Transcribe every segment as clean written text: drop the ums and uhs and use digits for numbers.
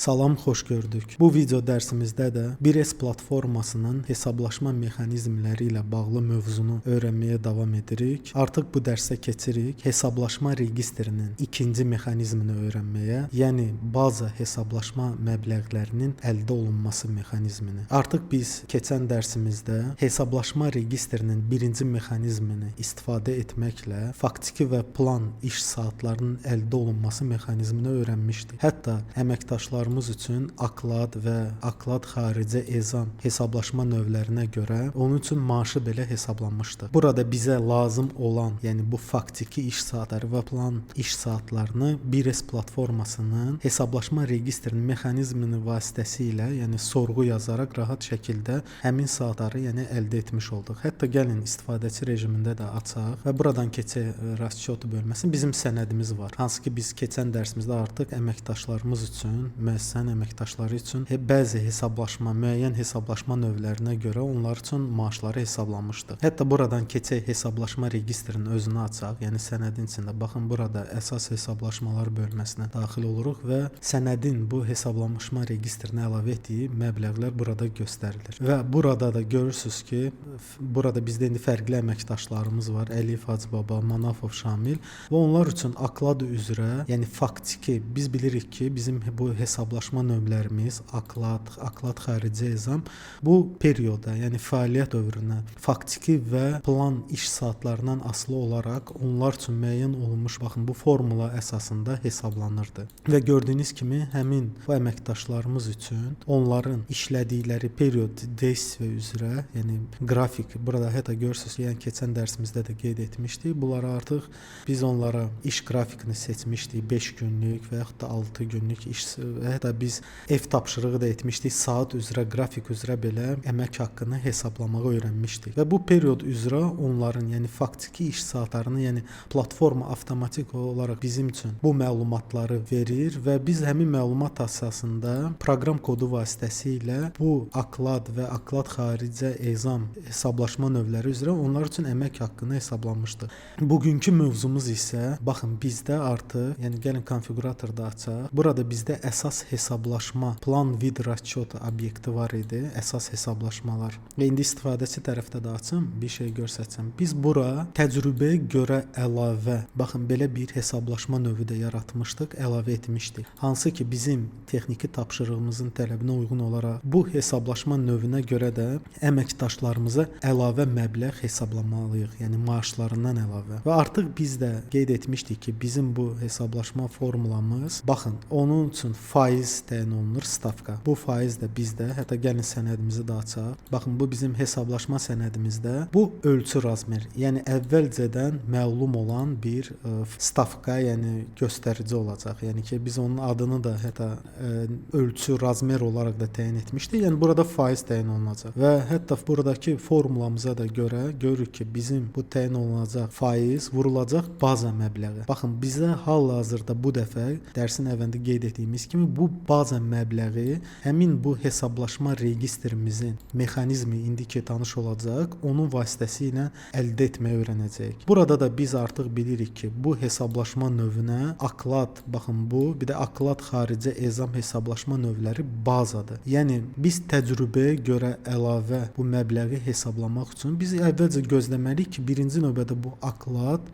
Salam, xoş gördük. Bu video dərsimizdə də 1S platformasının hesablaşma mexanizmləri ilə bağlı mövzunu öyrənməyə davam edirik. Artıq bu dərsə keçirik. Hesablaşma registrinin ikinci mexanizmini öyrənməyə, yəni baza hesablaşma məbləğlərinin əldə olunması mexanizmini. Artıq biz keçən dərsimizdə hesablaşma registrinin birinci mexanizmini istifadə etməklə faktiki və plan iş saatlarının əldə olunması mexanizmini öyrənmişdik. Hətta əməkdaşlarımız üçün aklad və aklad xaricə ezam hesablaşma növlərinə görə onun üçün maaşı belə hesablanmışdı. Burada bizə lazım olan, yəni bu faktiki iş saatları və plan iş saatlarını 1S platformasının hesablaşma registrinin mexanizmini vasitəsilə, yəni sorğu yazaraq rahat şəkildə həmin saatları əldə etmiş olduq. Hətta gəlin istifadəçi rejimində də açaq və buradan keçək расчет bölməsində bizim sənədimiz var. Hansı ki biz keçən dərsimizdə artıq əməkdaşlarımız üçün, müəssisənin əməkdaşları üçün bəzi müəyyən hesablaşma növlərinə görə onlar üçün maaşları hesablanmışdı. Hətta buradan keçək hesablaşma registrinin özünü açaq. Yəni sənədin içində baxın, burada əsas hesablaşmalar bölməsinə daxil oluruq və sənədin bu hesablanma registrinə əlavə etdiyi məbləğlər burada göstərilir. Və burada da görürsüz ki, burada bizdə indi fərqli əməkdaşlarımız var. Əliyev, Hacıbaba, Manafov şamil və onlar üçün aklad üzrə, yəni faktiki, biz bilirik ki, bizim bu hesablaşma növlərimiz aklad xarici ezam bu perioda, yəni fəaliyyət dövrünə faktiki və plan iş saatlarından asılı olaraq onlar üçün müəyyən olunmuş, baxın, bu formula əsasında hesablanırdı. Və gördüyünüz kimi həmin bu əməkdaşlarımız üçün onların işlədikləri period действия üzrə, yəni qrafik, burada hətta görürsüz ki, yəni keçən dərsimizdə də qeyd etmişdik. Bunlara artıq biz onlara iş qrafikini seçmişdik, 5 günlük və yaxud da 6 günlük iş, hətta biz ev tapşırığı da etmişdik, saat üzrə, qrafik üzrə belə əmək haqqını hesablamağı öyrənmişdik. Və bu period üzrə onların, yəni faktiki iş saatlarını, yəni platforma avtomatik olaraq bizim üçün bu məlumatları verir və biz həmin məlumat əsasında proqram kodu vasitəsilə bu aklad və aklad xaricə ezam hesablaşma növləri üzrə onlar üçün əmək haqqını hesablanmışdı. Bugünkü mövzumuz isə, baxın, bizdə artıq, yəni gəlin konfiguratorda açaq. Burada bizdə əsas hesablaşma plan vid расчет obyekti var idi, əsas hesablaşmalar. Və indi istifadəçi tərəfdə də açım, bir şey göstərsəm. Biz bura təcrübəyə görə əlavə, baxın, belə bir hesablaşma növü də yaratmışdıq, əlavə etmişdik. Hansı ki bizim texniki tapşırığımızın tələbinə uyğun olaraq bu hesablaşma növünə görə də əməkdaşlarımıza əlavə məbləğ hesablamalıyıq, yəni maaşlarından əlavə. Və artıq biz də qeyd etmişdik ki, bizim bu hesablaşma formulamız, baxın, onun üçün faiz təyin olunur, stavka. Bu faiz də bizdə, hətta gəlin sənədimizi də açaq. Baxın, bu bizim hesablaşma sənədimizdə bu ölçü razmer, yəni əvvəlcədən məlum olan bir stavka, yəni göstərici olacaq. Yəni ki, biz onun adını da hətta ölçü razmer olaraq da təyin etmişdik. Yəni burada faiz təyin olunacaq. Və hətta buradakı formulamıza da görə görürük ki, bizim bu təyin olunacaq faiz vurulacaq baza məbləği. Baxın, bizə hal-hazırda bu dəfə dərsin əvvəlində qeyd etdiyimiz kimi bu baza məbləği həmin bu hesablaşma registrimizin mexanizmi indi ki tanış olacaq, onun vasitəsilə əldə etməyi öyrənəcəyik. Burada da biz artıq bilirik ki, bu hesablaşma növünə aklad, baxın bu, bir də aklad xaricə ezam hesablaşma növləri bazadır. Yəni biz təcrübəyə görə əlavə bu məbləği hesablamaq üçün biz əvvəlcə gözləməliyik ki, birinci növbədə bu aklad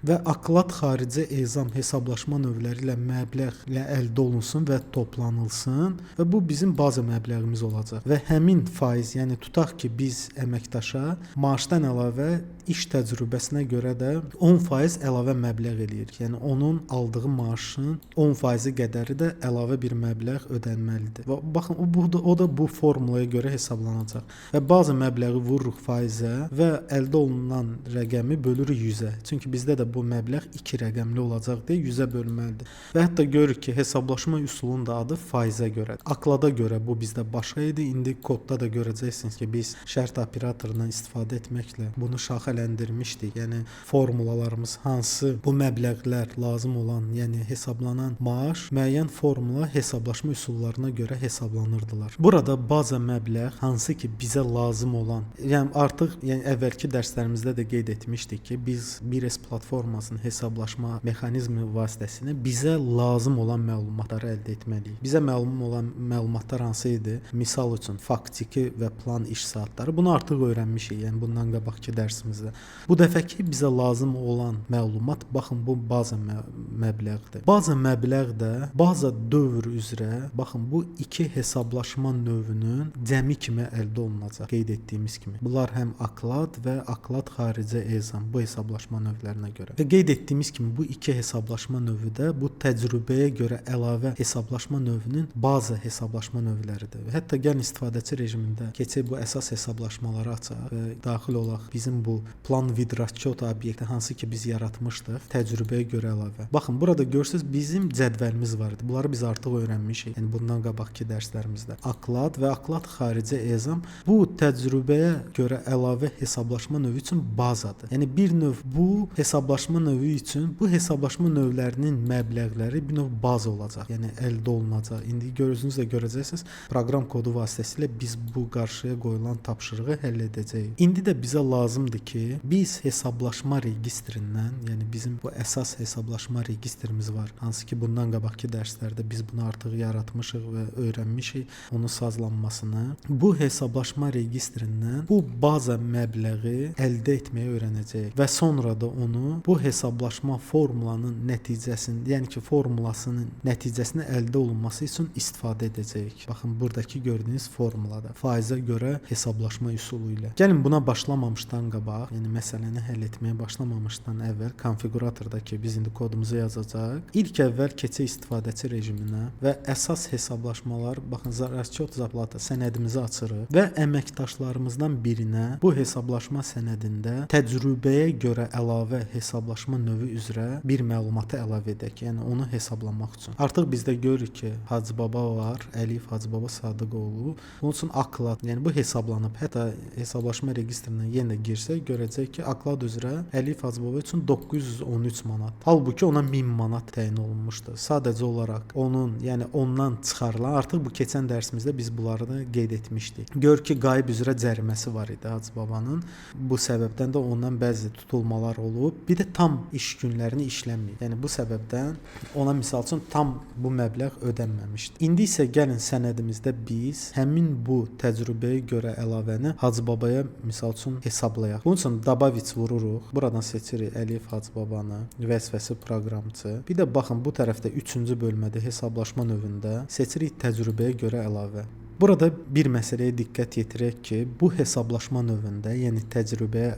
və aklad xaricə ezam hesablaşma növləri ilə məbləğlə əldə olunsun və toplanılsın və bu bizim baza məbləğimiz olacaq. Və həmin faiz, yəni tutaq ki, biz əməkdaşa maaşdan əlavə iş təcrübəsinə görə də 10% əlavə məbləğ eləyirik. Yəni onun aldığı maaşın 10% qədəri də əlavə bir məbləğ ödənməlidir. Və baxın, o da bu formulaya görə hesablanacaq. Və baza məbləği vururuq faizə və əldə olunan rəqəmi bölürük 100-ə. Çünki bizdə də bu məbləğ 2 rəqəmli olacaq deyə 100-ə bölünməlidir. Və hətta görürük ki, hesablaşma üsulunun da adı faizə görədir. Aklada görə bu bizdə başqa idi. İndi kodda da görəcəksiniz ki, biz şərt operatorundan istifadə etməklə bunu şaxələndirmişdik. Yəni formulalarımız hansı bu məbləğlər lazım olan, yəni hesablanan maaş müəyyən formula hesablaşma üsullarına görə hesablanırdılar. Burada baza məbləğ hansı ki bizə lazım olan, yəni artıq əvvəlki dərslərimizdə də qeyd etmişdik ki, biz 1S platforması platformasının hesablaşma mexanizmi vasitəsilə bizə lazım olan məlumatları əldə etməliyik. Bizə məlum olan məlumatlar hansı idi? Misal üçün faktiki və plan iş saatları. Bunu artıq öyrənmişik, yəni bundan qabaqki dərsimizdə. Bu dəfəki bizə lazım olan məlumat, baxın bu baza məbləğdir. Baza məbləğ də baza dövr üzrə, baxın bu iki hesablaşma növünün cəmi kimi əldə olunacaq. Qeyd etdiyimiz kimi. Bunlar həm aklad və aklad xaricə ezam bu hesablaşma növlərinə görə. Və qeyd etdiyimiz kimi bu iki hesablaşma növü də bu təcrübəyə görə əlavə hesablaşma növünün baza hesablaşma növləridir. Hətta gəlin istifadəçi rejimində keçək bu əsas hesablaşmaları açaq və daxil olaq bizim bu plan vid расчет obyekti hansı ki biz yaratmışdıq təcrübəyə görə əlavə. Baxın burada görürsüz bizim cədvəlimiz var idi. Bunları biz artıq öyrənmişik. Yəni bundan qabaqki dərslərimizdə. Aklad və aklad xaricə ezam bu təcrübəyə görə əlavə hesablaşma növü üçün bazadır. Yəni bir növ bu hesablaşma növü üçün bu hesablaşma növlərinin məbləğləri bir növ baza olacaq. Yəni əldə olunacaq. İndi özünüz də görəcəksiniz, proqram kodu vasitəsilə biz bu qarşıya qoyulan tapşırığı həll edəcəyik. İndi də bizə lazımdır ki, biz hesablaşma registrindən, yəni bizim bu əsas hesablaşma registrimiz var. Hansı ki bundan qabaqki dərslərdə biz bunu artıq yaratmışıq və öyrənmişik onun sazlanmasını. Bu hesablaşma registrindən bu baza məbləği əldə etməyi öyrənəcəyik və sonra da onu bu hesablaşma formulanın nəticəsində, yəni ki formulasının nəticəsində əldə olunması üçün istifadə edəcəyik. Baxın buradakı gördüyünüz formulada faizə görə hesablaşma üsulu ilə. Gəlin buna başlamamışdan qabaq, yəni məsələni həll etməyə başlamamışdan əvvəl konfiquratorda ki biz indi kodumuzu yazacağıq. İlk əvvəl keçək istifadəçi rejiminə və əsas hesablaşmalar, baxın расчет zaplata sənədimizi açırıq və əməkdaşlarımızdan birinə bu hesablaşma sənədində təcrübəyə görə əlavə hesablaşma növü üzrə bir məlumatı əlavə edək. Yəni onu hesablamaq üçün. Artıq bizdə görürük ki, Hacıbaba var, Əlif Hacıbaba Sadıqoğlu. Bunun üçün aklad, yəni bu hesablanıb. Hətta hesablaşma registrinə yenə girsək görəcək ki, aklad üzrə Əlif Hacıbaba üçün 913 manat. Halbuki ona 1000 manat təyin olunmuşdu. Sadəcə olaraq onun, yəni ondan çıxarılan, artıq bu keçən dərsimizdə biz bunları da qeyd etmişdik. Gör ki, qayıb üzrə cəriməsi var idi Hacıbabanın. Bu səbəbdən də ondan bəzi tutulmalar olub. Bir də tam iş günlərini işləməyib. Yəni bu səbəbdən ona misal üçün tam bu məbləğ ödənməmişdi. İndi isə gəlin sənədimizdə biz həmin bu təcrübəyə görə əlavəni Hacıbabaya misal üçün hesablayaq. Bunun üçün dabavit vururuq. Buradan seçirik Əlif Hacıbabanı, vəzifəsi proqramçı. Bir də baxın bu tərəfdə 3-cü bölmədə hesablaşma növündə seçirik təcrübəyə görə əlavə. Burada bir məsələyə diqqət yetirək ki, bu hesablaşma növündə, yəni təcrübəyə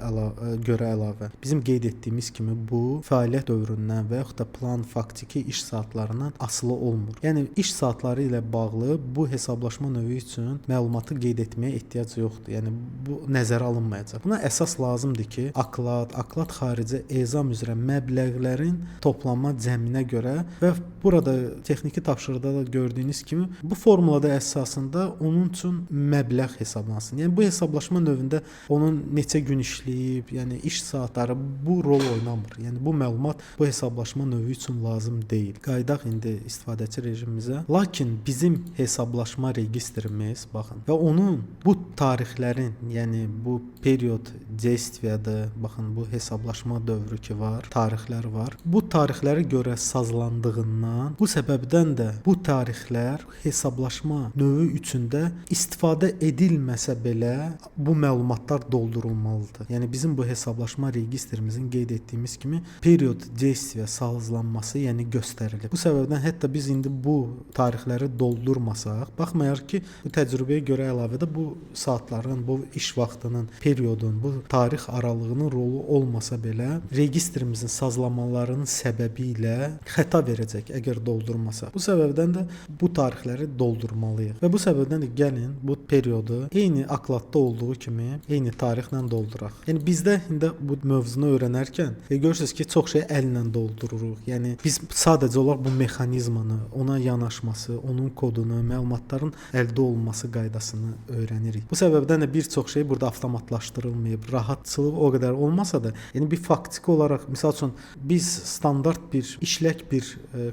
görə əlavə, bizim qeyd etdiyimiz kimi bu fəaliyyət dövründən və yaxud da plan faktiki iş saatlarından asılı olmur. Yəni iş saatları ilə bağlı bu hesablaşma növü üçün məlumatı qeyd etməyə ehtiyac yoxdur. Yəni bu nəzərə alınmayacaq. Buna əsas lazımdır ki, aklad xaricə ezam üzrə məbləğlərin toplanma cəminə görə və burada texniki tapşırıqda da gördüyünüz kimi bu formulada əsasında onun üçün məbləğ hesablansın. Yəni bu hesablaşma növündə onun neçə gün işləyib, yəni iş saatları bu rol oynamır. Yəni bu məlumat bu hesablaşma növü üçün lazım deyil. Qayıdaq indi istifadəçi rejimimizə. Lakin bizim hesablaşma registrimiz, baxın, və onun bu tarixlərin, yəni bu period действияda, baxın bu hesablaşma dövrü ki var, tarixlər var. Bu tarixlərə görə sazlandığından, bu səbəbdən də bu tarixlər hesablaşma növü üçün də istifadə edilməsə belə bu məlumatlar doldurulmalıdır. Yəni bizim bu hesablaşma registrimizin qeyd etdiyimiz kimi period действия sazlanması, yəni göstərilir. Bu səbəbdən hətta biz indi bu tarixləri doldurmasaq, baxmayaraq ki, bu təcrübəyə görə əlavədə bu saatların, bu iş vaxtının, periodun, bu tarix aralığının rolu olmasa belə registrimizin sazlamalarının səbəbi ilə xəta verəcək əgər doldurmasa. Bu səbəbdən də bu tarixləri doldurmalıyıq. Və bu səbəbdən də gəlin bu periodu eyni akladda olduğu kimi eyni tarixlə dolduraq. Yəni bizdə indi bu mövzunu öyrənərkən görürsüz ki, çox şey əllə doldururuq. Yəni biz sadəcə olaraq bu mexanizmanı, ona yanaşması, onun kodunu, məlumatların əldə olunması qaydasını öyrənirik. Bu səbəbdən də bir çox şey burada avtomatlaşdırılmayıb. Rahatçılıq o qədər olmasa da, yəni bir faktiki olaraq misal üçün biz standart bir işlək bir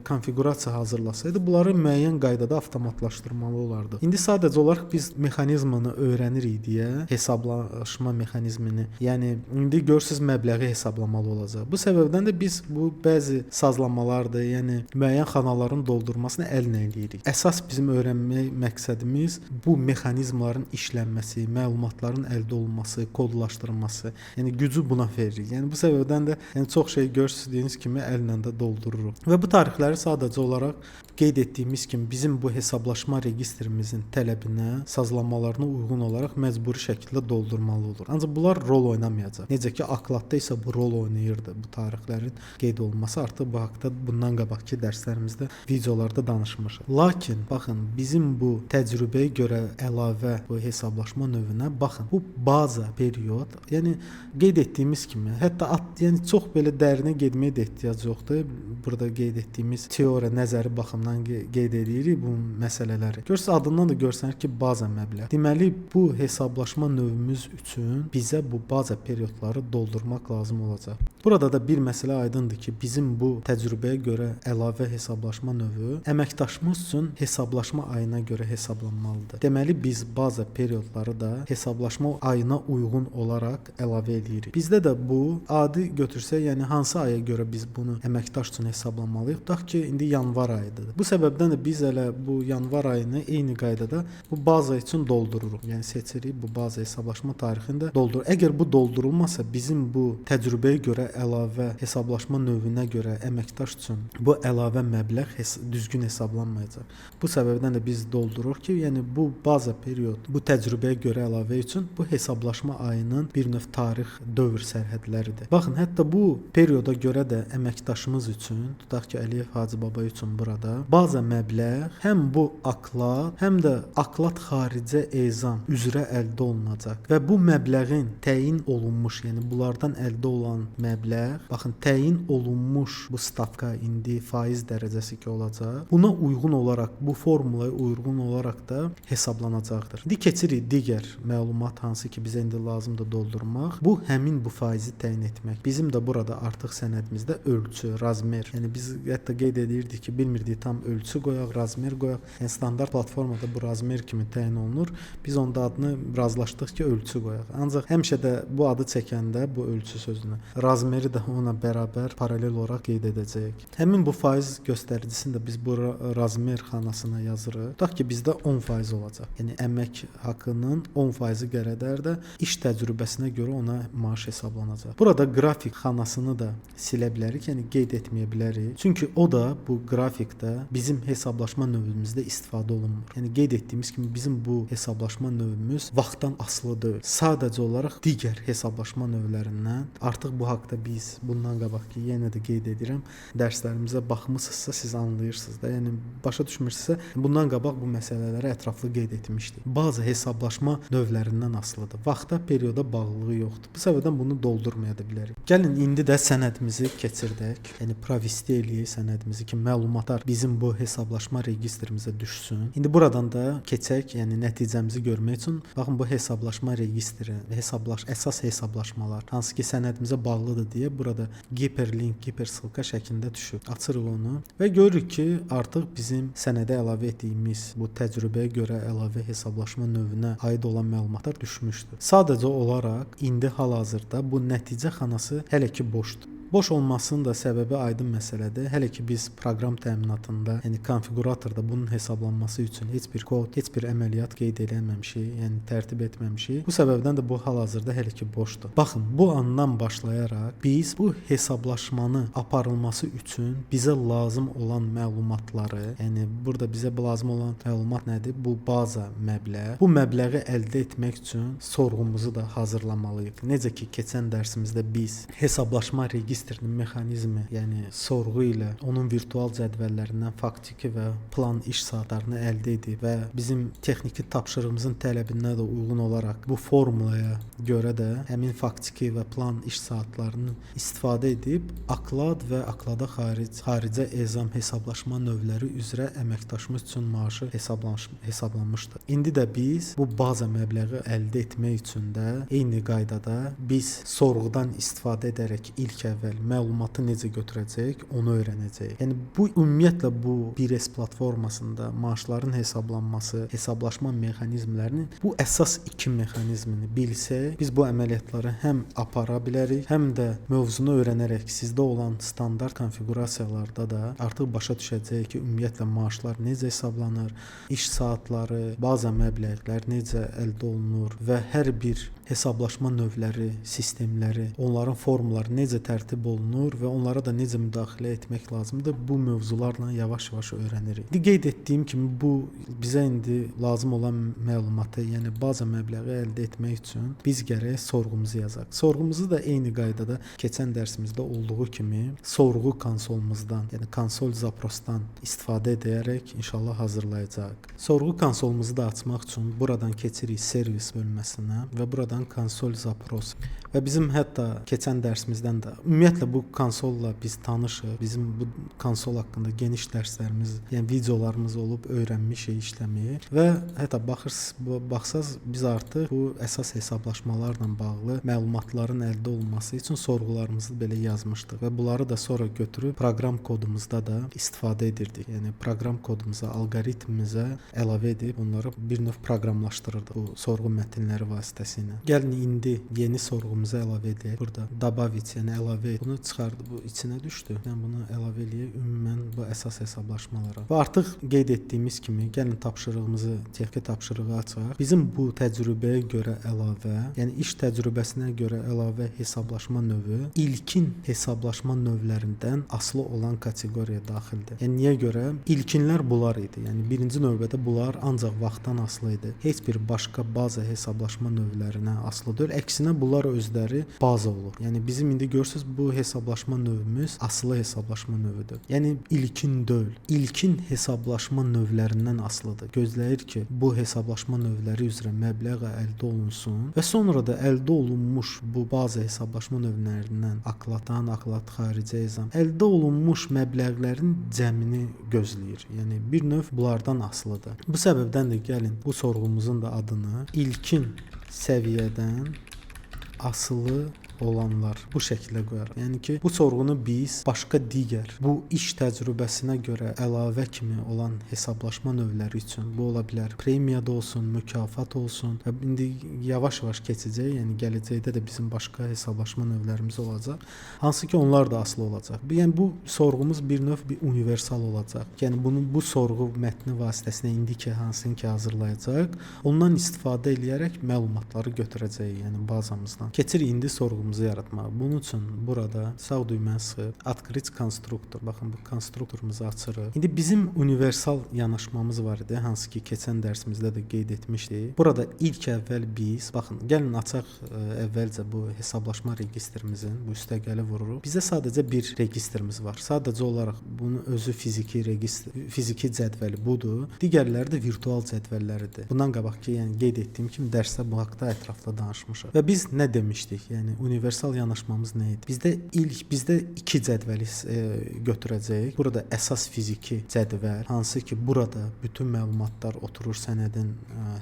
konfiqurasiya hazırlasaydı, bunları müəyyən qaydada avtomatlaşdırmalı olardı. İndi sadəcə olaraq biz mexanizmini öyrənirik deyə hesablaşma mexanizmini, yəni indi görürsüz məbləği hesablamalı olacaq. Bu səbəbdən də biz bu bəzi sazlamalardır, yəni müəyyən xanaların doldurmasını əllə eləyirik. Əsas bizim öyrənmək məqsədimiz bu mexanizmların işlənməsi, məlumatların əldə olunması, kodlaşdırılması. Yəni gücü buna veririk. Yəni bu səbəbdən də çox şey gördüyünüz kimi əllə də doldururuq. Və bu tarixləri sadəcə olaraq qeyd etdiyimiz kimi bizim bu hesablaşma registrimizin tələbinə, sazlamalarına uyğun olaraq məcburi şəkildə doldurmalı olur. Ancaq bunlar rol oynamayacaq. Necə ki Akladda isə bu rol oynayırdı. Bu tarixlərin qeyd olunması artıq bu haqqda bundan qabaqki dərslərimizdə, videolarda danışmışıq. Lakin baxın, bizim bu təcrübəyə görə əlavə bu hesablaşma növünə baxın. Bu baza period, yəni qeyd etdiyimiz kimi, hətta yəni çox belə dərinə getməyə də ehtiyac yoxdur. Burada qeyd etdiyimiz teoriya nəzəri baxımından qeyd edirik bu məsələləri. Görürsüz, adından da görsənir ki, baza məbləğ. Deməli, bu hesablaşma növümüz üçün bizə bu baza periodları doldurmaq lazım olacaq. Burada da bir məsələ aydındır ki, bizim bu təcrübəyə görə əlavə hesablaşma növü əməkdaşımız üçün hesablaşma ayına görə hesablanmalıdır. Deməli, biz baza periodları da hesablaşma ayına uyğun olaraq əlavə edirik. Bizdə də bu adi götürsək, yəni hansı aya görə biz bunu əməkdaş üçün hesablamalıyıq? Tutaq ki, indi yanvar ayıdır. Bu səbəbdən də biz elə bu yanvar ayını eyni qaydada bu baza üçün doldururuq. Yəni seçirik bu baza hesablaşma tarixini də doldururuq. Əgər bu doldurulmasa, bizim bu təcrübəyə görə əlavə hesablaşma növünə görə əməkdaş üçün bu əlavə məbləğ düzgün hesablanmayacaq. Bu səbəbdən də biz doldururuq ki, yəni bu baza period, bu təcrübəyə görə əlavə üçün bu hesablaşma ayının bir növ tarix, dövr sərhədləridir. Baxın, hətta bu perioda görə də əməkdaşımız üçün, tutaq ki, Əliyev Hacıbaba üçün burada baza məbləğ həm bu aklad, həm də aklad xaricə ezam üzrə əldə olunacaq və bu məbləğin təyin olunmuş, yəni bunlardan əldə olan məbləğ, baxın, təyin olunmuş bu stavka indi faiz dərəcəsi ki olacaq. Buna uyğun olaraq, bu formulaya uyğun olaraq da hesablanacaqdır. İndi keçirik digər məlumat hansı ki bizə indi lazımdır doldurmaq. Bu həmin bu faizi təyin etmək. Bizim də burada artıq sənədimizdə ölçü, razmer. Yəni biz hətta qeyd edirdik ki, bilmirdik tam ölçü qoyaq, razmer qoyaq. Yəni standart platformada bu razmer kimi təyin olunur. Biz onda adını razılaşdıq ki, ölçü qoyaq. Ancaq həmişə də bu adı çəkəndə bu ölçü sözünü razmeri də ona bərabər paralel olaraq qeyd edəcəyik. Həmin bu faiz göstəricisini də biz bu razmer xanasına yazırıq. Tutaq ki, bizdə 10% olacaq. Yəni əmək haqqının 10% qədər də iş təcrübəsinə görə ona maaş hesablanacaq. Burada qrafik xanasını da silə bilərik, yəni qeyd etməyə bilərik. Çünki o da bu qrafikdə bizim hesablaşma növümüzdə istifadə olunmur. Yəni qeyd etdiyimiz kimi bizim bu hesablaşma növümüz vaxtdan asılı deyil. Sadəcə olaraq digər hesablaşma növlərindən artıq bu haqda biz bundan qabaq ki, yenə də qeyd edirəm, dərslərimizə baxmısınızsa siz anlayırsınız da. Yəni başa düşmürsünüzsə, bundan qabaq bu məsələləri ətraflı qeyd etmişdik. Bazı hesablaşma növlərindən asılıdır. Vaxta, perioda bağlılığı yoxdur. Bu səbəbdən bunu doldurmaya da bilərik. Gəlin indi də sənədimizi keçirdək. Yəni provisti eləyək sənədimizi ki, məlumatlar bizim bu hesablaşma registrimizə düşsün. İndi buradan da keçək, yəni nəticəmizi görmək üçün baxın bu hesablaşma registri, əsas hesablaşmalar hansı ki sənədimizə bağlıdır deyə burada hiperlink, hipersılqa şəklində düşür. Açırıq onu və görürük ki, artıq bizim sənədə əlavə etdiyimiz bu təcrübəyə görə əlavə hesablaşma növünə aid olan məlumatlar düşmüşdür. Sadəcə olaraq indi hal-hazırda bu nəticə xanası hələ ki boşdur. Boş olmasının da səbəbi aydın məsələdir. Hələ ki biz proqram təminatında, yəni konfiquratorda bunun hesablanması üçün heç bir kod, heç bir əməliyyat qeyd edilməmişik, yəni tərtib etməmişik. Bu səbəbdən də bu hal-hazırda hələ ki boşdur. Baxın, bu andan başlayaraq biz bu hesablaşmanı aparılması üçün bizə lazım olan məlumatları, yəni burada bizə lazım olan məlumat nədir? Bu baza məbləğ. Bu məbləği əldə etmək üçün sorğumuzu da hazırlamalıyıq. Necə ki keçən dərsimizdə biz hesablaşma registrinin mexanizmi, yəni sorğu ilə onun virtual cədvəllərindən faktiki və plan iş saatlarını əldə edib və bizim texniki tapşırığımızın tələbinə də uyğun olaraq bu formulaya görə də həmin faktiki və plan iş saatlarını istifadə edib aklad və aklada xaricə ezam hesablaşma növləri üzrə əməkdaşımız üçün maaşı hesablanmışdır. İndi də biz bu baza məbləği əldə etmək üçün də eyni qaydada biz sorğudan istifadə edərək ilk əvvəl əvvəl məlumatı necə götürəcəyik, onu öyrənəcəyik. Yəni bu ümumiyyətlə bu 1S platformasında maaşların hesablanması, hesablaşma mexanizmlərinin bu əsas iki mexanizmini bilsək, biz bu əməliyyatları həm apara bilərik, həm də mövzunu öyrənərək sizdə olan standart konfiqurasiyalarda da artıq başa düşəcəyik ki, ümumiyyətlə maaşlar necə hesablanır, iş saatları, bazı məbləğlər necə əldə olunur və hər bir hesablaşma növləri, sistemləri, onların formulları necə tərtib olunur və onlara da necə müdaxilə etmək lazımdır. Bu mövzularla yavaş-yavaş öyrənirik. Qeyd etdiyim kimi bu bizə indi lazım olan məlumatı, yəni baza məbləği əldə etmək üçün biz gərək sorğumuzu yazaq. Sorğumuzu da eyni qaydada keçən dərsimizdə olduğu kimi sorğu konsolumuzdan, yəni konsol zaprosdan istifadə edərək inşallah hazırlayacağıq. Sorğu konsolumuzu da açmaq üçün buradan keçirik servis bölməsinə və buradan konsol zapros və bizim hətta keçən dərsimizdən də ümumiyyətlə bu konsolla biz tanışıq. Bizim bu konsol haqqında geniş dərslərimiz, yəni videolarımız olub, öyrənmişik işləməyi və hətta baxsaz biz artıq bu əsas hesablaşmalarla bağlı məlumatların əldə olunması üçün sorğularımızı belə yazmışdıq və bunları da sonra götürüb proqram kodumuzda da istifadə edirdik. Yəni proqram kodumuza, alqoritmimizə əlavə edib onları bir növ proqramlaşdırırdıq bu sorğu mətnləri vasitəsilə. Gəlin indi yeni sorğumuza əlavə edək. Burada dabavit, yəni əlavə et. Bunu çıxardı, bu içinə düşdü. Yəni bunu əlavə eləyək ümumən bu əsas hesablaşmalara. Və artıq qeyd etdiyimiz kimi gəlin tapşırığımızı, texniki tapşırığı açaq. Bizim bu təcrübəyə görə əlavə, yəni iş təcrübəsinə görə əlavə hesablaşma növü ilkin hesablaşma növlərindən asılı olan kateqoriyaya daxildir. Yəni niyə görə? İlkinlər bunlar idi. Yəni birinci növbədə bunlar ancaq vaxtdan asılı idi. Heç bir başqa baza hesablaşma növlərinə asılı deyil. Əksinə bunlar özləri baza olur. Yəni bizim indi görürsüz bu hesablaşma növümüz asılı hesablaşma növüdür. Yəni ilkin deyil. İlkin hesablaşma növlərindən asılıdır. Gözləyir ki, bu hesablaşma növləri üzrə məbləğ əldə olunsun və sonra da əldə olunmuş bu baza hesablaşma növlərindən aklat xaricə ezam əldə olunmuş məbləğlərin cəmini gözləyir. Yəni bir növ bunlardan asılıdır. Bu səbəbdən də gəlin bu sorğumuzun da adını ilkin səviyyədən asılı olanlar bu şəkildə qoyarıq. Yəni ki, bu sorğunu biz başqa digər bu iş təcrübəsinə görə əlavə kimi olan hesablaşma növləri üçün bu ola bilər. Premiya da olsun, mükafat olsun. Və indi yavaş-yavaş keçəcək. Yəni gələcəkdə də bizim başqa hesablaşma növlərimiz olacaq. Hansı ki, onlar da asılı olacaq. Yəni bu sorğumuz bir növ bir universal olacaq. Yəni bu sorğu mətni vasitəsilə indiki hansını ki hazırlayacaq, ondan istifadə edərək məlumatları götürəcəyik, yəni bazamızdan. Keçirik indi sorğu yaratmaq. Bunun üçün burada sağ düyməni sıxıb Открыть konstruktor. Baxın bu konstruktorumuzu açırıq. İndi bizim universal yanaşmamız var idi, hansı ki keçən dərsimizdə də qeyd etmişdik. Burada ilk əvvəl biz, baxın, gəlin açaq əvvəlcə bu hesablaşma registrimizin bu üstəgəli vururuq. Bizdə sadəcə bir registrimiz var. Sadəcə olaraq bunun özü fiziki cədvəli budur. Digərləri də virtual cədvəlləridir. Bundan qabaq ki, yəni qeyd etdiyim kimi dərsdə bu haqqda ətraflı danışmışıq. Və biz nə demişdik? Yəni universal yanaşmamız nə idi? Bizdə iki cədvəli götürəcəyik. Burada əsas fiziki cədvəl, hansı ki burada bütün məlumatlar oturur sənədin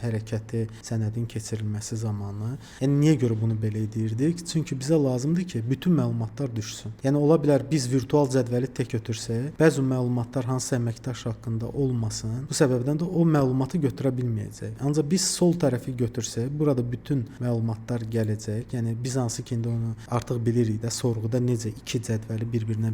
hərəkəti, sənədin keçirilməsi zamanı. Yəni niyə görə bunu belə edirdik? Çünki bizə lazımdır ki, bütün məlumatlar düşsün. Yəni ola bilər biz virtual cədvəli tək götürsək, bəzi məlumatlar hansı əməkdaş haqqında olmasın. Bu səbəbdən də o məlumatı götürə bilməyəcək. Ancaq biz sol tərəfi götürsək, burada bütün məlumatlar gələcək. Yəni biz hansı ki indi onu artıq bilirik də sorğuda necə iki cədvəli bir-birinə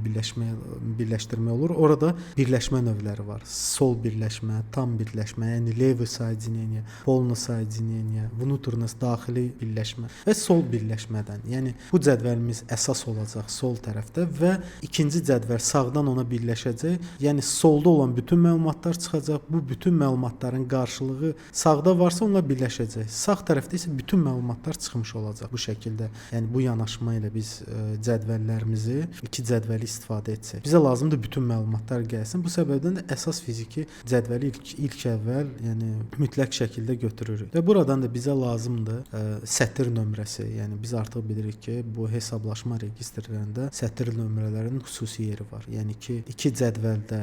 birləşdirmə olur. Orada birləşmə növləri var. Sol birləşmə, tam birləşmə, yəni levi соединение, полное соединение, внутренность daxili birləşmə və sol birləşmədən. Yəni bu cədvəlimiz əsas olacaq sol tərəfdə və ikinci cədvəl sağdan ona birləşəcək. Yəni solda olan bütün məlumatlar çıxacaq. Bu bütün məlumatların qarşılığı sağda varsa onunla birləşəcək. Sağ tərəfdə isə bütün məlumatlar çıxmış olacaq bu şəkildə. Yəni bu yanaşma ilə biz cədvəllərimizi, iki cədvəli istifadə etsək. Bizə lazımdır bütün məlumatlar gəlsin. Bu səbəbdən də əsas fiziki cədvəli ilk əvvəl, yəni mütləq şəkildə götürürük. Və buradan da bizə lazımdır sətir nömrəsi. Yəni biz artıq bilirik ki, bu hesablaşma registrlərində sətir nömrələrinin xüsusi yeri var. Yəni ki, iki cədvəldə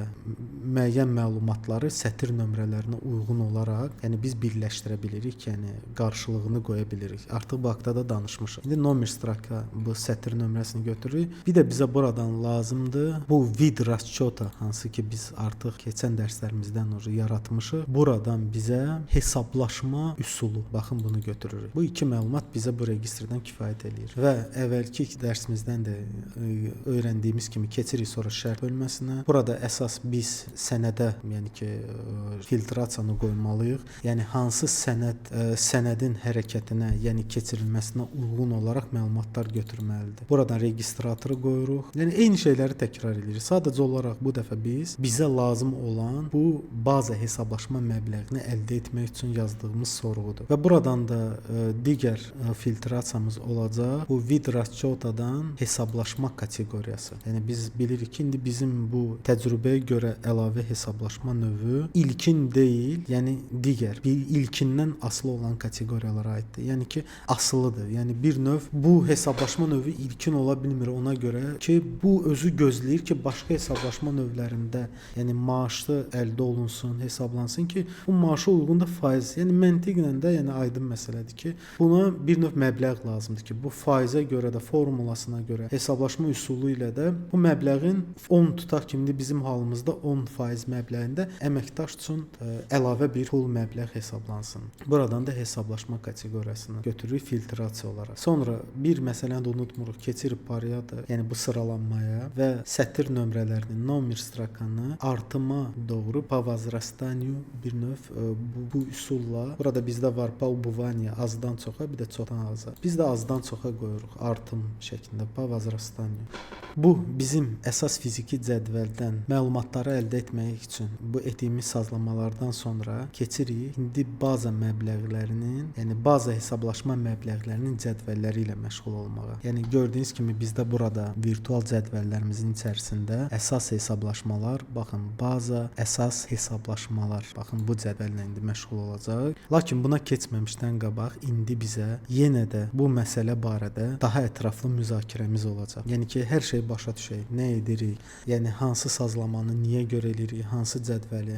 müəyyən məlumatları sətir nömrələrinə uyğun olaraq, yəni biz birləşdirə bilirik, yəni qarşılığını qoya bilirik. Artıq bu haqqda da danışmışıq. İndi Numbers straka bu sətr nömrəsini götürürük. Bir də bizə buradan lazımdır bu vid расчета, hansı ki biz artıq keçən dərslərimizdən sonra yaratmışıq. Buradan bizə hesablaşma üsulu, baxın bunu götürürük. Bu iki məlumat bizə bu registrdən kifayət eləyir. Və əvvəlki dərsimizdən də öyrəndiyimiz kimi keçirik sonra şərt bölməsinə. Burada əsas biz sənədə, yəni ki filtrasiyanı qoymalıyıq. Yəni hansı sənədin hərəkətinə, yəni keçirilməsinə uyğun olaraq məlumatlar götürməlidir. Buradan registratoru qoyuruq. Yəni eyni şeyləri təkrar edirik. Sadəcə olaraq bu dəfə bizə lazım olan bu baza hesablaşma məbləğini əldə etmək üçün yazdığımız sorğudur. Və buradan da digər filtrasiyamız olacaq. Bu vid расчетаdan hesablaşma kateqoriyası. Yəni biz bilirik ki, indi bizim bu təcrübəyə görə əlavə hesablaşma növü ilkin deyil, yəni digər bir ilkindən asılı olan kateqoriyalara aiddir. Yəni ki, asılıdır. Yəni bir növ bu hesablaşma növü ilkin ola bilmir ona görə ki, bu özü gözləyir ki, başqa hesablaşma növlərində, yəni maaşlı əldə olunsun, hesablansın ki, bu maaşa uyğun da faiz. Yəni məntiqlə də, yəni aydın məsələdir ki, buna bir növ məbləğ lazımdır ki, bu faizə görə də, formulasına görə hesablaşma üsulu ilə də bu məbləğin 10 tutaq kimi bizim halımızda 10% məbləğində əməkdaş üçün əlavə bir pul məbləğ hesablansın. Buradan da hesablaşma kateqoriyasını götürürük filtrasiya olaraq. Sonra bir məsələni də unutmuruq, keçirik pariyada, yəni bu sıralanmaya və sətr nömrələrinin nomer strakanı artıma doğru по возрастанию bir növ bu üsulla. Burada bizdə var по убыванию azdan çoxa, bir də çoxdan aza. Biz də azdan çoxa qoyuruq artım şəklində по возрастанию. Bu bizim əsas fiziki cədvəldən məlumatları əldə etmək üçün bu etdiyimiz sazlamalardan sonra keçirik indi baza məbləğlərinin, yəni baza hesablaşma məbləğlərinin cədvəlləri ilə məşğul olmağa. Yəni gördüyünüz kimi bizdə burada virtual cədvəllərimizin içərisində əsas hesablaşmalar, baxın baza əsas hesablaşmalar. Baxın bu cədvəllə indi məşğul olacaq. Lakin buna keçməmişdən qabaq indi bizə yenə də bu məsələ barədə daha ətraflı müzakirəmiz olacaq. Yəni ki, hər şey başa düşək. Nə edirik? Yəni hansı sazlamanı niyə görə edirik? Hansı cədvəli,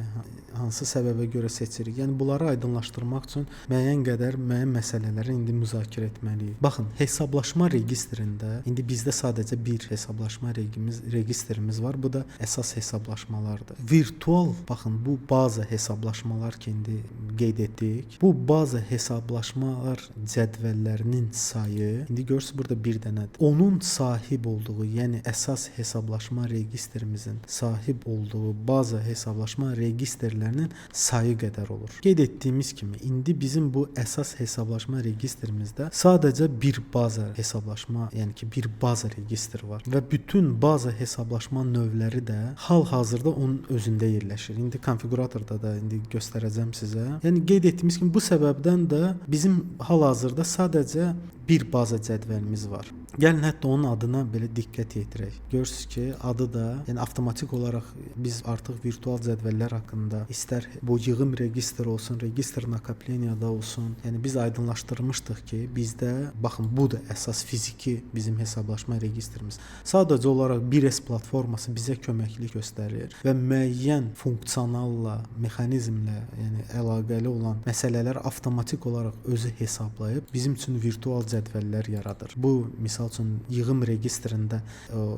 hansı səbəbə görə seçirik? Yəni bunları aydınlaşdırmaq üçün müəyyən məsələləri indi müzakirə etməliyik. Baxın, hesablaşma registrində indi bizdə sadəcə bir hesablaşma registrimiz var. Bu da əsas hesablaşmalardır. Virtual, baxın, bu baza hesablaşmalar ki indi qeyd etdik. Bu baza hesablaşmalar cədvəllərinin sayı indi görürsünüz burada bir dənədir. Onun sahib olduğu, yəni əsas hesablaşma registrimizin sahib olduğu baza hesablaşma registrlərinin sayı qədər olur. Qeyd etdiyimiz kimi indi bizim bu əsas hesablaşma registrimizdə sadəcə bir baza hesablaşma, yəni ki bir baza registr var və bütün baza hesablaşma növləri də hal-hazırda onun özündə yerləşir. İndi konfiquratorda da indi göstərəcəm sizə. Yəni qeyd etdiyimiz kimi bu səbəbdən də bizim hal-hazırda sadəcə bir baza cədvəlimiz var. Gəlin hətta onun adına belə diqqət yetirək. Görürsüz ki, adı da, yəni avtomatik olaraq biz artıq virtual cədvəllər haqqında istər bu yığım registr olsun, registr nakopleniyada olsun, yəni biz aydınlaşdırmışdıq ki, bizdə baxın bu da əsas fiziki bizim hesablaşma registrimiz. Sadəcə olaraq 1S platforması bizə köməklik göstərir və müəyyən funksionalla, mexanizmlə, yəni əlaqəli olan məsələlər avtomatik olaraq özü hesablayıb bizim üçün virtual cədvəllər yaradır. Bu misal üçün yığım registrində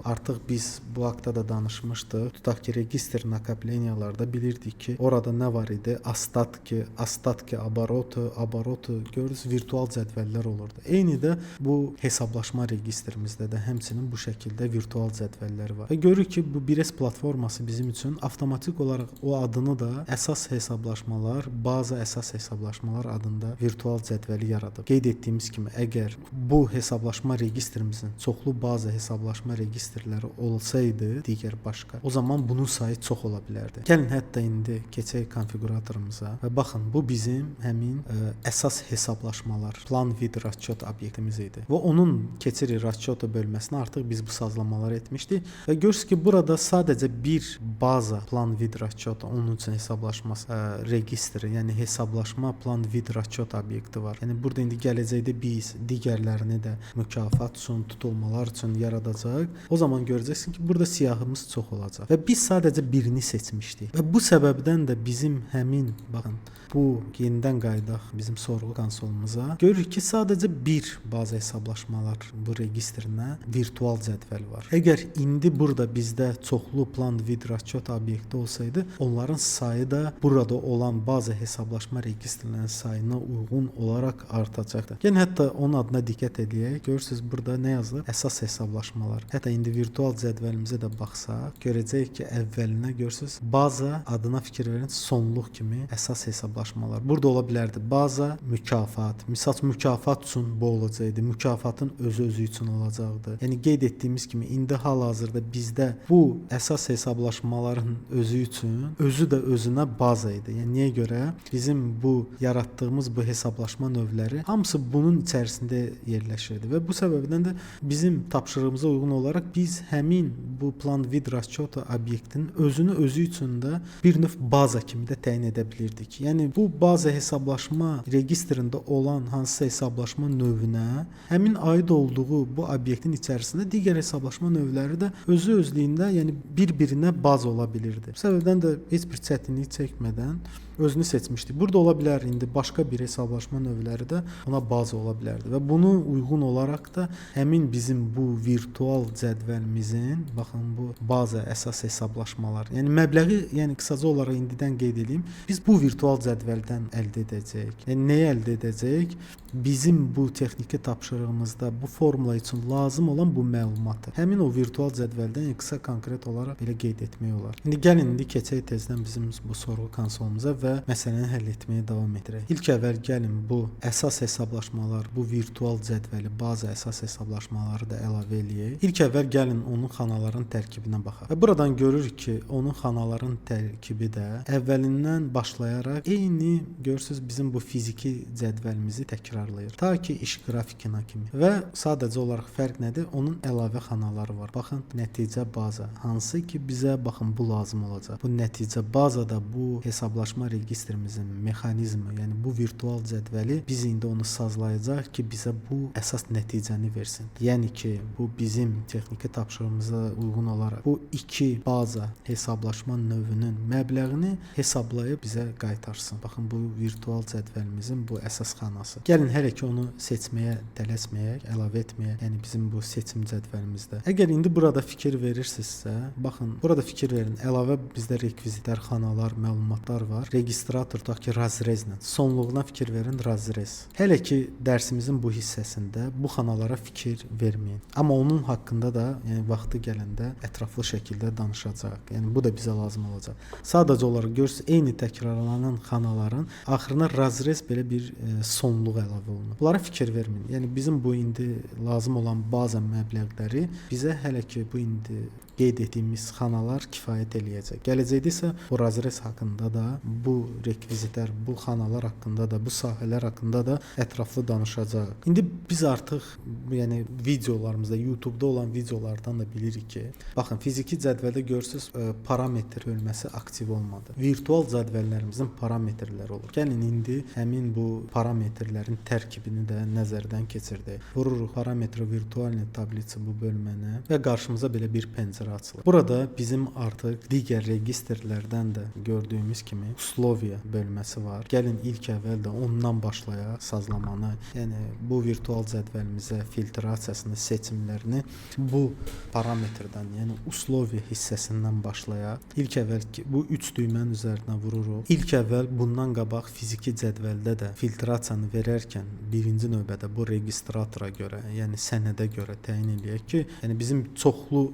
artıq biz bu haqda da danışmışdıq. Tutaq ki, registr nakopleniyada bilirdik ki, orada nə var idi? Ostatki, обороты görürüz, virtual cədvəllər olurdu. Eyni də bu hesablaşma registrimizdə də həmçinin bu şəkildə virtual cədvəllər var. Və görürük ki, bu 1S platforması bizim üçün avtomatik olaraq o adını da əsas hesablaşmalar, baza əsas hesablaşmalar adında virtual cədvəli yaradıb. Qeyd etdiyimiz kimi, əgər bu hesablaşma registrimizin çoxlu baza hesablaşma registrləri olsaydı, digər başqa, o zaman bunun sayı çox ola bilərdi. Gəlin hətta indi keçək konfiquratorumuza və baxın, bu bizim həmin əsas hesablaşmalar, plan vid расчет obyektimiz idi. Və onun keçirik расчета bölməsinə artıq biz bu sazlamaları etmişdik və görürsünüz ki, burada sadəcə bir baza plan vid расчета, onun üçün hesablaşması registri, yəni hesablaşma plan vid расчет obyekti var. Yəni burada indi gələcəkdə biz digərlərini də mükafat üçün, tutulmalar üçün yaradacaq. O zaman görəcəksin ki, burada siyahımız çox olacaq və biz sadəcə birini seçmişdik. Və bu səbəbdən də bizim həmin baxın bu yenidən qayıdaq bizim sorğu konsolumuza. Görürük ki, sadəcə bir baza hesablaşmalar bu registrinə virtual cədvəl var. Əgər indi burada bizdə çoxlu plan vid расчет obyekti olsaydı, onların sayı da burada olan baza hesablaşma registrlərinin sayına uyğun olaraq artacaqdı. Yəni hətta onun adına diqqət edək. Görürsüz burada nə yazılır? Əsas hesablaşmalar. Hətta indi virtual cədvəlimizə də baxsaq, görəcəyik ki, əvvəlinə görürsüz baza adına fikir verin, sonluq kimi əsas hesablaşmalar. Burada ola bilərdi baza, mükafat. Misal mükafat üçün bu olacaqdı. Mükafatın özü üçün olacaqdı. Yəni qeyd etdiyimiz kimi indi hal-hazırda bizdə bu əsas hesablaşmaların özü üçün özü də özünə baza idi. Yəni niyə görə? Bizim bu yaratdığımız bu hesablaşma növləri hamısı bunun içərisində yerləşirdi və bu səbəbdən də bizim tapşırığımıza uyğun olaraq biz həmin bu plan vid расчет obyektinin özünü özü üçün də bir növ baza kimi də təyin edə bilirdik. Yəni bu baza hesablaşma registrində olan hansısa hesablaşma növünə həmin aid olduğu bu obyektin içərisində digər hesablaşma növləri də özü-özlüyündə, yəni bir-birinə baza ola bilirdi. Bu səbəbdən də heç bir çətinlik çəkmədən özünü seçmişdi. Burada ola bilər indi başqa bir hesablaşma növləri də ona baza ola bilərdi və bunu uyğun olaraq da həmin bizim bu virtual cədvəlimizin, baxın bu baza əsas hesablaşmalar, yəni məbləği, yəni qısaca olaraq indidən qeyd edeyim, biz bu virtual cədvəldən əldə edəcəyik. Yəni nəyi əldə edəcəyik? Bizim bu texniki tapşırığımızda bu formula üçün lazım olan bu məlumatı həmin o virtual cədvəldən qısa konkret olaraq belə qeyd etmək olar. İndi gəlin indi keçək tezdən bizim bu sorğu konsolumuza və məsələni həll etməyə davam edək. İlk əvvəl gəlin bu əsas hesablaşmalar, bu virtual cədvəli, baza əsas hesablaşmaları da əlavə eləyək. İlk əvvəl gəlin onun xanaların tərkibinə baxaq. Və buradan görürük ki, onun xanaların tərkibi də əvvəlindən başlayaraq eyni görürsüz bizim bu fiziki cədvəlimizi təkrarlayır. Ta ki iş qrafikina kimi. Və sadəcə olaraq fərq nədir? Onun əlavə xanaları var. Baxın, nəticə baza. Hansı ki bizə baxın bu lazım olacaq. Bu nəticə bazada bu hesablaşma registrimizin mexanizmi, yəni bu virtual cədvəli biz indi onu sazlayacaq ki, bizə bu əsas nəticəni versin. Yəni ki, bu bizim texniki tapşırığımıza uyğun olaraq bu iki baza hesablaşma növünün məbləğini hesablayıb bizə qaytarsın. Baxın, bu virtual cədvəlimizin bu əsas xanası. Gəlin hələ ki onu seçməyə tələsməyək, əlavə etməyək. Yəni bizim bu seçim cədvəlimizdə. Əgər indi burada fikir verirsinizsə, baxın, burada fikir verin. Əlavə bizdə rekvizitlər, xanalar, məlumatlar var. Registrator tutaq ki, razrezlə. Sonluğuna fikir verin, razrez. Hələ ki dərsimizin bu hissəsində bu xanalara fikir verməyin. Amma onun haqqında da, yəni vaxtı gələndə ətraflı şəkildə danışacağıq. Yəni bu da bizə lazım olacaq. Sadəcə olaraq görürsüz, eyni təkrarlanan xanaların axırına razrez belə bir sonluq əlavə olunub. Bunlara fikir verməyin. Yəni bizim bu indi lazım olan baza məbləğləri bizə hələ ki bu indi qeyd etdiyimiz xanalar kifayət eləyəcək. Gələcəkdə isə bu razrez haqqında da, bu rekvizitlər, bu xanalar haqqında da, bu sahələr haqqında da ətraflı danışacağıq. İndi biz artıq yəni videolarımızda, YouTube-da olan videolardan da bilirik ki, baxın fiziki cədvəldə görürsüz parametr bölməsi aktiv olmadı. Virtual cədvəllərimizin parametrləri olur. Gəlin indi həmin bu parametrlərin tərkibini də nəzərdən keçirdək. Vururuq parametre virtualni tablitsi bu bölməni və qarşımıza belə bir pəncərə açılır. Burada bizim artıq digər registrlərdən də gördüyümüz kimi uslovia bölməsi var. Gəlin ilk əvvəl də ondan başlayaq sazlamanı. Yəni bu virtual cədvəlimizə filtrasiyasını, seçimlərini bu parametrdən, yəni uslovia hissəsindən başlayaq. İlk əvvəl bu 3 düymənin üzərinə vururuq. İlk əvvəl bundan qabaq fiziki cədvəldə də filtrasiyanı verərkən birinci növbədə bu registratora görə, yəni sənədə görə təyin eləyək ki, yəni bizim çoxlu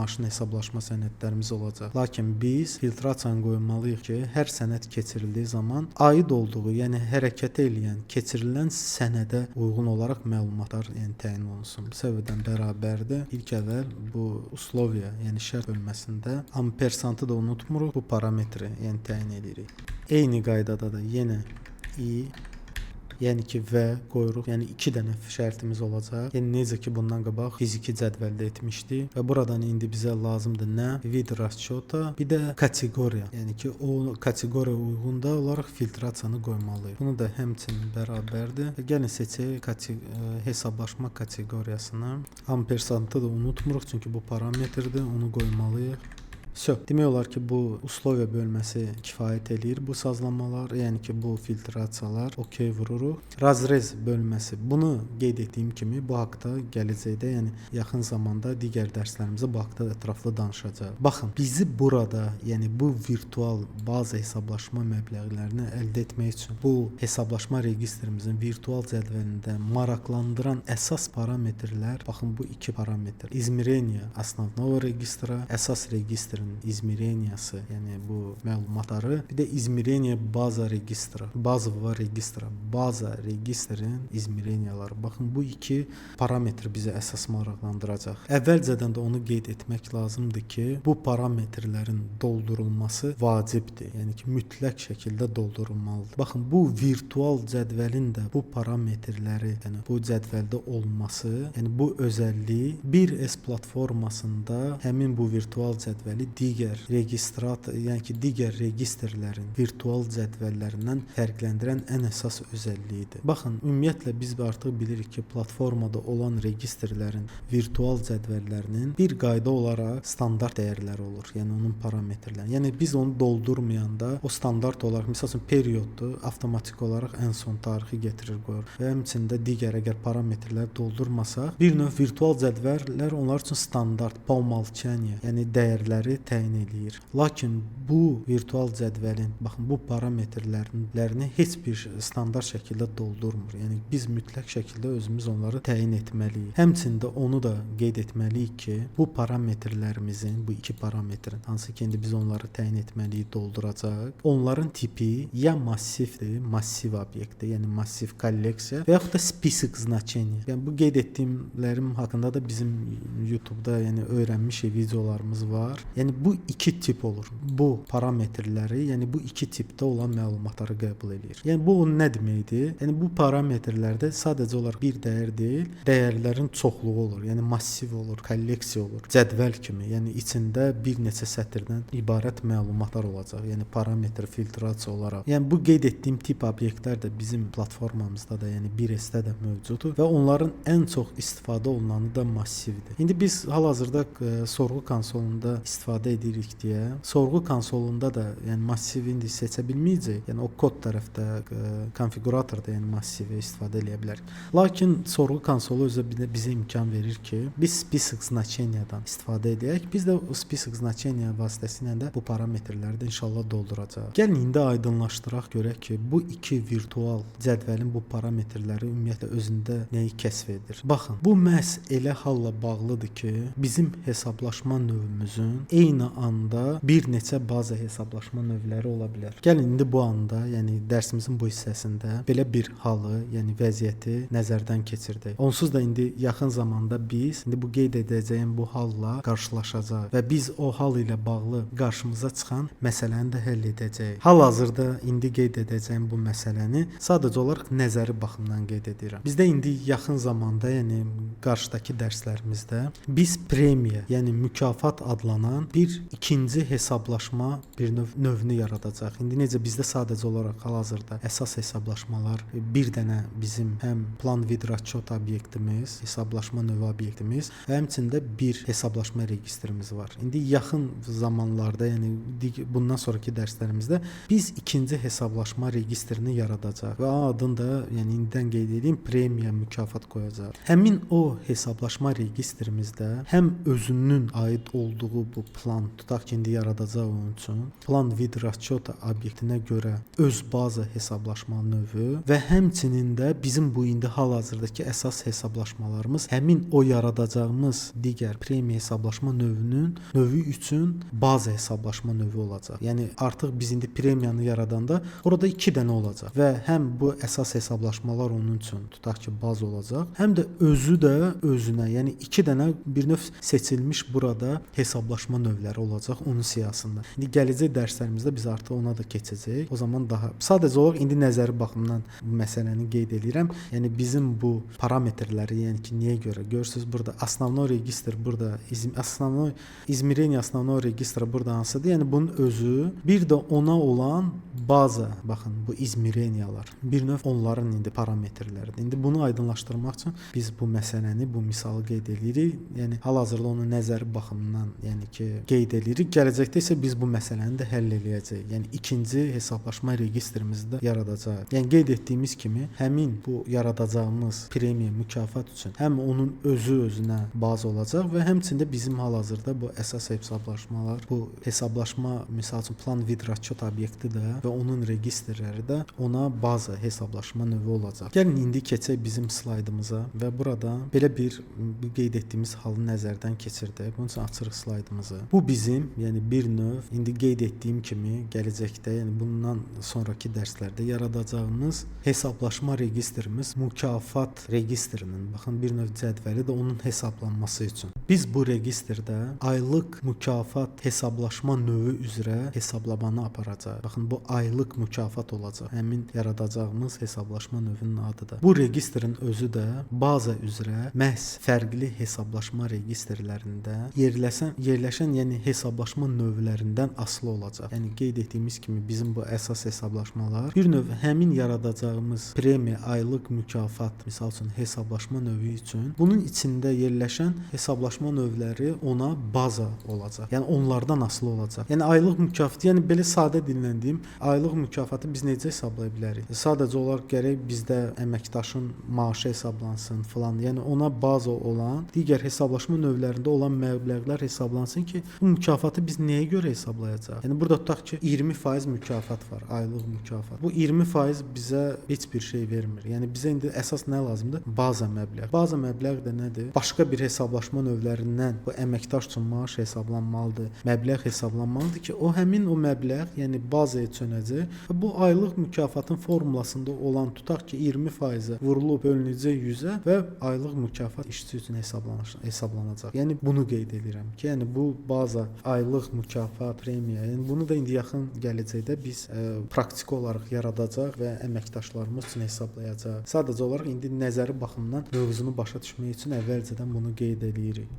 maaşın hesablaşma sənədlərimiz olacaq. Lakin biz filtrasiyanı qoymalıyıq ki, hər sənəd keçirildiyi zaman aid olduğu, yəni hərəkət eləyən, keçirilən sənədə uyğun olaraq məlumatlar yəni təyin olunsun. Bu səbəbdən bərabərdir. İlk əvvəl bu uslovia, yəni şərt bölməsində ampersantı da unutmuruq, bu parametri yəni təyin edirik. Eyni qaydada da yenə i Yəni ki və qoyuruq. Yəni 2 dənə şərtimiz olacaq. Yəni necə ki bundan qabaq fiziki cədvəldə etmişdik və buradan indi bizə lazımdır nə? Vid расчета, bir də kateqoriya. Yəni ki o kateqoriya uyğun da olaraq filtrasiyanı qoymalıyıq. Bunu da həmçinin bərabərdir. Gəlin seçək hesablaşma kateqoriyasını. Ampersantı da unutmuruq çünki bu parametrdir. Onu qoymalıyıq. Demək olar ki, bu usloviya bölməsi kifayət eləyir bu sazlamalar, yəni ki, bu filtrasiyalar okey vururuq. Razrez bölməsi. Bunu qeyd etdiyim kimi bu haqqda gələcəkdə, yəni yaxın zamanda digər dərslərimizdə bu haqqda ətraflı danışacağıq. Baxın, bizi burada, yəni bu virtual baza hesablaşma məbləğlərini əldə etmək üçün bu hesablaşma registrimizin virtual cədvəlində maraqlandıran əsas parametrlər, baxın bu 2 parametr. İzmireniya основного registра, əsas registr izmireniyası, yəni bu məlumatları, bir də izmireniya baza registra, bazova registra, baza registrin izmireniyaları. Baxın bu 2 parametr bizi əsas maraqlandıracaq. Əvvəlcədən də onu qeyd etmək lazımdır ki, bu parametrlərin doldurulması vacibdir. Yəni ki, mütləq şəkildə doldurulmalıdır. Baxın bu virtual cədvəlin də bu parametrləri, yəni bu cədvəldə olması, yəni bu özəlliyi 1S platformasında həmin bu virtual cədvəli digər registrator, yəni ki, digər registrlərin virtual cədvəllərindən fərqləndirən ən əsas özəlliyidir. Baxın, ümumiyyətlə biz artıq bilirik ki, platformada olan registrlərin virtual cədvəllərinin bir qayda olaraq standart dəyərləri olur. Yəni onun parametrləri. Yəni biz onu doldurmayanda o standart olaraq, məsəl üçün perioddur, avtomatik olaraq ən son tarixi gətirir qoyur. Və həmçində digər əgər parametrlər doldurmasaq, bir növ virtual cədvəllər onlar üçün standart, po umolчанию, yəni dəyərləri təyin eləyir. Lakin bu virtual cədvəlin, baxın bu parametrlərini heç bir standart şəkildə doldurmur. Yəni biz mütləq şəkildə özümüz onları təyin etməliyik. Həmçində onu da qeyd etməliyik ki, bu parametrlərimizin, bu 2 parametrin, hansı ki indi biz onları təyin etməliyik, dolduracaq. Onların tipi ya massivdir, massiv obyektdir, yəni massiv kolleksiya və yaxud da список значений. Yəni bu qeyd etdiyimlərim haqqında da bizim YouTube-da yəni öyrənmiş videolarımız var. Yəni bu 2 tip olur. Bu parametrləri, yəni bu 2 tipdə olan məlumatları qəbul edir. Yəni bu nə deməkdir? Yəni bu parametrlərdə sadəcə olaraq bir dəyər deyil, dəyərlərin çoxluğu olur. Yəni massiv olur, kolleksiya olur, cədvəl kimi. Yəni içində bir neçə sətirdən ibarət məlumatlar olacaq. Yəni parametr filtrasiya olaraq. Yəni bu qeyd etdiyim tip obyektlər də bizim platformamızda da, yəni 1S-də də mövcuddur və onların ən çox istifadə olunanı da massivdir. İndi biz hal-hazırda sorğu konsolunda istifadə edirik deyə, sorğu konsolunda da yəni massivi indi seçə bilməyəcək. Yəni o kod tərəfdə konfiguratorda yəni massivi istifadə edə bilərik. Lakin sorğu konsolu özü bizə imkan verir ki, biz список значениyadan istifadə edək. Biz də o список значения vasitəsilə də bu parametrləri də inşallah dolduracağıq. Gəlin indi aydınlaşdıraq görək ki, bu 2 virtual cədvəlin bu parametrləri ümumiyyətlə özündə nəyi kəsf edir. Baxın, bu məhz elə halla bağlıdır ki, bizim hesablaşma növümüzün eyni anda bir neçə baza hesablaşma növləri ola bilər. Gəlin indi bu anda, yəni dərsimizin bu hissəsində belə bir halı, yəni vəziyyəti nəzərdən keçirdək. Onsuz da indi yaxın zamanda biz indi bu qeyd edəcəyim bu halla qarşılaşacağıq və biz o hal ilə bağlı qarşımıza çıxan məsələni də həll edəcəyik. Hal-hazırda indi qeyd edəcəyim bu məsələni sadəcə olaraq nəzəri baxımdan qeyd edirəm. Bizdə indi yaxın zamanda, yəni qarşıdakı dərslərimizdə biz premiya, yəni mükafat adlanan bir ikinci hesablaşma bir növünü yaradacaq. İndi necə bizdə sadəcə olaraq hal-hazırda əsas hesablaşmalar bir dənə bizim həm plan vid расчет obyektimiz, hesablaşma növü obyektimiz, həmçində bir hesablaşma registrimiz var. İndi yaxın zamanlarda, yəni bundan sonraki dərslərimizdə biz ikinci hesablaşma registrini yaradacaq və adını da yəni indidən qeyd edeyim, premiya mükafat qoyacaq. Həmin o hesablaşma registrimizdə həm özünün aid olduğu bu plan, tutaq ki, indi yaradacaq onun üçün plan vid расчет obyektinə görə öz baza hesablaşma növü və həmçinin də bizim bu indi hal-hazırdakı əsas hesablaşmalarımız həmin o yaradacağımız digər premiya hesablaşma növü üçün baza hesablaşma növü olacaq. Yəni artıq biz indi premiyanı yaradanda orada 2 dənə olacaq və həm bu əsas hesablaşmalar onun üçün tutaq ki, baz olacaq, həm də özü də özünə, yəni 2 dənə bir növ seçilmiş burada hesablaşma növü növləri olacaq onun siyahısında. İndi gələcək dərslərimizdə biz artıq ona da keçəcəyik. O zaman daha sadəcə olaraq indi nəzəri baxımdan bu məsələni qeyd edirəm. Yəni bizim bu parametrləri, yəni ki, niyə görə? Görürsüz burada основной registr burada измерение основного registra burada hansıdır? Yəni bunun özü, bir də ona olan baza, baxın bu izmireniyalar. Bir növ onların indi parametrləridir. İndi bunu aydınlaşdırmaq üçün biz bu məsələni, bu misalı qeyd edirik. Yəni hal-hazırda onu nəzəri baxımından, yəni ki, qeyd edirik. Gələcəkdə isə biz bu məsələni də həll edəcəyik. Yəni ikinci hesablaşma registrimizi də yaradacağıq. Yəni qeyd etdiyimiz kimi həmin bu yaradacağımız premiya mükafat üçün həm onun özünə baz olacaq və həmçində bizim hal-hazırda bu əsas hesablaşmalar, bu hesablaşma misal üçün plan vid расчет obyekti də və onun registrləri də ona baza hesablaşma növü olacaq. Gəlin indi keçək bizim slaydımıza və burada belə bir qeyd etdiyimiz halı nəzərdən keçirdək. Bunun üçün açırıq slaydımızı. Bu bizim, yəni bir növ indi qeyd etdiyim kimi gələcəkdə, yəni bundan sonrakı dərslərdə yaradacağımız hesablaşma registrimiz mükafat registrinin, baxın bir növ cədvəli də onun hesablanması üçün. Biz bu registrdə aylıq mükafat hesablaşma növü üzrə hesablamanı aparacağıq. Baxın bu aylıq mükafat olacaq. Həmin yaradacağımız hesablaşma növünün adıdır. Bu registrin özü də baza üzrə məhz fərqli hesablaşma registrlərində yerləşən yəni hesablaşma növlərindən asılı olacaq. Yəni qeyd etdiyimiz kimi bizim bu əsas hesablaşmalar bir növ həmin yaradacağımız premiya aylıq mükafat misal üçün hesablaşma növü üçün bunun içində yerləşən hesablaşma növləri ona baza olacaq. Yəni onlardan asılı olacaq. Yəni aylıq mükafat, yəni belə sadə dillə deyim, aylıq mükafatı biz necə hesablaya bilərik? Sadəcə olaraq gərək bizdə əməkdaşın maaşı hesablansın filan. Yəni ona baza olan digər hesablaşma növlərində olan məbləğlər hesablansın ki, bu mükafatı biz nəyə görə hesablayacağıq? Yəni burada tutaq ki 20% mükafat var, aylıq mükafat. Bu 20% bizə heç bir şey vermir. Yəni bizə indi əsas nə lazımdır? Baza məbləğ. Baza məbləğ də nədir? Başqa bir hesablaşma növlərindən bu əməkdaş üçün maaş hesablanmalıdır, məbləğ hesablanmalıdır ki, o həmin o məbləğ, yəni bazaya çönəcək və bu aylıq mükafatın formulasında olan tutaq ki 20% vurulub bölünəcək 100-ə və aylıq mükafat işçi üçün hesablanacaq. Yəni bunu qeyd edirəm ki, yəni bu baza aylıq mükafat, premiya, yəni bunu da indi yaxın gələcəkdə biz praktik olaraq yaradacaq və əməkdaşlarımız üçün hesablayacaq. Sadəcə olaraq indi nəzəri baxımdan mövzunu başa düşmək üçün əvvəlcədən bunu qeyd edirik.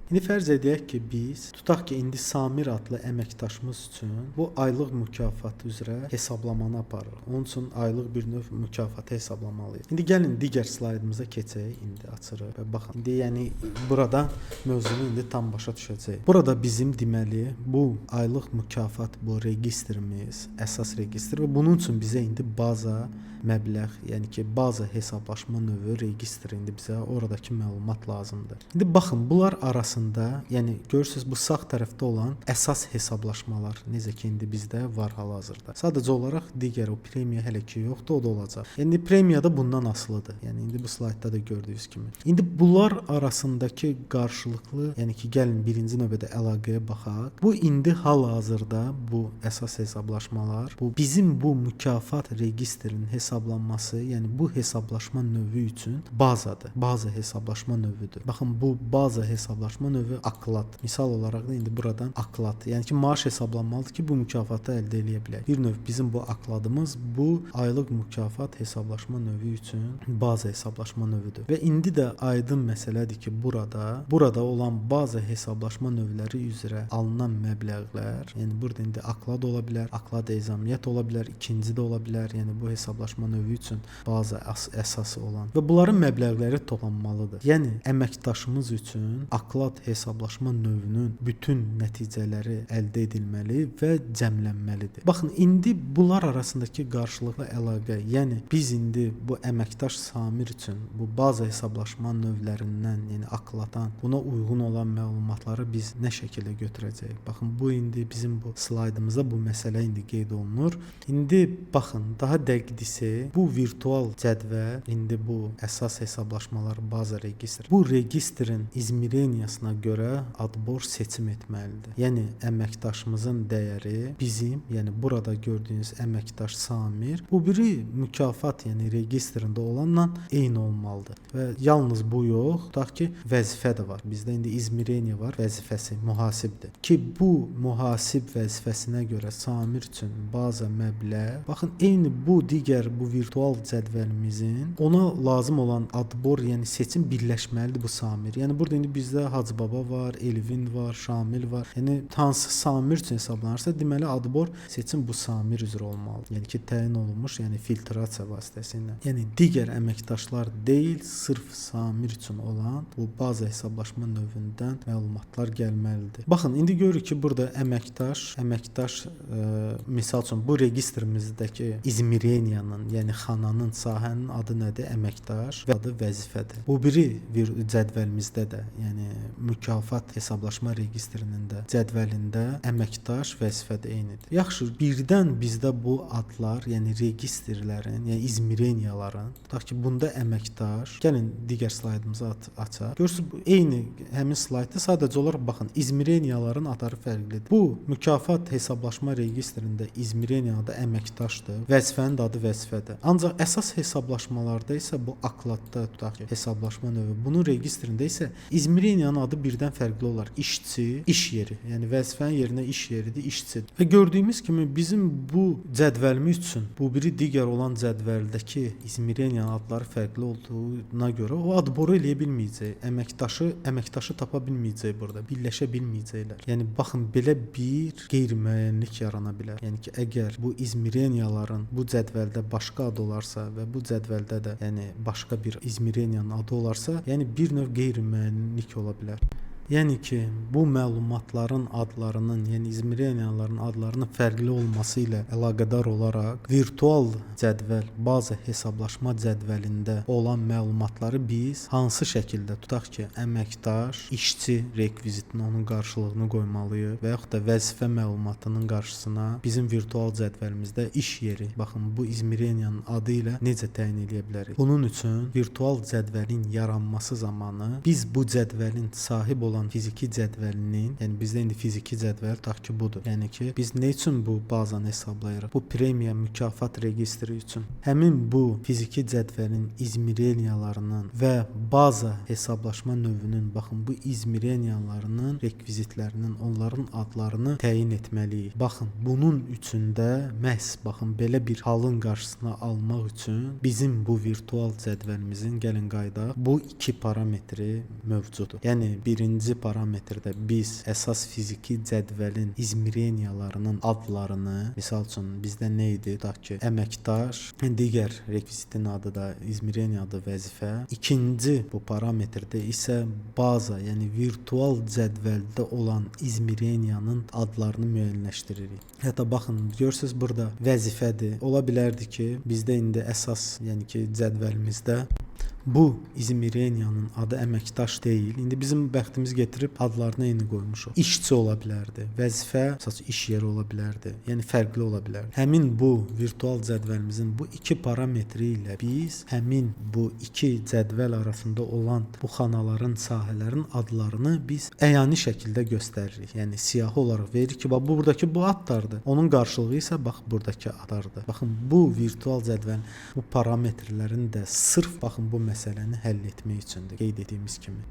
İndi fərz edək ki, biz tutaq ki, indi Samir adlı əməkdaşımız üçün bu aylıq mükafat üzrə hesablamanı aparırıq. Onun üçün aylıq bir növ mükafatı hesablamalıyıq. İndi gəlin digər slaydımıza keçək. İndi açırıq və baxın. İndi yəni burada mövzunu indi tam başa düşəcəyik. Burada bizim deməli bu aylıq mükafat bu registrimiz, əsas registr və bunun üçün bizə indi baza məbləğ, yəni ki, baza hesablaşma növü registr indi bizə oradakı məlumat lazımdır. İndi baxın, bunlar arasında, yəni görürsüz bu sağ tərəfdə olan əsas hesablaşmalar necə ki indi bizdə var hal-hazırda. Sadəcə olaraq digər o premiya hələ ki yoxdur, o da olacaq. Yəni premiya da bundan asılıdır. Yəni indi bu slaydda da gördüyünüz kimi. İndi bunlar arasındakı qarşılıqlı, yəni ki, gəlin birinci növbədə əlaqəyə baxaq. Bu indi hal-hazırda bu əsas hesablaşmalar, bu bizim bu mükafat registrinin hesablanması, yəni bu hesablaşma növü üçün bazadır. Baza hesablaşma növüdür. Baxın bu baza hesablaşma növü aklad. Misal olaraq da indi buradan aklad. Yəni ki maaş hesablanmalıdır ki bu mükafatı əldə edə bilək. Bir növ bizim bu akladımız bu aylıq mükafat hesablaşma növü üçün baza hesablaşma növüdür. Və indi də aydın məsələdir ki burada olan baza hesablaşma növləri üzrə alınan məbləğlər, yəni burada indi aklad ola bilər, aklad ezamiyyət ola bilər, ikinci də ola bilər. Yəni bu hesablaşma növü üçün baza əsası olan və bunların məbləğləri toplanmalıdır. Yəni əməkdaşımız üçün aklad hesablaşma növünün bütün nəticələri əldə edilməli və cəmlənməlidir. Baxın, indi bunlar arasındakı qarşılıqlı əlaqə, yəni biz indi bu əməkdaş Samir üçün bu baza hesablaşma növlərindən, yəni akladan buna uyğun olan məlumatları biz nə şəkildə götürəcəyik? Baxın, bu indi bizim bu slaydımızda bu məsələ indi qeyd olunur. İndi baxın, daha dəqiqdisi bu virtual cədvəl, indi bu əsas hesablaşmalar baza registr. Bu registrin izmireniyasına formasına görə adbor seçim etməlidir. Yəni əməkdaşımızın dəyəri bizim, yəni burada gördüyünüz əməkdaş Samir, bu biri mükafat, yəni registrində olanla eyni olmalıdır. Və yalnız bu yox, tutaq ki, vəzifə də var. Bizdə indi izmireniya var, vəzifəsi mühasibdir. Ki bu mühasib vəzifəsinə görə Samir üçün baza məbləğ, baxın eyni bu digər bu virtual cədvəlimizin ona lazım olan adbor, yəni seçim birləşməlidir bu Samir. Yəni burada indi bizdə Hacı Baba var, Elvin var, Şamil var. Yəni hansı Samir üçün hesablanırsa, deməli adbor seçim bu Samir üzrə olmalıdır. Yəni ki, təyin olunmuş, yəni filtrasiya vasitəsilə. Yəni digər əməkdaşlar deyil, sırf Samir üçün olan bu baza hesablaşma növündən məlumatlar gəlməlidir. Baxın, indi görürük ki, burada əməkdaş misal üçün bu registrimizdəki izmireniyanın, yəni xananın, sahənin adı nədir? Əməkdaş və adı vəzifədir. Bu biri bir cədvəlimizdə də, yəni mükafat hesablaşma registrinin də cədvəlində əməkdaş vəzifə də eynidir. Yaxşı, birdən bizdə bu adlar, yəni registrlərin, yəni izmireniyaların, tutaq ki, bunda əməkdaş, gəlin digər slaydımızı açaq. Görürsünüz, eyni həmin slaydda sadəcə olaraq baxın, izmireniyaların adları fərqlidir. Bu mükafat hesablaşma registrində izmireniya adı əməkdaşdır, vəzifənin adı vəzifədir. Ancaq əsas hesablaşmalarda isə bu akladda tutaq ki, hesablaşma növü, bunun registrində isə izmireniyanın adı birdən fərqli olar. İşçi, iş yeri, yəni vəzifənin yerinə iş yeridir, işçidir. Və gördüyümüz kimi bizim bu cədvəlimiz üçün bu biri digər olan cədvəldəki izmireniyanın adları fərqli olduğuna görə o adboru eləyə bilməyəcək. Əməkdaşı tapa bilməyəcək burada, birləşə bilməyəcəklər. Yəni baxın, belə bir qeyri-müəyyənlik yarana bilər. Yəni ki, əgər bu izmireniyaların bu cədvəldə başqa adı olarsa və bu cədvəldə də yəni başqa bir izmireniyanın adı olarsa, yəni bir növ qeyri-müəyyənlik ola bilər. Yəni ki, bu məlumatların adlarının, yəni izmireniyaların adlarının fərqli olması ilə əlaqədar olaraq virtual cədvəl, baza hesablaşma cədvəlində olan məlumatları biz hansı şəkildə tutaq ki, əməkdaş, işçi rekvizitinin onun qarşılığını qoymalıyıq və yaxud da vəzifə məlumatının qarşısına bizim virtual cədvəlimizdə iş yeri, baxın bu izmireniyanın adı ilə necə təyin edə bilərik? Bunun üçün virtual cədvəlin yaranması zamanı biz bu cədvəlin sahib olan fiziki cədvəlinin, yəni bizdə indi fiziki cədvəl tutaq ki, budur. Yəni ki, biz nə üçün bu bazanı hesablayırıq? Bu premiya mükafat registri üçün. Həmin bu fiziki cədvəlin izmireniyalarının və baza hesablaşma növünün, baxın bu izmireniyalarının rekvizitlərinin, onların adlarını təyin etməliyik. Baxın, bunun üçün də məhz baxın belə bir halın qarşısına almaq üçün bizim bu virtual cədvəlimizin gəlin qaydaq bu iki parametri mövcuddur. Yəni birinci parametrdə biz əsas fiziki cədvəlin izmireniyalarının adlarını, misal üçün bizdə nə idi? Tutaq ki, əməkdaş, digər rekvizitin adı da izmireniya adı vəzifə. İkinci bu parametrdə isə baza, yəni virtual cədvəldə olan izmireniyanın adlarını müəyyənləşdiririk. Hətta baxın, görürsüz burada vəzifədir. Ola bilərdi ki, bizdə indi əsas, yəni ki, cədvəlimizdə bu izmireniyanın adı əməkdaş deyil. İndi bizim bəxtimiz getirib adlarını eyni qoymuşuq. İşçi ola bilərdi, vəzifə, məsələn, iş yeri ola bilərdi. Yəni fərqli ola bilərdi. Həmin bu virtual cədvəlimizin bu iki parametri ilə biz həmin bu iki cədvəl arasında olan bu xanaların, sahələrin adlarını biz əyani şəkildə göstəririk. Yəni siyahı olaraq veririk ki, bax buradakı bu adlardır. Onun qarşılığı isə bax buradakı adlardır. Baxın, bu virtual cədvəl bu parametrlərin də sırf baxın bu məsələni həll etmək üçündür, qeyd etdiyimiz kimi.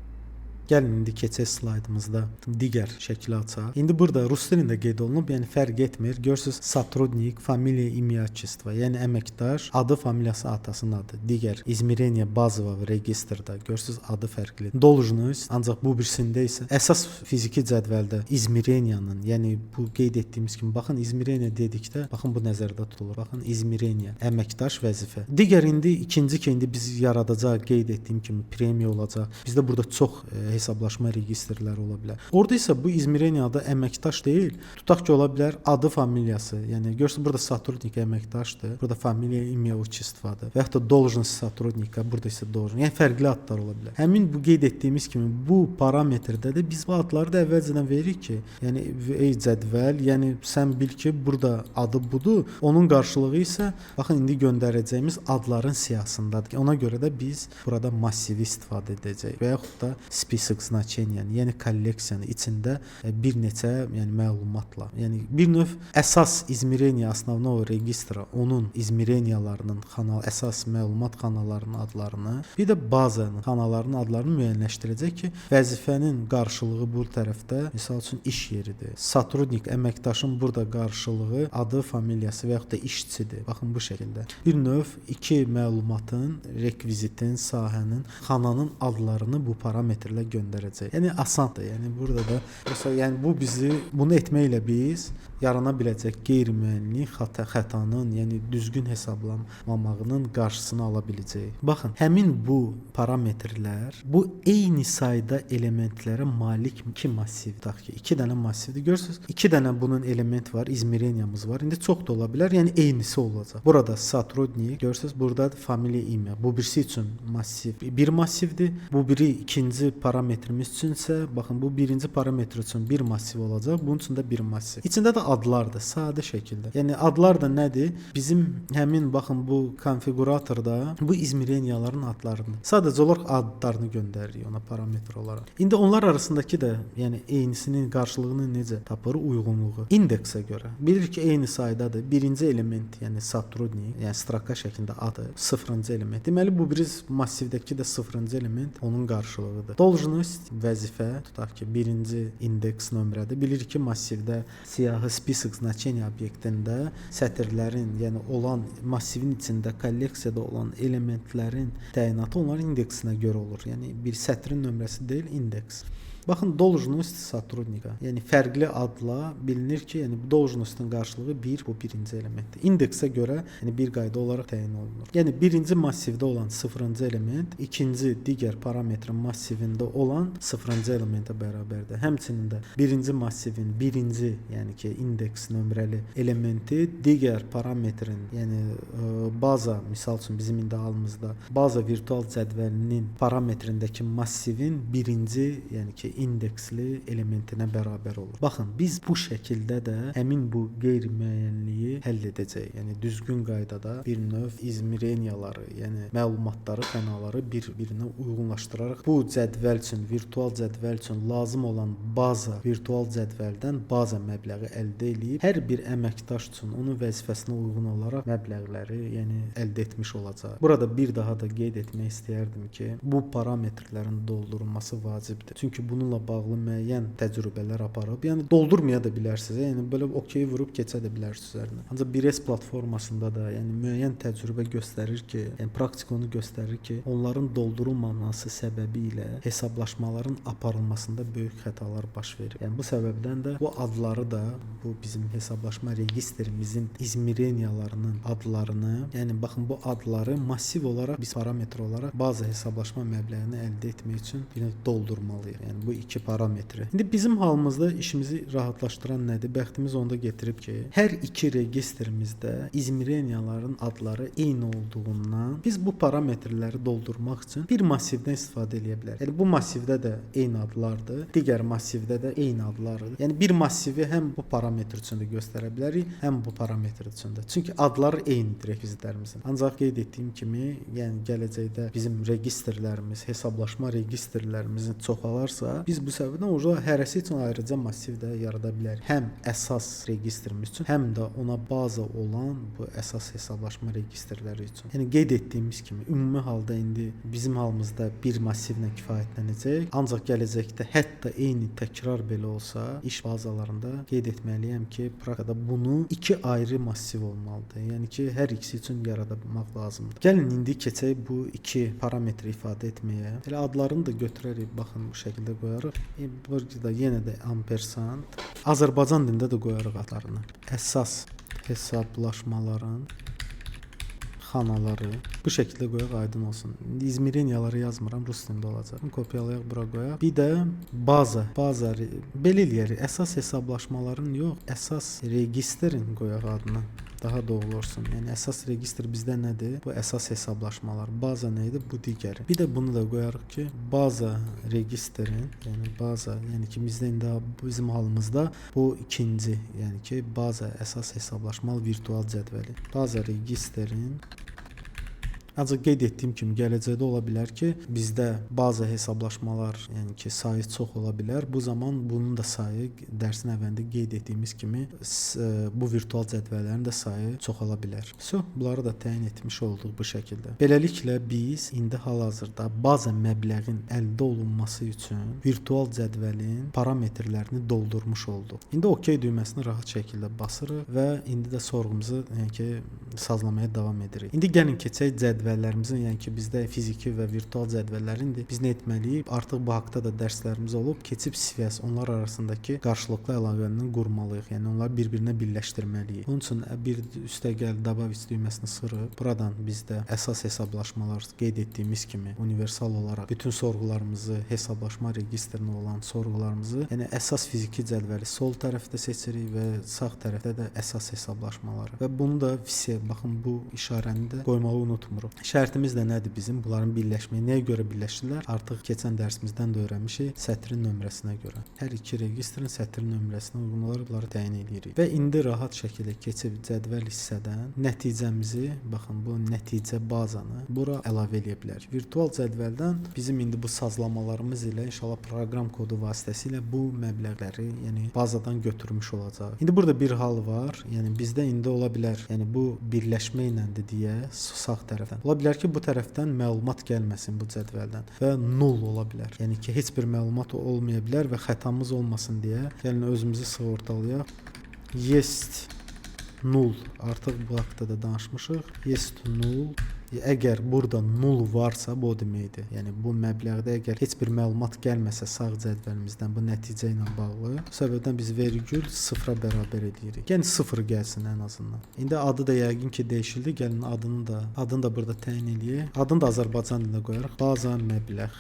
Gəlin indi keçək slaydımızda digər şəkli açaq. İndi burada rus dilində qeyd olunub, yəni fərq etmir. Görürsüz, сотрудник, familiya, imya, отчество. Yəni əməkdaş, adı, familiyası, atasının adı. Digər izmireniya bazova registrdə görürsüz, adı fərqlidir. Должность, ancaq bu birisində isə əsas fiziki cədvəldə izmireniyanın, yəni bu qeyd etdiyimiz kimi baxın izmireniya dedikdə, baxın bu nəzərdə tutulur. Baxın izmireniya, əməkdaş, vəzifə. Digər indi ikinci ki, indi biz yaradacaq qeyd etdiyim kimi premiya olacaq. Bizdə burada çox hesablaşma registrləri ola bilər. Orada isə bu izmireniya adı əməkdaş deyil. Tutaq ki, ola bilər adı, familiyası. Yəni görürsüz, burada сотрудник əməkdaşdır. Burada familiya, imya, отчествоdur. Və yaxud da должность сотрудника, burada isə должность. Yəni fərqli adlar ola bilər. Həmin bu qeyd etdiyimiz kimi bu parametrdə də biz bu adları da əvvəlcədən veririk ki, yəni ey cədvəl, yəni sən bil ki, burada adı budur. Onun qarşılığı isə baxın indi göndərəcəyimiz adların siyahısındadır. Ona görə də biz burada massivi istifadə edəcəyik və yaxud da spis spisk значениyanı, yəni kolleksiyanı içində bir neçə yəni məlumatla, yəni bir növ əsas izmireniya основного регистра, onun izmireniyalarının kanal, əsas məlumat kanallarının adlarını, bir də bazanın kanallarının adlarını müəyyənləşdirəcək ki, vəzifənin qarşılığı bu tərəfdə misal üçün iş yeridir. Сотрудник, əməkdaşın burada qarşılığı adı, familiyası və yaxud da işçidir. Baxın bu şəkildə. Bir növ iki məlumatın, rekvizitin, sahənin, xananın adlarını bu parametrlə göndərəcək. Yəni asandır. Yəni burada da məsələn, yəni bu bizi bunu etməklə biz yarana biləcək qeyri-müəyyənlik, xətanın, yəni düzgün hesablanmamağının qarşısını ala biləcəyik. Baxın, həmin bu parametrlər bu eyni sayda elementlərə malik iki massiv, tutaq ki, 2 dənə massivdir. Görürsüz? 2 dənə bunun element var, izmireniyamız var. İndi çox da ola bilər. Yəni eynisi olacaq. Burada сотрудник, görürsüz? Burada familiya, imya. Bu birisi üçün massiv bir massivdir. Bu biri ikinci parametrimiz üçünsə, baxın bu birinci parametr üçün bir massiv olacaq. Bunun üçün də bir massiv. İçində də adlardır, sadə şəkildə. Yəni adlar da nədir? Bizim həmin baxın bu konfiguratorda bu izmireniyaların adlarını sadəcə olaraq adlarını göndəririk ona parametr olaraq. İndi onlar arasındakı da yəni eynisinin qarşılığını necə tapır? Uyğunluğu. İndeksə görə. Bilir ki, eyni saydadır. Birinci element, yəni сотрудник, yəni stroka şəklində adı, sıfırıncı element. Deməli bu biri massivdəki də sıfırıncı element onun qarşılığıdır. Должность, vəzifə, tutaq ki, birinci indeks nömrədir. Bilir ki, massivdə siyahı spisk значения obyektində sətirlərin, yəni olan massivin içində kolleksiyada olan elementlərin təyinatı onların indeksinə görə olur. Yəni bir sətrin nömrəsi deyil, indeks. Baxın, должность сотрудника. Yəni fərqli adla bilinir ki, yəni bu должностun qarşılığı 1, bu birinci elementdir. İndeksə görə yəni bir qayda olaraq təyin olunur. Yəni birinci massivdə olan sıfırıncı element ikinci digər parametrin massivində olan sıfırıncı elementə bərabərdir. Həmçinin də birinci massivin birinci, yəni ki, indeks nömrəli elementi digər parametrin, yəni baza, misal üçün bizim indi halımızda baza virtual cədvəlinin parametrindəki massivin birinci, yəni ki, indeksli elementinə bərabər olur. Baxın, biz bu şəkildə də həmin bu qeyri-müəyyənliyi həll edəcəyik. Yəni düzgün qaydada bir növ izmireniyaları, yəni məlumatları, kanalları bir-birinə uyğunlaşdıraraq bu cədvəl üçün, virtual cədvəl üçün lazım olan baza virtual cədvəldən baza məbləği əldə edib hər bir əməkdaş üçün onun vəzifəsinə uyğun olaraq məbləğləri, yəni əldə etmiş olacaq. Burada bir daha da qeyd etmək istəyərdim ki, bu parametrlərin doldurulması vacibdir. Çünki bununla bağlı müəyyən təcrübələr aparıb, yəni doldurmaya da bilərsiniz. Yəni belə okey vurub keçə də bilərsiniz üzərinə. Ancaq 1S platformasında da yəni müəyyən təcrübə göstərir ki, yəni praktika onu göstərir ki, onların doldurulmaması səbəbilə hesablaşmaların aparılmasında böyük xətalar baş verir. Yəni bu səbəbdən də bu adları da bu bizim hesablaşma registrimizin izmireniyalarının adlarını, yəni baxın bu adları massiv olaraq biz parametr olaraq bazı hesablaşma məbləğini əldə etmək üçün yenə doldurmalıyıq. Yəni bu iki parametri. İndi bizim halımızda işimizi rahatlaşdıran nədir? Bəxtimiz onda getirib ki, hər iki registrimizdə izmireniyaların adları eyni olduğundan biz bu parametrləri doldurmaq üçün bir massivdən istifadə edə bilərik. Yəni bu massivdə də eyni adlardır, digər massivdə də eyni adlardır. Yəni bir massivi həm bu parametr üçün də göstərə bilərik, həm bu parametr üçün də. Çünki adları eynidir rekvizitlərimizin. Ancaq qeyd etdiyim kimi, yəni gələcəkdə bizim registrlərimiz, hesablaşma registrlərimizin çoxalarsa, biz bu səbəbdən orada hərəsi üçün ayrıca massiv də yarada bilərik. Həm əsas registrimiz üçün, həm də ona baza olan bu əsas hesablaşma registrləri üçün. Yəni qeyd etdiyimiz kimi, ümumi halda indi bizim halımızda bir massivlə kifayətlənəcək. Ancaq gələcəkdə hətta eyni təkrar belə olsa, iş bazalarında qeyd etməliyəm ki, praktikada bunu iki ayrı massiv olmalıdır. Yəni ki, hər ikisi üçün yaratmaq lazımdır. Gəlin indi keçək bu iki parametri ifadə etməyə. Elə adlarını da götürərək, baxın bu şəkildə qoyarıq. Burada yenə də ampersand. Azərbaycan dilində də qoyarıq adlarını. Əsas hesablaşmaların xanaları bu şəkildə qoyaq, aydın olsun. İndi izmireniyaları yazmıram, rus dilində olacaq. Kopyalayaq, bura qoyaq. Bir də baza belə eləyərik. Əsas hesablaşmaların yox, əsas registrin qoyaq adını. Daha doğru olsun. Yəni əsas registr bizdə nədir? Bu əsas hesablaşmalar. Baza nə idi? Bu digəri. Bir də bunu da qoyarıq ki, baza registrin, yəni baza, yəni ki bizdə indi bizim halımızda bu ikinci, yəni ki baza əsas hesablaşmalı virtual cədvəli. Baza registrin Ancaq qeyd etdiyim kimi gələcəkdə ola bilər ki, bizdə bazı hesablaşmalar, yəni ki, sayı çox ola bilər. Bu zaman bunun da sayı dərsin əvvəlində qeyd etdiyimiz kimi bu virtual cədvəllərin də sayı çoxala bilər. Bunları da təyin etmiş olduq bu şəkildə. Beləliklə biz indi hal-hazırda baza məbləğin əldə olunması üçün virtual cədvəlin parametrlərini doldurmuş olduq. İndi OK düyməsini rahat şəkildə basırıq və indi də sorğumuzu, yəni ki, sazlamaya davam edirik. İndi gəlin keçək cədvəllərimizin, yəni ki, bizdə fiziki və virtual cədvəllərin biz nə etməliyik? Artıq bu haqqda da dərslərimiz olub. Keçib Swiss onlar arasındakı qarşılıqlı əlaqəni qurmalıyıq. Yəni onları bir-birinə birləşdirməliyik. Bunun üçün bir üstəgəl Dabavit düyməsini sırıq. Buradan bizdə əsas hesablaşmalar qeyd etdiyimiz kimi universal olaraq bütün sorğularımızı, hesablaşma registrinə olan sorğularımızı, yəni əsas fiziki cədvəli sol tərəfdə seçirik və sağ tərəfdə də əsas hesablaşmaları. Və bunu da baxın bu işarəni də qoymağı unutmuruq. Şərtimiz də nədir bizim? Bunların birləşməyi nəyə görə birləşdilər? Artıq keçən dərsimizdən də öyrənmişik. Sətrin nömrəsinə görə. Hər iki registrin sətrin nömrəsinə uyğun olaraq bunları təyin edirik. Və indi rahat şəkildə keçib cədvəl hissədən nəticəmizi, baxın bu nəticə bazanı bura əlavə edə bilərik. Virtual cədvəldən bizim indi bu sazlamalarımız ilə inşallah proqram kodu vasitəsilə bu məbləğləri, yəni bazadan götürmüş olacaq. İndi burada bir hal var. Yəni bizdə indi ola bilər, yəni bu birləşmə iləndir deyə sağ tərəfdən. Ola bilər ki, bu tərəfdən məlumat gəlməsin bu cədvəldən və null ola bilər. Yəni ki, heç bir məlumat olmaya bilər və xətamız olmasın deyə gəlin özümüzü sığortalayaq. Yes null. Artıq bu haqqda da danışmışıq. Yes null. Əgər burada null varsa, bu o deməkdir. Yəni bu məbləğdə əgər heç bir məlumat gəlməsə sağ cədvəlimizdən bu nəticə ilə bağlı, bu səbəbdən biz vergül sıfıra bərabər edirik. Yəni sıfır gəlsin ən azından. İndi adı da yəqin ki dəyişildi. Gəlin adını da burada təyin edək. Adını da Azərbaycan dilində qoyarıq. Baza məbləğ.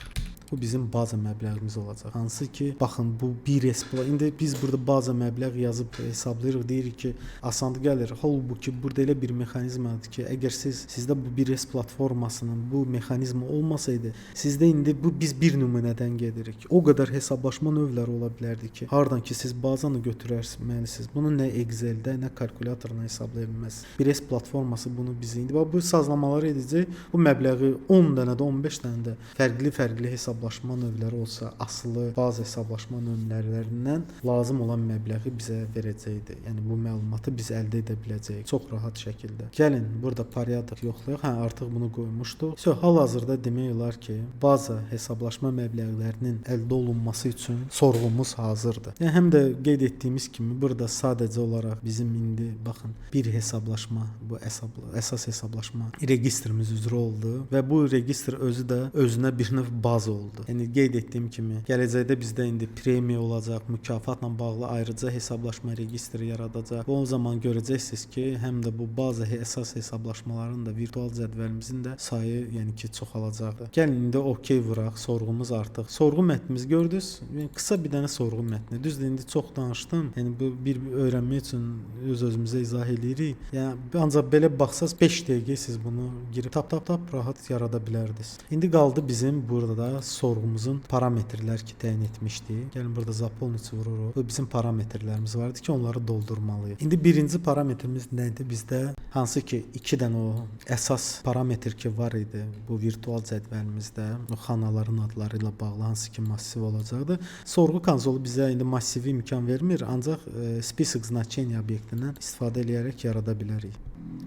Bu bizim baza məbləğimiz olacaq. Hansı ki, baxın bu 1S. İndi biz burada baza məbləğ yazıb hesablayırıq, deyirik ki, asandı gəlir. Halbuki burada elə bir mexanizm vardır ki, əgər sizdə bu 1S platformasının bu mexanizmi olmasaydı, sizdə indi biz bir nümunədən gedirik. O qədər hesablaşma növləri ola bilərdi ki, hardan ki siz bazanı götürərsiniz. Bunu nə Excel-də, nə kalkulyatorla hesablaya bilməzsiniz. 1S platforması bunu bizə indi bu sazlamaları edəcək. Bu məbləği 10 dənə də, 15 dənə də fərqli hesablaşma növləri olsa, asılı bazı hesablaşma nömrələrindən lazım olan məbləği bizə verəcəkdir. Yəni bu məlumatı biz əldə edə biləcəyik çox rahat şəkildə. Gəlin burada porядок yoxlayaq. Artıq bunu qoymuşduq. Hal-hazırda demək olar ki, baza hesablaşma məbləğlərinin əldə olunması üçün sorğumuz hazırdır. Yəni həm də qeyd etdiyimiz kimi burada sadəcə olaraq bizim indi baxın bir hesablaşma, bu əsas hesablaşma registrimiz üzrə oldu və bu registr özü də özünə bir növ baza oldu. Yəni qeyd etdiyim kimi gələcəkdə bizdə indi premiya olacaq, mükafatla bağlı ayrıca hesablaşma registri yaradacaq. O zaman görəcəksiniz ki, həm də bu bazı əsas hesablaşmaların da virtual cədvəlimizin də sayı, yəni ki, çoxalacaqdır. Gəlin indi OK vuraq. Sorğumuz artıq. Sorğu mətnimiz gördünüz? Yəni qısa bir dənə sorğu mətni. Düzdür, indi çox danışdım. Yəni bu bir öyrənmək üçün öz-özümüzə izah edirik. Yəni ancaq belə baxsaz 5 dəqiqə siz bunu girib tap rahat yarada bilərdiniz. İndi qaldı bizim burada sorğumuzun parametrlər ki təyin etmişdik. Gəlin burada zaполnить vururuq. Bu bizim parametrlərimiz vardı ki, onları doldurmalıyıq. İndi birinci parametrimiz nədir? Bizdə hansı ki 2 dənə o əsas parametr ki var idi bu virtual cədvəlimizdə, o xanaların adları ilə bağlı hansı ki massiv olacaqdı. Sorğu konsolu bizə indi massivi imkan vermir, ancaq список значений obyektindən istifadə edərək yarada bilərik.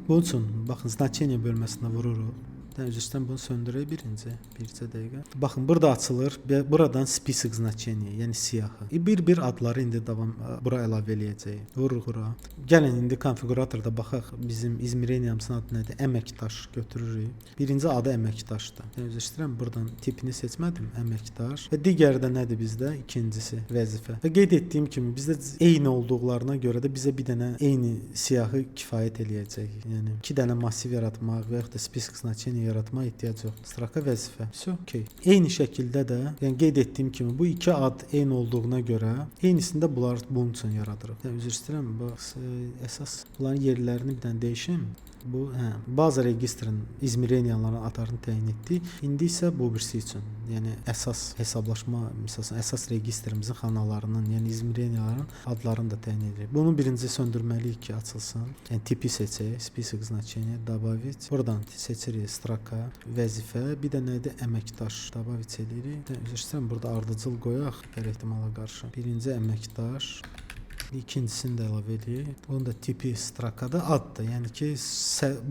Bunun üçün baxın значение bölməsinə vururuq. Üzr istəyirəm, bunu söndürək bircə dəqiqə. Baxın, burada açılır. Buradan список значений, yəni siyahı. Bir adları indi bura əlavə eləyəcəyik. Vururuq bura. Gəlin indi konfiguratorda baxaq. Bizim izmireniямızın adı nədir? Əməkdaş götürürük. Birinci adı əməkdaşdır. Üzr istəyirəm, buradan tipini seçmədim. Əməkdaş. Və digəri də nədir bizdə? İkincisi vəzifə. Və qeyd etdiyim kimi bizdə eyni olduqlarına görə də bizə bir dənə eyni siyahı kifayət eləyəcək. Yəni 2 dənə massiv yaratmaq və yaxud da список значений yaratma ehtiyac yoxdur. Straka vəzifə. Okay. Eyni şəkildə də, yəni qeyd etdiyim kimi bu iki ad eyni olduğuna görə eynisində bunun üçün yaradırıq. Yəni üzr istəyirəm, bax əsas bunların yerlərini bir dənə dəyişim. Bu baza registrin izmireniyanların adlarını təyin etdik. İndi isə bu birisi üçün, yəni əsas hesablaşma, məsələn, əsas registrimizin xanalarının, yəni izmireniyaların adlarını da təyin edirik. Bunu birinci söndürməliyik ki, açılsın. Yəni tipi seçək, spисок значения добавить. Buradan seçirik stroka, vəzifə, bir də nə idi? Əməkdaş добавить edirik. Üzr istəyirəm, burada ardıcıl qoyaq hər ehtimala qarşı. Birinci əməkdaş, İkincisini də əlavə edək. Bunun da tipi strokada addır. Yəni ki,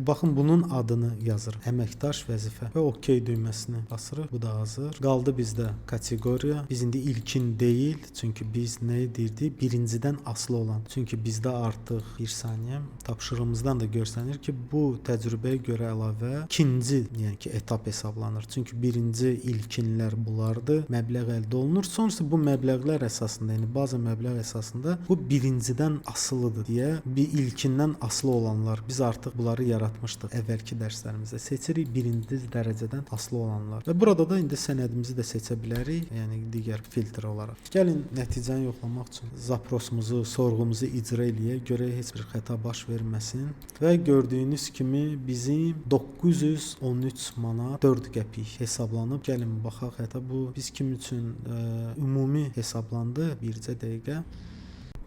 baxın bunun adını yazır. Əməkdaş vəzifə və OK düyməsini basırıq. Bu da hazır. Qaldı bizdə kateqoriya. Biz indi ilkin deyil, çünki biz nə edirdik? Birincidən asılı olan. Çünki bizdə artıq bir saniyə tapşırığımızdan da görsənir ki, bu təcrübəyə görə əlavə ikinci, yəni ki, etap hesablanır. Çünki birinci ilkinlər bunlardır. Məbləğ əldə olunur. Sonrası bu məbləğlər əsasında, yəni baza məbləğ əsasında bu birincidən asılıdır deyə bir ilkindən asılı olanlar. Biz artıq bunları yaratmışdıq əvvəlki dərslərimizdə. Seçirik birinci dərəcədən asılı olanlar. Və burada da indi sənədimizi də seçə bilərik. Yəni digər filtr olaraq. Gəlin nəticəni yoxlamaq üçün zaprosumuzu, sorğumuzu icra eləyək. Görək heç bir xəta baş verməsin. Və gördüyünüz kimi bizim 913 manat 4 qəpik hesablanıb. Gəlin baxaq, hətta bu biz kim üçün ümumi hesablandı? Bircə dəqiqə.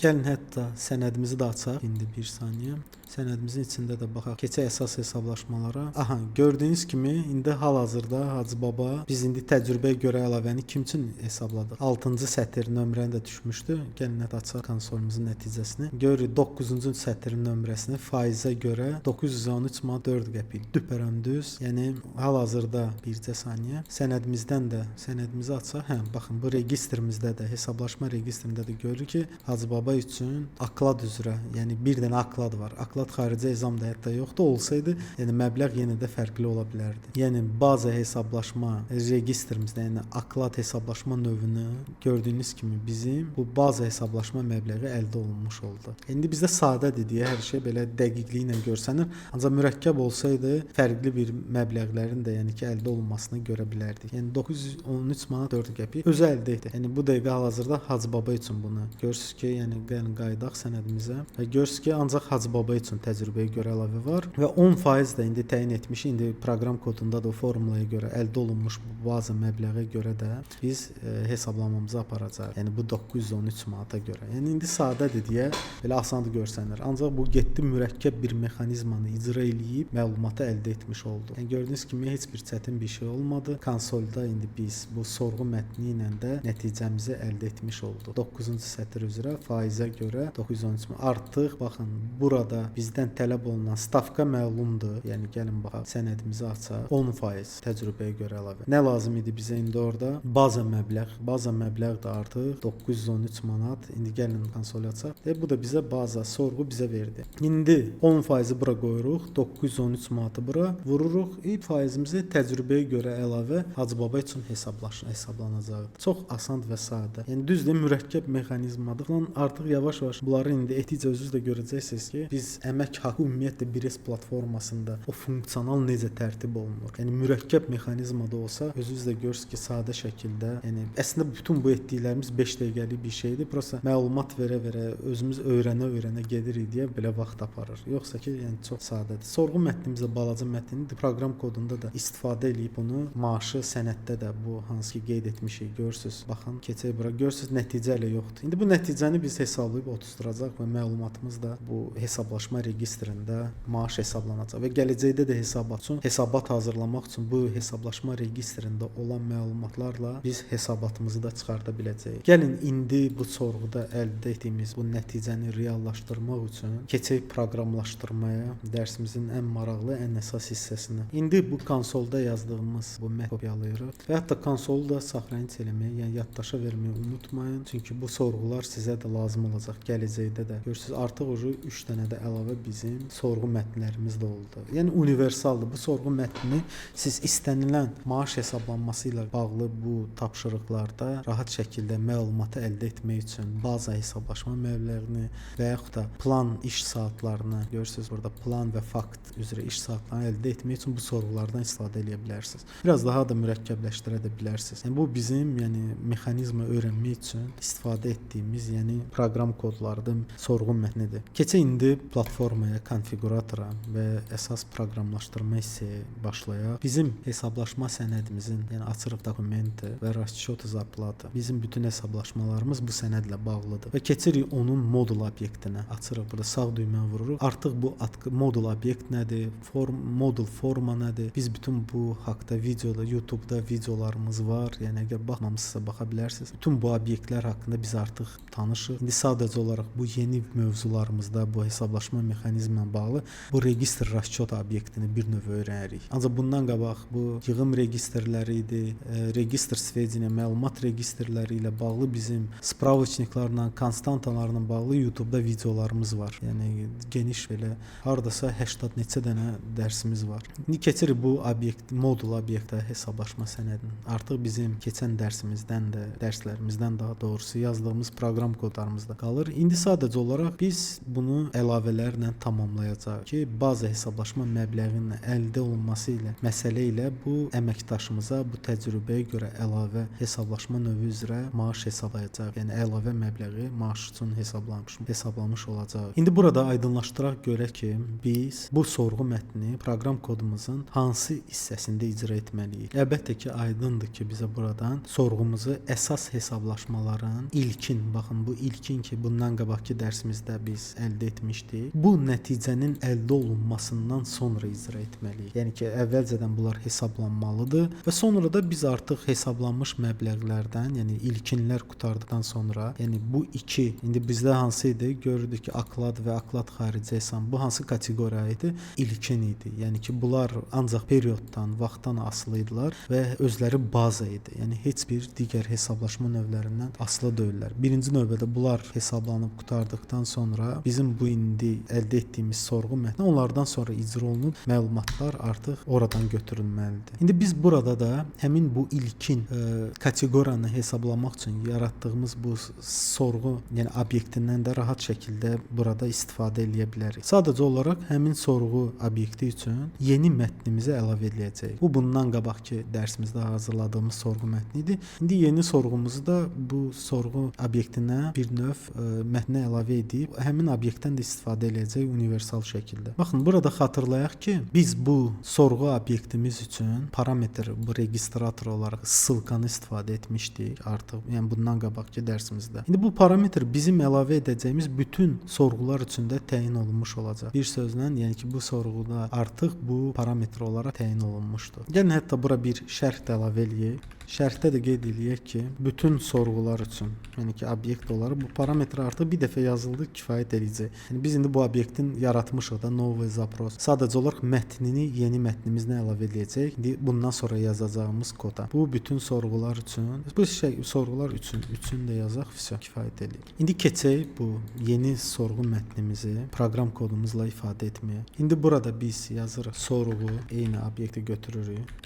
Gəlin hətta sənədimizi də açaq. İndi bir saniyə. Sənədimizin içində də baxaq. Keçək əsas hesablaşmalara. Aha, gördüyünüz kimi indi hal-hazırda Hacı Baba biz indi təcrübəyə görə əlavəni kim üçün hesabladıq? 6-cı sətr nömrəni də düşmüşdü. Gəlin hətta açaq konsolumuzun nəticəsini. Görürük 9-cu sətrin nömrəsini faizə görə 913 manat 4 qəpik. Düpərəndüz. Yəni hal-hazırda bircə saniyə. Sənədimizdən də sənədimizi açaq. Baxın bu registrimizdə də hesablaşma registrində də görürük ki, Hacı Baba üçün aklad üzrə, yəni bir dənə aklad var. Aklad xarici ezam da hətta yoxdur. Olsaydı, yəni məbləğ yenə də fərqli ola bilərdi. Yəni baza hesablaşma registrimizdə, yəni aklad hesablaşma növünü gördüyünüz kimi bizim bu baza hesablaşma məbləği əldə olunmuş oldu. İndi bizdə sadədir deyə hər şey belə dəqiqliklə görsənir. Ancaq mürəkkəb olsaydı fərqli bir məbləğlərin də yəni ki əldə olunmasını görə bilərdik. Yəni 913 manat 4 qəpik özü əldə etdi. Yəni bu dəqiqə hal-hazırda Hacı Baba üçün bunu görürsüz ki, yəni gəlin qaydaq sənədimizə və görürsüz ki, ancaq Hacı Baba üçün təcrübəyə görə əlavə var və 10% də indi təyin etmiş. İndi proqram kodunda da o formulaya görə əldə olunmuş bu baza məbləğə görə də biz hesablamamızı aparacağıq. Yəni bu 913 manata görə. Yəni indi sadədir deyə belə asandır görsənir. Ancaq bu getdi mürəkkəb bir mexanizmanı icra eləyib məlumatı əldə etmiş oldu. Yəni gördüyünüz kimi heç bir çətin bir şey olmadı. Konsolda indi biz bu sorğu mətni ilə də nəticəmizi əldə etmiş olduq. 9-cu sətr üzrə faizə görə 913 manat. Artıq baxın burada bizdən tələb olunan stavka məlumdur. Yəni gəlin baxaq, sənədimizi açaq. 10% təcrübəyə görə əlavə. Nə lazım idi bizə indi orada? Baza məbləğ. Baza məbləğ də artıq 913 manat. İndi gəlin konsolu açaq. Bu da bizə baza sorğu bizə verdi. İndi 10% bura qoyuruq. 913 manatı bura vururuq. Faizimizi təcrübəyə görə əlavə Hacı Baba üçün hesablanacaq. Çox asan və sadə. Yəni düzdür, mürəkkəb mexanizmadır. Artıq yavaş-yavaş bunları indi eticə özünüz də görəcəksiniz ki, biz əmək haqqı ümumiyyətlə BIRES platformasında o funksional necə tərtib olunur. Yəni mürəkkəb mexanizmada olsa, özünüz də görürsüz ki, sadə şəkildə, yəni əslində bütün bu etdiklərimiz 5 dəqiqəlik bir şeydir. Prosta məlumat verə-verə özümüz öyrənə-öyrənə gedirik deyə belə vaxt aparır. Yoxsa ki, yəni çox sadədir. Sorğu mətnimizdə balaca mətndir. Proqram kodunda da istifadə edib bunu maaşı sənəddə də bu hansı ki qeyd etmişik görürsüz. Baxın, keçək bura görürsüz nəticə ilə yoxdur. İndi bu nəticəni biz hesablayıb otuzduracaq və məlumatımız da bu hesablaşma registrində maaş hesablanacaq və gələcəkdə də hesabat hazırlamaq üçün bu hesablaşma registrində olan məlumatlarla biz hesabatımızı da çıxarda biləcəyik. Gəlin indi bu sorğuda əldə etdiyimiz bu nəticəni reallaşdırmaq üçün keçək proqramlaşdırmaya, dərsimizin ən maraqlı, ən əsas hissəsinə. İndi bu konsolda yazdığımız bu mətni kopyalayırıq və hətta konsolu da saxlanıc eləməyi, yəni yaddaşa verməyi unutmayın. Çünki bu sorğular sizə də lazım olacaq gələcəkdə də. Görürsüz, artıq 3 dənə də əlavə bizim sorğu mətnlərimiz də oldu. Yəni universaldır. Bu sorğu mətni siz istənilən maaş hesablanması ilə bağlı bu tapşırıqlarda rahat şəkildə məlumatı əldə etmək üçün baza hesablaşma məbləğini və yaxud da plan iş saatlarını, görürsüz burada plan və fakt üzrə iş saatlarını əldə etmək üçün bu sorğulardan istifadə edə bilərsiniz. Biraz daha da mürəkkəbləşdirə də bilərsiniz. Yəni bu bizim mexanizmi öyrənmək üçün istifadə etdiyimiz, yəni proqram kodlarıdır, sorğu mətnidir. Keçək indi platformaya, konfiquratora və əsas proqramlaşdırma hissəyə başlayaq. Bizim hesablaşma sənədimizin, yəni açırıq dokumenti və расчёт зарплаты. Bizim bütün hesablaşmalarımız bu sənədlə bağlıdır və keçirik onun modul obyektinə. Açırıq burada sağ düyməni vururuq. Artıq bu modul obyekt nədir? Modul forma nədir? Biz bütün bu haqqda videoda, YouTube-da videolarımız var. Yəni əgər baxmamısınızsa baxa bilərsiniz. Bütün bu obyektlər haqqında biz artıq tanışıq. İndi sadəcə olaraq bu yeni mövzularımızda bu hesablaşma mexanizmi ilə bağlı bu registr расчёт obyektini bir növ öyrənirik. Ancaq bundan qabaq bu yığım registrləri idi, registr сведения, məlumat registrləri ilə bağlı bizim spravочникlarla, konstantalarla bağlı YouTube-da videolarımız var. Yəni geniş belə hardasa 80 neçə dənə dərsimiz var. İndi keçirik bu obyekt, modul obyektə hesablaşma sənədini. Artıq bizim keçən dərslərimizdən daha doğrusu yazdığımız proqram kodlarımızda qalır. İndi sadəcə olaraq biz bunu əlavələrlə tamamlayacağıq ki, bazı hesablaşma məbləğinin əldə olunması ilə məsələ ilə bu əməkdaşımıza bu təcrübəyə görə əlavə hesablaşma növü üzrə maaş hesablayacaq. Yəni əlavə məbləği maaş üçün hesablamış olacaq. İndi burada aydınlaşdıraq görək ki, biz bu sorğu mətnini proqram kodumuzun hansı hissəsində icra etməliyik. Əlbəttə ki, aydındır ki, bizə buradan sorğumuzu əsas hesablaşmaların baxın bu ilkin ki, bundan qabaqki dərsimizdə biz əldə etmişdik. Bu nəticənin əldə olunmasından sonra icra etməliyik. Yəni ki, əvvəlcədən bunlar hesablanmalıdır və sonra da biz artıq hesablanmış məbləğlərdən, yəni ilkinlər qurtardıqdan sonra, yəni bu iki, indi bizdə hansı idi? Görürdük ki, aklad və aklad xarici hesab. Bu hansı kateqoriya idi? İlkin idi. Yəni ki, bunlar ancaq perioddan, vaxtdan asılı idilər və özləri baza idi. Yəni heç bir digər hesablaşma növlərindən asılı deyillər. Birinci növbədə bunlar hesablanıb qurtardıqdan sonra bizim bu indi əldə etdiyimiz sorğu mətni onlardan sonra icra olunub məlumatlar artıq oradan götürülməlidir. İndi biz burada da həmin bu ilkin kateqoriyanı hesablamaq üçün yaratdığımız bu sorğu, yəni obyektindən də rahat şəkildə burada istifadə edə bilərik. Sadəcə olaraq həmin sorğu obyekti üçün yeni mətnimizi əlavə edəcəyik. Bu bundan qabaqki dərsimizdə hazırladığımız sorğu mətni idi. İndi yeni sorğumuzu da bu sorğu obyektinə bir növ mətnə əlavə edib həmin obyektdən də istifadə edəcəyik universal şəkildə. Baxın, burada xatırlayaq ki, biz bu sorğu obyektimiz üçün parametr, bu registrator olaraq ссылкanı istifadə etmişdik artıq. Yəni bundan qabaqki dərsimizdə. İndi bu parametr bizim əlavə edəcəyimiz bütün sorğular üçün də təyin olunmuş olacaq. Bir sözlə, yəni ki, bu sorğuda artıq bu parametr olaraq təyin olunmuşdur. Gəlin hətta bura bir şərh də əlavə eləyək. Şərhdə də qeyd eləyək ki, bütün sorğular üçün, yəni ki, obyekt olaraq bu parametr artıq bir dəfə yazıldı, kifayət edəcək. Yəni biz indi bu obyektin yaratmışıq da новый запрос. Sadəcə olaraq mətnini yeni mətnimizlə əlavə edəcəyik. İndi bundan sonra yazacağımız koda. Bu bütün sorğular üçün, bu sorğular üçün də yazaq, vəsə kifayət eləyir. İndi keçək bu yeni sorğu mətnimizi proqram kodumuzla ifadə etməyə. İndi burada biz yazırıq sorğu, eyni obyekti götürürük.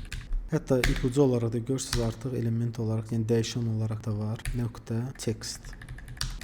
Hətta ipucu olaraq da görürsünüz artıq element olaraq, yəni dəyişən olaraq da var. Nöqtə text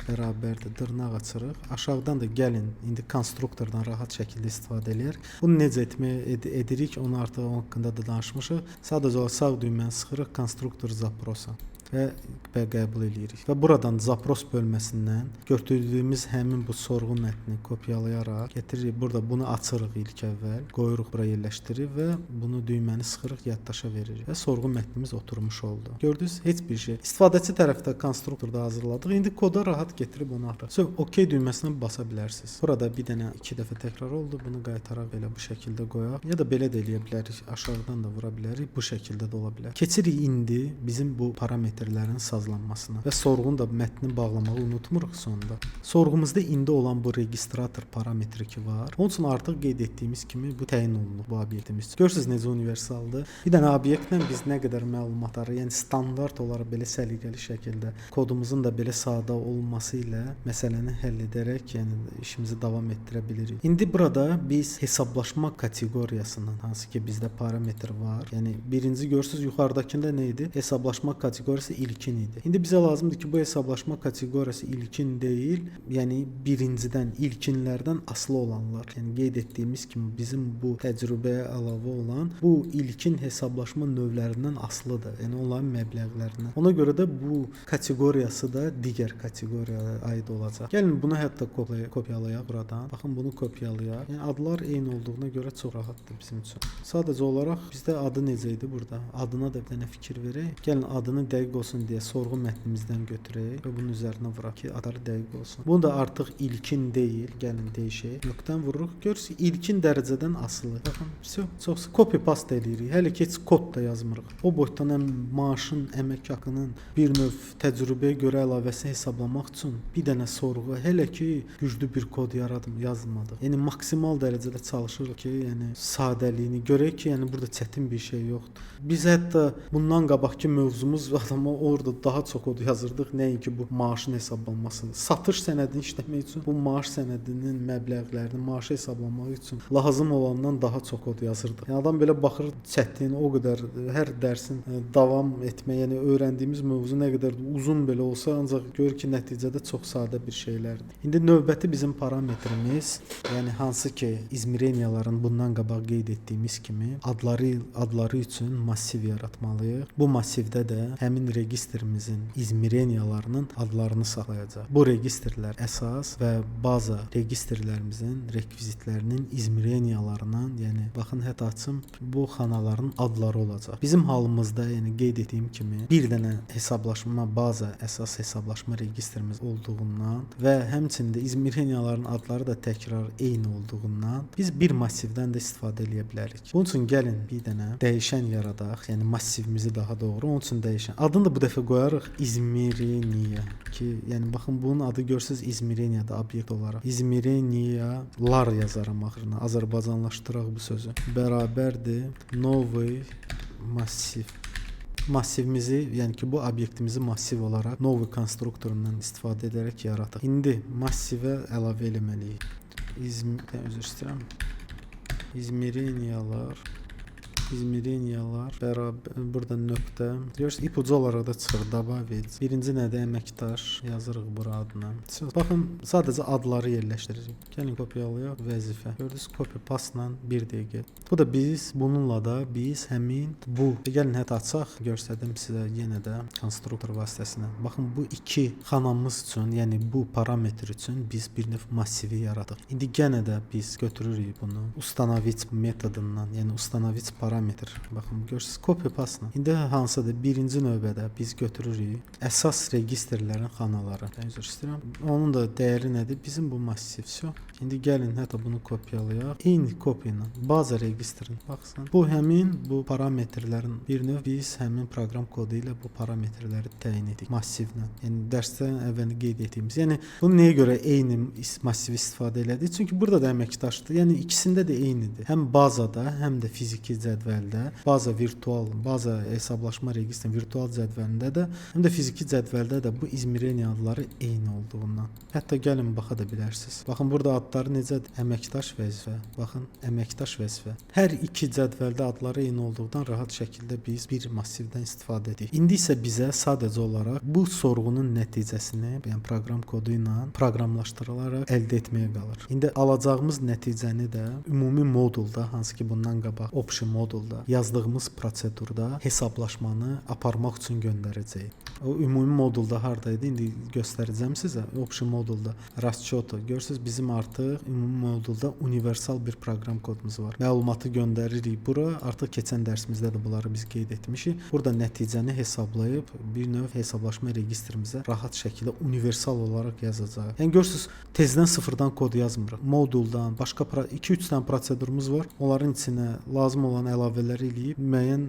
bərabərdir, dırnaq açırıq. Aşağıdan da gəlin, indi konstruktordan rahat şəkildə istifadə edərik. Bunu necə edirik, onu artıq onun haqqında da danışmışıq. Sadəcə olaraq sağ düyməni sıxırıq, konstruktor zaprosa və qəbul edirik. Və buradan zapros bölməsindən götürdüyümüz həmin bu sorğu mətnini kopyalayaraq getiririk. Burada bunu açırıq ilk əvvəl, qoyuruq bura yerləşdirib və bunu düyməni sıxırıq, yaddaşa veririk və sorğu mətnimiz oturmuş oldu. Gördünüz, heç bir şey. İstifadəçi tərəfdə konstruktorda hazırladıq. İndi koda rahat gətirib onu atırıq. Sonra OK düyməsinə basa bilərsiniz. Burada bir dənə 2 dəfə təkrar oldu. Bunu qaytaraq elə bu şəkildə qoyaq. Ya da belə də eləyə bilərik. Aşağıdan da vura bilərik. Bu şəkildə də ola bilər. Keçirik indi bizim bu parametrlərin sazlanmasına və sorğunun da mətnini bağlamağı unutmuruq sonda. Sorğumuzda indi olan bu registrator parametri ki var. Onun üçün artıq qeyd etdiyimiz kimi bu təyin olunub bu obyektimiz. Görürsüz necə universaldır. Bir dənə obyektlə biz nə qədər məlumatları, yəni standart olaraq belə səliqəli şəkildə kodumuzun da belə sadə olması ilə məsələni həll edərək, yəni işimizi davam etdirə bilirik. İndi burada biz hesablaşma kateqoriyasından, hansı ki bizdə parametr var. Yəni birinci görürsüz yuxarıdakında nə idi? Hesablaşma kateqoriyası kateqoriyası ilkin idi. İndi bizə lazımdır ki, bu hesablaşma kateqoriyası ilkin deyil, yəni birincidən, ilkinlərdən asılı olanlar. Yəni qeyd etdiyimiz kimi bizim bu təcrübəyə əlavə olan bu ilkin hesablaşma növlərindən asılıdır. Yəni onların məbləğlərindən. Ona görə də bu kateqoriyası da digər kateqoriyaya aid olacaq. Gəlin bunu hətta kopyalayaq buradan. Baxın bunu kopyalayaq. Yəni adlar eyni olduğuna görə çox rahatdır bizim üçün. Sadəcə olaraq bizdə adı necə idi burada? Adına da bir dənə fikir verək. Gəlin adını dəqiq olsun deyə sorğu mətnimizdən götürək və bunun üzərinə vuraq ki, adları dəqiq olsun. Bu da artıq ilkin deyil. Gəlin dəyişək. Nöqtəni vururuq. Görürsüz, ilkin dərəcədən asılı. Baxın, çox copy paste eləyirik. Hələ ki heç kod da yazmırıq. O boyutdan həm maaşın, əmək haqqının bir növ təcrübəyə görə əlavəsini hesablamaq üçün bir dənə sorğu, hələ ki güclü bir kod yazmadıq. Yəni maksimal dərəcədə çalışırıq ki, yəni sadəliyini görək ki, yəni burada çətin bir şey yoxdur. Biz hətta bundan qabaqki mövzumuz adama orada daha çox kod yazırdıq, nəinki bu maaşın hesablanmasını. Satış sənədini işləmək üçün bu maaş sənədinin məbləğlərini, maaşı hesablamaq üçün lazım olandan daha çox kod yazırdıq. Yəni adam belə baxır, çətin, o qədər hər dərsin davam etmə, yəni öyrəndiyimiz mövzu nə qədər uzun belə olsa, ancaq görür ki, nəticədə çox sadə bir şeylərdir. İndi növbəti bizim parametrimiz, yəni hansı ki, izmireniyaların bundan qabaq qeyd etdiyimiz kimi adları üçün massiv yaratmalıyıq. Bu massivdə də həmin registrimizin izmireniyalarının adlarını saxlayacaq. Bu registrlər əsas və baza registrlərimizin rekvizitlərinin izmireniyalarından, yəni baxın hətta açım, bu xanaların adları olacaq. Bizim halımızda, yəni qeyd etdiyim kimi, bir dənə hesablaşma baza, əsas hesablaşma registrimiz olduğundan və həmçində izmireniyaların adları da təkrar eyni olduğundan biz bir massivdən də istifadə edə bilərik. Bunun üçün gəlin bir dənə dəyişən yaradaq, yəni massivimizi daha doğru. Onun üçün dəyişən. Adını da bu dəfə qoyarıq İzmireniya ki, yəni baxın bunun adı görsəz İzmireniyadır obyekt olaraq. İzmireniyalar yazaram axırına. Azərbaycanlaşdıraq bu sözü. Bərabərdir новый massiv. Massivimizi, yəni ki, bu obyektimizi massiv olaraq новый konstruktorundan istifadə edərək yaratdıq. İndi massivə əlavə eləməliyik. Üzr istəyirəm. İzmireniyalar bərabər burada nöqtə. Görürsüz, ipucu olaraq da çıxır. Dabavec. Birinci nədir? Əməkdaş yazırıq bura adına. Baxın, sadəcə adları yerləşdiririk. Gəlin kopyalayaq vəzifə. Gördünüz, copy paste-la 1 dəqiqə. Bu da bununla da biz həmin bu. Gəlin hətta açaq, göstərdim sizə yenə də konstruktor vasitəsilə. Baxın, bu iki xanamız üçün, yəni bu parametr üçün biz bir növ massivi yaradıq. İndi yenə də biz götürürük bunu. Ustanovit metodundan, yəni ustanovit parametr. Baxın, görürsüz, copy paste. İndi hansıdır? Birinci növbədə biz götürürük əsas registrlərin xanaları. Üzr istəyirəm. Onun da dəyəri nədir? Bizim bu massiv. İndi gəlin hətta bunu kopyalayaq. Eyni kopya ilə baza registrin. Baxın, bu həmin bu parametrlərin bir növ biz həmin proqram kodu ilə bu parametrləri təyin etdik massivlə. Yəni dərsdən əvvəl qeyd etdiyimiz. Yəni bunu nəyə görə eyni massiv istifadə elədik? Çünki burada da əməkdaşdır. Yəni ikisində də eynidir. Həm bazada, həm də fiziki cədvəldə, baza hesablaşma registrinin virtual cədvəlində də, həm də fiziki cədvəldə də bu izmireniya adları eyni olduğundan. Hətta gəlin baxa da bilərsiniz. Baxın, burada adları necədir? Əməkdaş vəzifə. Baxın, əməkdaş vəzifə. Hər iki cədvəldə adları eyni olduğundan rahat şəkildə biz bir massivdən istifadə edirik. İndi isə bizə sadəcə olaraq bu sorğunun nəticəsini, yəni proqram kodu ilə proqramlaşdırılaraq əldə etməyə qalır. İndi alacağımız nəticəni də ümumi modulda, hansı ki bundan qabaq option modulda yazdığımız prosedurda hesablaşmanı aparmaq üçün göndərəcəyik. O ümumi modulda hardaydı? İndi göstərəcəm sizə. Option modulda расчёты. Görürsüz, bizim artıq ümumi modulda universal bir proqram kodumuz var. Məlumatı göndəririk bura. Artıq keçən dərsimizdə də bunları biz qeyd etmişik. Burada nəticəni hesablayıb bir növ hesablaşma registrimizə rahat şəkildə universal olaraq yazacağıq. Yəni görürsüz, tezdən sıfırdan kod yazmırıq. Moduldan başqa 2-3 dənə prosedurumuz var. Onların içinə lazım olan əlavələri eləyib müəyyən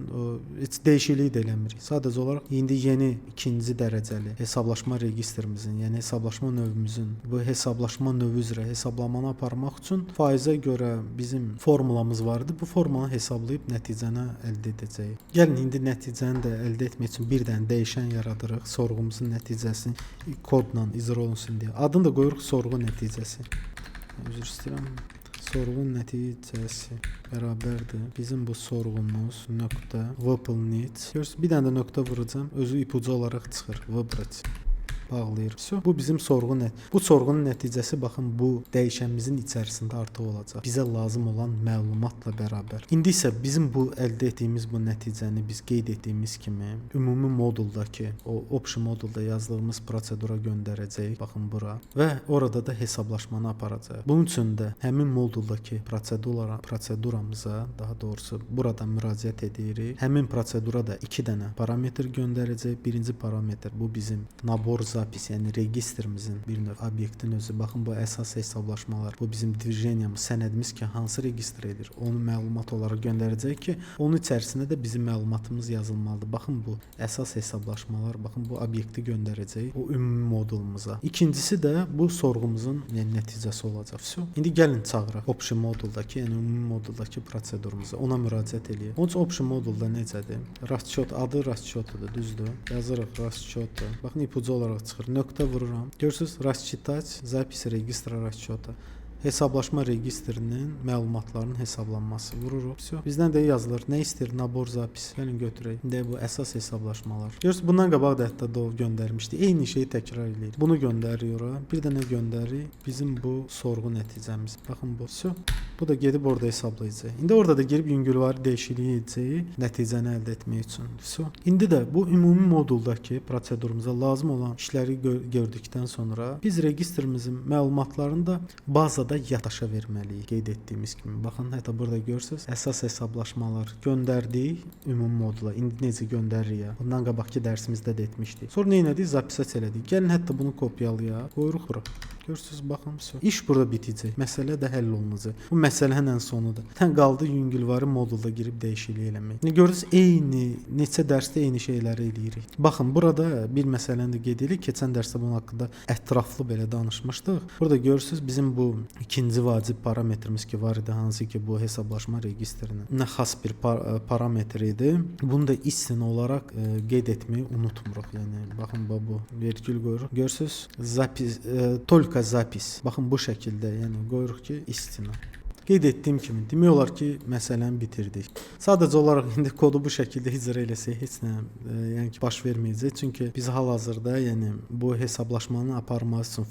heç dəyişiklik də eləmirik. Sadəcə olaraq indi yeni ikinci dərəcəli hesablaşma registrimizin, yəni hesablaşma növümüzün bu hesablaşma növü üzrə hesablamanı aparmaq üçün faizə görə bizim formulamız var idi. Bu formulanı hesablayıb nəticəni əldə edəcəyik. Gəlin indi nəticəni də əldə etmək üçün bir dənə dəyişən yaradırıq. Sorğumuzun nəticəsini kodla icra olunsun deyə. Adını da qoyuruq sorğu nəticəsi. Üzr istəyirəm. sorğu nəticəsi bərabərdir. Bizim bu sorğumuz nöqtə WPL-net. Görürsünüz, bir dənə də nöqtə vuracağam. Özü ipucu olaraq çıxır. WPL bağlayır. Bu bizim sorğu bu sorğunun nəticəsi baxın bu dəyişənimizin içərisində artıq olacaq. Bizə lazım olan məlumatla bərabər. İndi isə bizim bu əldə etdiyimiz bu nəticəni biz qeyd etdiyimiz kimi ümumi moduldakı o option modulda yazdığımız prosedura göndərəcəyik. Baxın bura və orada da hesablaşmanı aparacaq. Bunun üçün də həmin moduldakı proseduramıza, daha doğrusu burada müraciət edirik. Həmin prosedura da 2 dənə parametr göndərəcək. Birinci parametr bu bizim nabor zapis, yəni registrimizin bir növ obyektin özü. Baxın bu əsas hesablaşmalar, bu bizim dvijeniyamız, sənədimiz ki, hansı registr edir, onu məlumat olaraq göndərəcək ki, onun içərisində də bizim məlumatımız yazılmalıdır. Baxın bu əsas hesablaşmalar, baxın bu obyekti göndərəcək o ümumi modulumuza. İkincisi də bu sorğumuzun yəni nəticəsi olacaq. İndi gəlin çağıraq option moduldakı, yəni ümumi moduldakı prosedurumuza. Ona müraciət eləyək. Onun üçün option modulda necədir? Расчет adı расчетudur, düzdür? Yazırıq расчеты. Baxın ipucu olaraq çıxır. Nöqtə vururam. Görürsüz, рассчитать запись регистра расчета. Hesablaşma registrinin məlumatlarının hesablanması. Vururuq. Bizdən də yazılır. Nə istəyir? Nabor zapis. Gəlin götürək. İndi bu əsas hesablaşmalar. Görürsüz, bundan qabaq da hətta o göndərmişdi. Eyni şeyi təkrar edirik. Bunu göndəririk. Bir dənə göndərik. Bizim bu sorğu nəticəmiz. Baxın bu. Bu da gedib orada hesablayacaq. İndi orada da girib yüngülvari dəyişikliyi edəcək nəticəni əldə etmək üçün. İndi də bu ümumi moduldakı prosedurumuza lazım olan işləri gördükdən sonra biz registrimizin məlumatlarını da bazada yaddaşa verməliyik. Qeyd etdiyimiz kimi. Baxın, hətta burada görürsüz, əsas hesablaşmalar göndərdik ümumi modula. İndi necə göndəririk? Bundan qabaqki dərsimizdə də etmişdik. Sonra nə etdik? Zapisat elədik. Gəlin hətta bunu kopyalayaq. Qoyuruq bura. Görürsüz, baxın, iş burada bitəcək. Məsələ də həll olunacaq. Bu məsələnin sonudur. Tən qaldı yüngülvari modulda girib dəyişiklik eləmək. Görürsüz, eyni neçə dərsdə eyni şeyləri eləyirik. Baxın, burada bir məsələni də qeyd edirik. Keçən dərsdə bunun haqqında ətraflı belə danışmışdıq. Burada görürsüz, bizim bu ikinci vacib parametrimiz ki var idi, hansı ki bu hesablaşma registrinin nə xas bir parametr idi. Bunu da istinə olaraq qeyd etməyi unutmuruq. Yəni baxın, bu vergül qoyuruq. Görürsüz, zapis только запись. Baxın bu şəkildə, yəni qoyuruq ki, istina. Qeyd etdiyim kimi, demək olar ki, məsələni bitirdik. Sadəcə olaraq indi kodu bu şəkildə icra eləsək heç nə yəni ki, baş verməyəcək. Çünki biz hal-hazırda yəni bu hesablaşmanı aparmaq üçün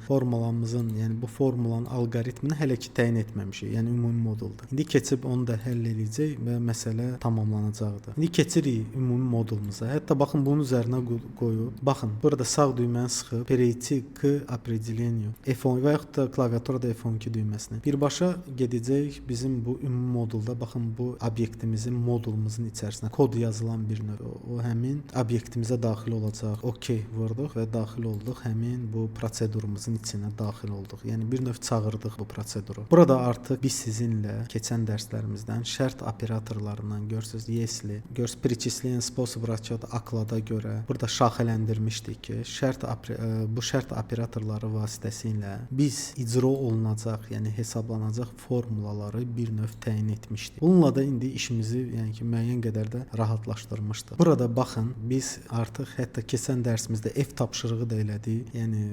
formulamızın, yəni bu formulanın alqoritmini hələ ki təyin etməmişik. Yəni ümumi modulda. İndi keçib onu da həll edəcək və məsələ tamamlanacaqdır. İndi keçirik ümumi modulumuza. Hətta baxın bunun üzərinə qoyub, baxın, burada sağ düyməni sıxıb перейти к определению F10 və yaxud da klaviaturada F12 düyməsini. Birbaşa gedəcək bizim bu ümumi modulda, baxın bu obyektimizin modulumuzun içərisinə kod yazılan bir növ. O həmin obyektimizə daxil olacaq. OK vurduq və daxil olduq. Həmin bu prosedurumuzun içinə daxil olduq. Yəni bir növ çağırdıq bu proseduru. Burada artıq biz sizinlə keçən dərslərimizdən şərt operatorlarından görürsüz, если, görürsüz, перечисление способ расчета оклада görə burada şaxələndirmişdik ki, bu şərt operatorları vasitəsilə biz icra olunacaq, yəni hesablanacaq formulaları bir növ təyin etmişdik. Bununla da indi işimizi yəni ki, müəyyən qədər də rahatlaşdırmışdıq. Burada baxın, biz artıq hətta keçən dərsimizdə F tapşırığı da elədik. Yəni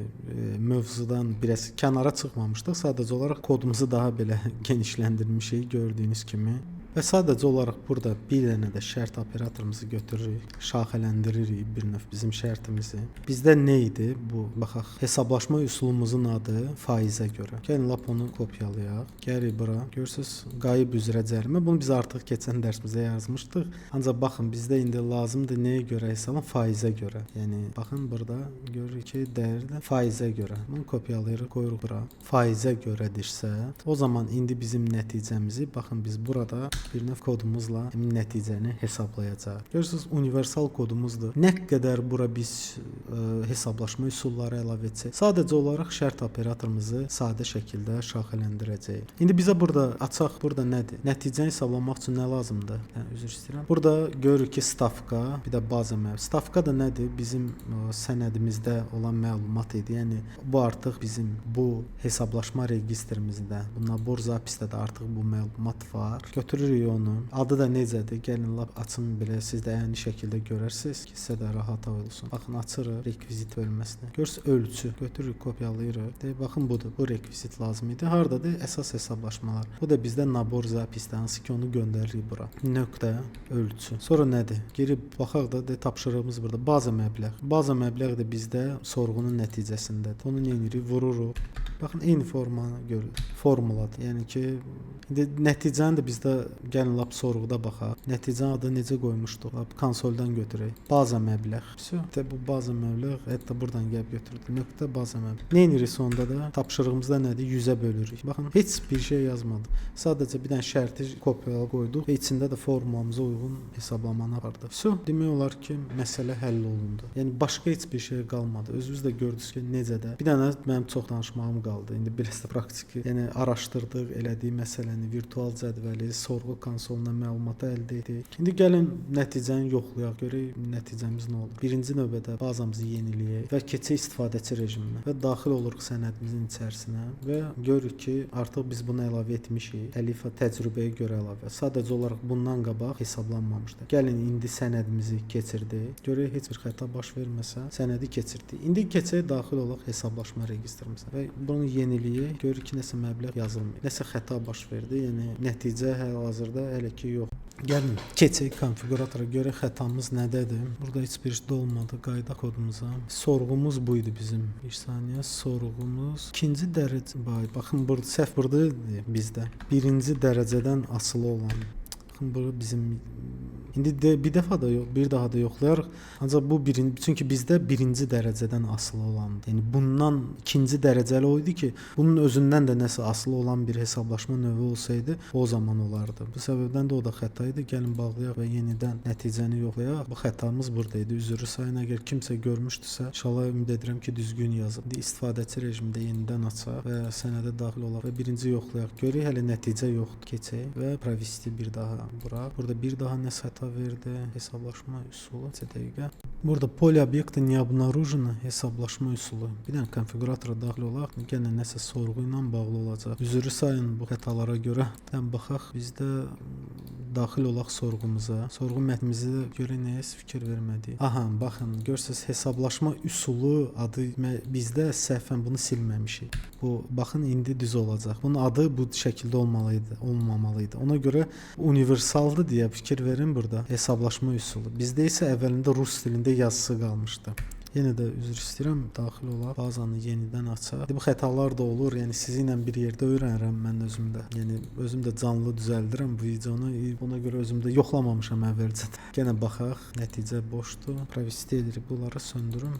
mövzudan biraz kənara çıxmamışdıq. Sadəcə olaraq kodumuzu daha belə genişləndirmişik gördüyünüz kimi. Və sadəcə olaraq burada bir dənə də şərt operatorumuzu götürürük, şaxələndiririk bir növ bizim şərtimizi. Bizdə nə idi? Bu, baxaq, hesablaşma üsulumuzun adı faizə görə. Gəlin lap onu kopyalayaq. Gəlirik bura. Görürsüz, qayıb üzrə cərimə. Bunu biz artıq keçən dərsimizdə yazmışdıq. Ancaq baxın, bizdə indi lazımdır nəyə görə hesabın? Faizə görə. Yəni baxın burada görürük ki, dəyərdə faizə görə. Bunu kopyalayırıq, qoyuruq bura. Faizə görədirsə, o zaman indi bizim nəticəmizi, baxın biz burada bir növ kodumuzla nəticəni hesablayacaq. Görürsüz, universal kodumuzdur. Nə qədər bura biz hesablaşma üsulları əlavə etsək, sadəcə olaraq şərt operatorumuzu sadə şəkildə şaxələndirəcək. İndi bizə burada açaq, burada nədir? Nəticəni hesablamaq üçün nə lazımdır? Üzr istəyirəm. Burada görürük ki, stavka, bir də baza məlumat. Stavka da nədir? Bizim sənədimizdə olan məlumat idi. Yəni bu artıq bizim bu hesablaşma registrimizdə, bu nabor zapisdə də artıq bu məlumat var. Götürürük Götürürük onu. Adı da necədir? Gəlin lap açın belə, siz də əyni şəkildə görərsiniz ki, sizə də rahat olsun. Baxın, açırıq rekvizit bölməsini. Görürsüz ölçü. Götürürük, kopyalayırıq. Baxın budur. Bu rekvizit lazım idi. Hardadır? Əsas hesablaşmalar. Bu da bizdə nabor zapisdə, hansı ki onu göndəririk bura. Nöqtə ölçü. Sonra nədir? Girib baxaq da tapşırığımız burada. Baza məbləğ. Baza məbləğ də bizdə sorğunun nəticəsindədir. Onu nə edirik? Vururuq. Baxın, eyni formanı görürük. Formuladır. Yəni ki, indi nəticəni də bizdə gəlin lap sorğuda baxaq. Nəticənin adını necə qoymuşduq? Lap konsoldan götürək. Baza məbləğ. İşte bu baza məbləğ hətta buradan gəlib götürürük. Nöqtə baza məbləğ. Nə edirik sonda da? Tapşırığımızda nədir? 100-ə bölürük. Baxın, heç bir şey yazmadıq. Sadəcə bir dənə şərti kopyala qoyduq və içində də formulamıza uyğun hesablamanı apardıq. Demək olar ki, məsələ həll olundu. Yəni başqa heç bir şey qalmadı. Özünüz də gördünüz ki, necə də. Bir dənə mənim çox danışmağım qaldı. İndi biraz da praktiki, yəni araşdırdıq, elədiyi məsələni, virtual cədvəli, sorğu konsolundan məlumatı əldə etdik. İndi gəlin nəticəni yoxlayaq, görək nəticəmiz nə olur. Birinci növbədə bazamızı yeniləyək və keçək istifadəçi rejiminə və daxil oluruq sənədimizin içərisinə və görürük ki, artıq biz bunu əlavə etmişik. Əlifa təcrübəyə görə əlavə. Sadəcə olaraq bundan qabaq hesablanmamışdı. Gəlin indi sənədimizi keçirdik. Görək heç bir xəta baş verməsə, sənədi keçirdik. İndi keçək daxil olaq hesablaşma registrimizə və bunu yeniləyək. Görürük ki, nəsə məbləğ yazılmır. Nəsə xəta baş verdi. Yəni nəticə hal-hazırda hələ ki yox. Gəlin keçək konfiquratora, görək xətamız nədədir. Burada heç bir şey olmadı. Qayda kodumuza. Sorğumuz bu idi bizim. Bir saniyə, sorğumuz ikinci dərəcə. Baxın, burada səhv burada bizdə. Birinci dərəcədən asılı olan. Baxın, bu bizim İndi bir dəfə də yox, bir daha da yoxlayarıq. Ancaq bu birinci, çünki bizdə birinci dərəcədən asılı olandır. Yəni bundan ikinci dərəcəli o idi ki, bunun özündən də nəsə asılı olan bir hesablaşma növü olsaydı, o zaman olardı. Bu səbəbdən də o da xəta idi. Gəlin bağlayaq və yenidən nəticəni yoxlayaq. Bu xətamız burada idi. Üzrü sayın, əgər kimsə görmüşdüsə, inşallah ümid edirəm ki, düzgün yazıb. İndi istifadəçi rejimində yenidən açaq və sənədə daxil olaq və birinci yoxlayaq. Görək, hələ nəticə yoxdur. Keçək və provisti bir daha bura. Burada bir daha nəsə verdi. Hesablaşma üsulu. Dəqiqə. Burada poli obyekti не обнаружено. Hesablaşma üsulu. Bir dənə konfiquratora daxil olaq. Yenə nəsə sorğu ilə bağlı olacaq. Üzrü sayın bu xətalara görə. Baxaq. Bizdə daxil olaq sorğumuza. Sorğu mətnimizə görə nəyə fikir vermədik. Aha, baxın, görürsüz hesablaşma üsulu adı bizdə səhvən bunu silməmişik. Bu baxın indi düz olacaq. Bunun adı bu şəkildə olmamalıydı. Ona görə universaldır deyə fikir verin burada. Hesablaşma üsulu. Bizdə isə əvvəlində rus dilində yazısı qalmışdı. Yenə də üzr istəyirəm, daxil olaq, bazanı yenidən açaq. Bu xətalar da olur, yəni sizinlə bir yerdə öyrənirəm mən özümdə. Yəni özüm də canlı düzəldirəm bu videonu. Buna görə özümdə yoxlamamışam əvvəlcədən. Yenə baxaq, nəticə boşdur. Provisti edirik, bunları söndürüm.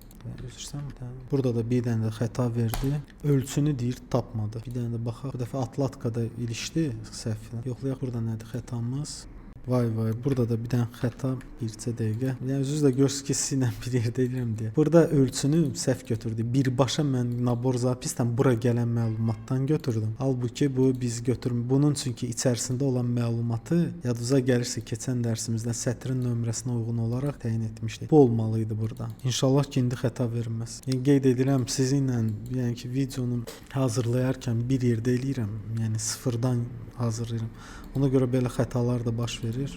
Üzrsəm də. Burada da bir dənə də xəta verdi. Ölçünü deyir, tapmadı. Bir dənə də baxaq. Bu dəfə Atlatkada ilişdi səhvlə. Yoxlayaq, burada nədir xətamız? Vay, burada da bir dənə xəta, bircə dəqiqə. Yəni özünüz də görürsünüz ki, sizinlə bir yerdə edirəm deyə. Burada ölçünü səhv götürdü. Birbaşa mən nabor zapisdən bura gələn məlumatdan götürdüm. Halbuki bu biz götürmür. Bunun çünki içərisində olan məlumatı yadınıza gəlirsə keçən dərsimizdə sətrin nömrəsinə uyğun olaraq təyin etmişdik. Bu olmalıydı burada. İnşallah ki, indi xəta verməz. Yəni qeyd edirəm sizinlə, yəni ki, videonu hazırlayarkən bir yerdə eləyirəm. Yəni sıfırdan hazırlayıram. Ona görə belə xətalar da baş verir.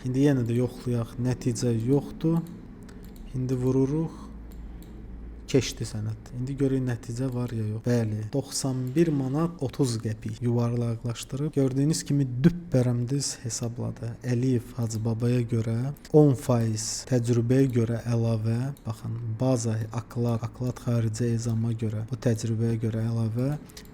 İndi yenə də yoxlayaq. Nəticə yoxdur. İndi vururuq. Keçdi sənəd. İndi görək nəticə var ya yox. Bəli. 91 manat 30 qəpik yuvarlaqlaşdırıb. Gördüyünüz kimi düppərəmdiz hesabladı. Əliyev Hacıbabaya görə 10% təcrübəyə görə əlavə. Baxın, baza aklad xarici ezama görə bu təcrübəyə görə əlavə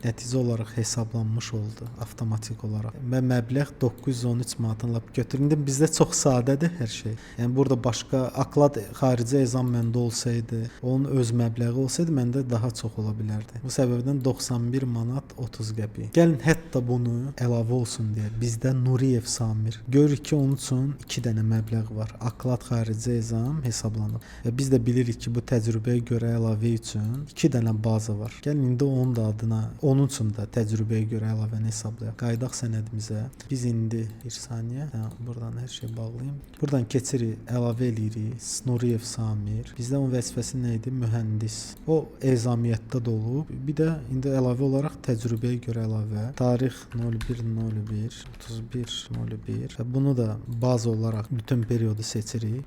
nəticə olaraq hesablanmış oldu avtomatik olaraq. Və məbləğ 913 manatın lap götürüldü. Bizdə çox sadədir hər şey. Yəni burada başqa aklad xarici ezam məndə olsaydı, onun öz məbləği olsaydı məndə daha çox ola bilərdi. Bu səbəbdən 91 manat 30 qəpik. Gəlin hətta bunu əlavə olsun deyə bizdə Nuriyev Samir. Görürük ki, onun üçün 2 dənə məbləğ var. Aklad xarici ezam hesablanıb. Və biz də bilirik ki, bu təcrübəyə görə əlavə üçün 2 dənə baza var. Gəlin indi onun da adına, onun üçün də təcrübəyə görə əlavəni hesablayaq. Qaydaq sənədimizə. Biz indi bir saniyə buradan hər şey bağlayım. Buradan keçirik, əlavə eləyirik. Nuriyev Samir. Bizdə onun vəzifəsi nə idi? Mühəndis. mühəndis. O ezamiyyətdə də olub. Bir də indi əlavə olaraq təcrübəyə görə əlavə. Tarix 01.01 31.01 və bunu da baz olaraq bütün periodu seçirik.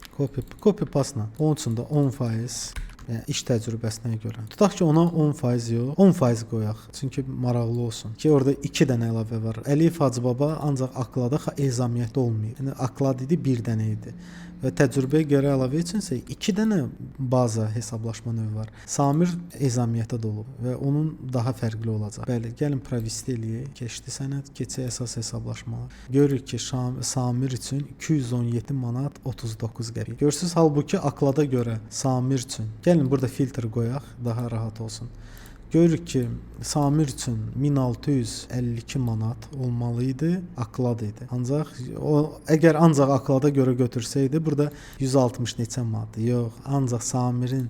Copy paste-la. Onun üçün də 10%. Yəni iş təcrübəsinə görə. Tutaq ki, ona 10% yox, 10% qoyaq. Çünki maraqlı olsun. Ki orada 2 dənə əlavə var. Əliyev Hacıbaba ancaq Aklada ezamiyyət olmayıb. Yəni Aklad idi, bir dənə idi. Və təcrübəyə görə əlavə üçünsə 2 dənə baza hesablaşma növü var. Samir ezamiyyətə dolub və onun daha fərqli olacaq. Bəli, gəlin provesti eləyək. Keçdi sənəd, keçək əsas hesablaşmalar. Görürük ki, Samir üçün 217 manat 39 qəpik. Görürsüz, halbuki Aklada görə Samir üçün. Gəlin burada filtr qoyaq, daha rahat olsun. Görürük ki, Samir üçün 1652 manat olmalı idi, Aklad idi. Ancaq əgər ancaq Aklada görə götürsəydi, burada 160 neçə manatdır. Yox, ancaq Samirin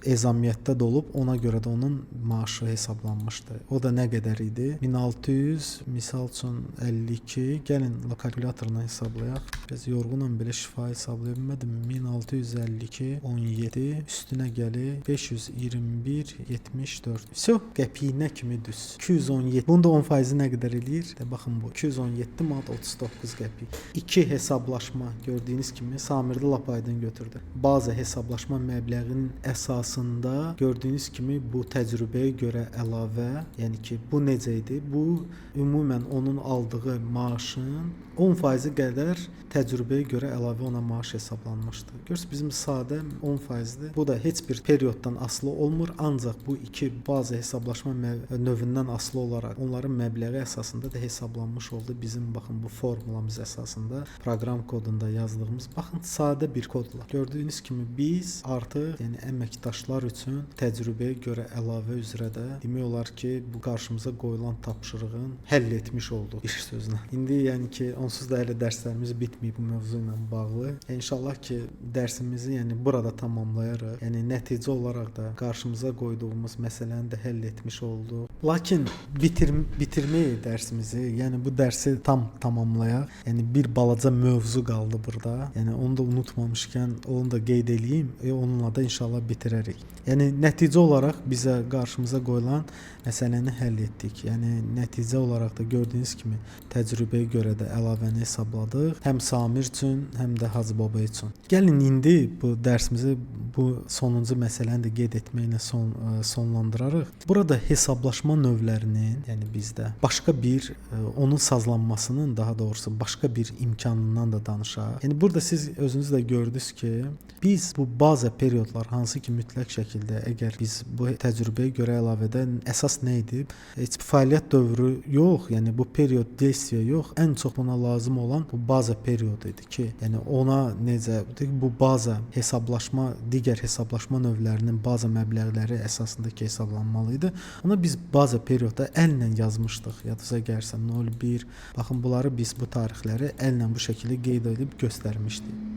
ezamiyyətdə dolub, ona görə də onun maaşı hesablanmışdı. O da nə qədər idi? 1600, misal üçün 52. Gəlin kalkulyatorla hesablayaq. Biz yorğunam, belə şifa hesablaya bilmədim. 1652, 17, üstünə gəlir 521, 74. Vəsə, qəpiyinə kimi düz. 217. Bunda 10% nə qədər eləyir? Baxın bu. 217 manat 39 qəpik. 2 hesablaşma gördüyünüz kimi Samirdə lap aydın götürdü. Bazı hesablaşma məbləğinin əsasında gördüyünüz kimi bu təcrübəyə görə əlavə, yəni ki, bu necə idi? Bu ümumən onun aldığı maaşın 10% qədər təcrübəyə görə əlavə ona maaş hesablanmışdı. Görürsünüz, bizim sadə 10%-dir. Bu da heç bir perioddan asılı olmur, ancaq bu iki bazı hesablaşma növündən asılı olaraq onların məbləği əsasında da hesablanmış oldu. Bizim baxın bu formulamız əsasında proqram kodunda yazdığımız baxın sadə bir kodla. Gördüyünüz kimi biz artıq yəni əməkdaşlar üçün təcrübəyə görə əlavə üzrə də demək olar ki, bu qarşımıza qoyulan tapşırığın həll etmiş olduq bir sözlə. İndi yəni ki, onsuz da hələ dərslərimiz bitməyib bu mövzu ilə bağlı. İnşallah ki, dərsimizi yəni burada tamamlayarıq. Yəni nəticə olaraq da qarşımıza qoyduğumuz məsələni də həll etmiş olduq. Lakin bitirmək dərsimizi, yəni bu dərsi tam tamamlayaq. Yəni bir balaca mövzu qaldı burada. Yəni onu da unutmamışkən onu da qeyd eləyim. Onunla da inşallah bitirərik. Yəni nəticə olaraq bizə qarşımıza qoyulan məsələni həll etdik. Yəni nəticə olaraq da gördüyünüz kimi təcrübəyə görə də əlavəni hesabladıq. Həm Samir üçün, həm də Hacıbaba üçün. Gəlin indi bu dərsimizi bu sonuncu məsələni də qeyd etməklə sonlandırarıq. Burada hesablaşma növlərinin, yəni bizdə başqa bir onun sazlanmasının, daha doğrusu başqa bir imkanından da danışaq. Yəni burada siz özünüz də gördünüz ki, biz bu baza periodlar hansı ki mütləq şəkildə əgər biz bu təcrübəyə görə əlavədən əsas nə idi? Heç fəaliyyət dövrü yox, yəni bu period действия yox. Ən çox buna lazım olan bu baza periodu idi ki, yəni ona necə bu baza hesablaşma, digər hesablaşma növlərinin baza məbləğləri əsasında ki hesablanmalı idi. Ona biz baza perioda əllə yazmışdıq. Yadınıza gəlsə 01. Baxın bunları biz bu tarixləri əllə bu şəkildə qeyd edib göstərmişdik.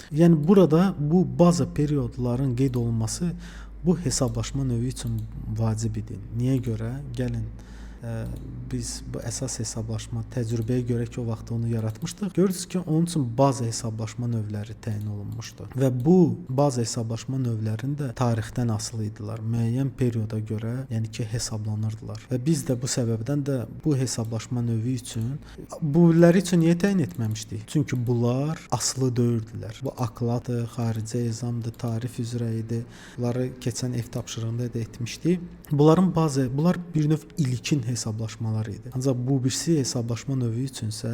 Yəni burada bu baza periodların qeyd olunması bu hesablaşma növü üçün vacib idi. Niyə görə? Gəlin biz bu əsas hesablaşma təcrübəyə görə ki o vaxt onu yaratmışdıq. Görürsünüz ki onun üçün baza hesablaşma növləri təyin olunmuşdu. Və bu baza hesablaşma növlərində tarixdən asılı idilər. Müəyyən perioda görə, yəni ki hesablanırdılar. Və biz də bu səbəbdən də bu hesablaşma növü üçün bunları üçün niyə təyin etməmişdik? Çünki bunlar asılı deyildilər. Bu akladdır, xarici ezamdır, tarif üzrə idi. Bunları keçən ev tapşırığında da etmişdik. Bunlar bir növ ilkin hesablaşmalar idi. Ancaq bu birisi hesablaşma növü üçünsə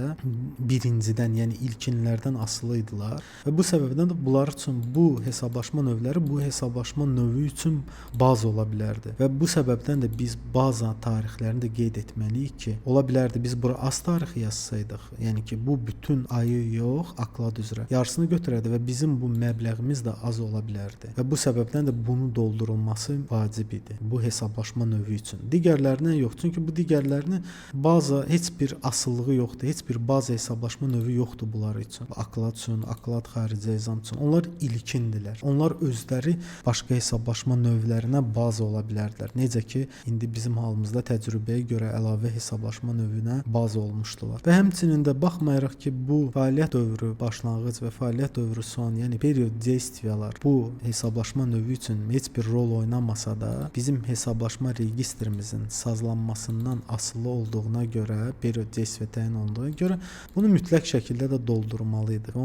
birincidən, yəni ilkinlərdən asılı idilər. Və bu səbəbdən də bunlar üçün bu hesablaşma növləri bu hesablaşma növü üçün baza ola bilərdi. Və bu səbəbdən də biz baza tarixlərini də qeyd etməliyik ki, ola bilərdi biz bura az tarix yazsaydıq. Yəni ki, bu bütün ayı yox, aklad üzrə yarısını götürərdi və bizim bu məbləğimiz də az ola bilərdi. Və bu səbəbdən də bunun doldurulması vacib idi bu hesablaşma növü üçün. Digərlərinə yox. Çünki bu digərlərini baza heç bir asıllığı yoxdur, heç bir baza hesablaşma növü yoxdur bunlar üçün. Aklad üçün, aklad xarici ezam üçün. Onlar ilkindilər. Onlar özləri başqa hesablaşma növlərinə baza ola bilərdilər. Necə ki, indi bizim halımızda təcrübəyə görə əlavə hesablaşma növünə baza olmuşdular. Və həmçinin də baxmayaraq ki, bu fəaliyyət dövrü başlanğıc və fəaliyyət dövrü son, yəni period действиялар bu hesablaşma növü üçün heç bir rol oynamasa da, bizim hesablaşma registrimizin sazlanmasından asılı olduğuna görə, period действия təyin olduğuna görə bunu mütləq şəkildə də doldurmalıydıq.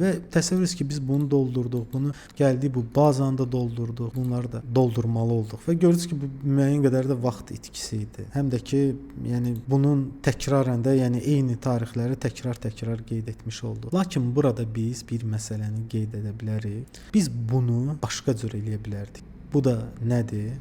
Və təsəvvür edin ki, biz bunu doldurduq, bunu gəldik bu bazanı da doldurduq, bunları da doldurmalı olduq və gördünüz ki, bu müəyyən qədər də vaxt itkisi idi. Həm də ki, yəni bunun təkrarən də, yəni eyni tarixləri təkrar qeyd etmiş olduq. Lakin burada biz bir məsələni qeyd edə bilərik. Biz bunu başqa cür eləyə bilərdik. Bu da nədir?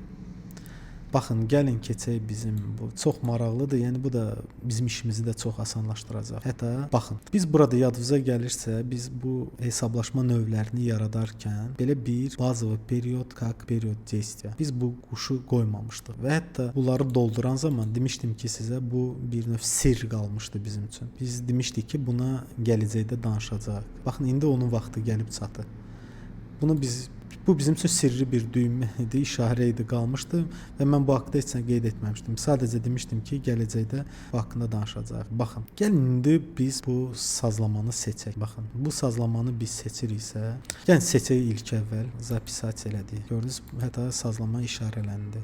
Baxın, gəlin keçək bizim bu. Çox maraqlıdır. Yəni bu da bizim işimizi də çox asanlaşdıracaq. Hətta baxın, biz burada yadınıza gəlirsə, biz bu hesablaşma növlərini yaradarkən belə bir bazalı period, как period действия. Biz bu quşu qoymamışdıq və hətta bunları dolduran zaman demişdim ki, sizə bu bir növ sirr qalmışdı bizim üçün. Biz demişdik ki, buna gələcəkdə danışacağıq. Baxın, indi onun vaxtı gəlib çatdı. Bu bizim üçün sirri bir düymə idi, işarə idi, qalmışdı və mən bu haqqda heç nə qeyd etməmişdim. Sadəcə demişdim ki, gələcəkdə bu haqqında danışacağıq. Baxın, gəlin indi biz bu sazlamanı seçək. Baxın, bu sazlamanı biz seçiriksə, yəni seçək ilk əvvəl, zapisat elədik. Gördünüz, hətta sazlama işarələndi.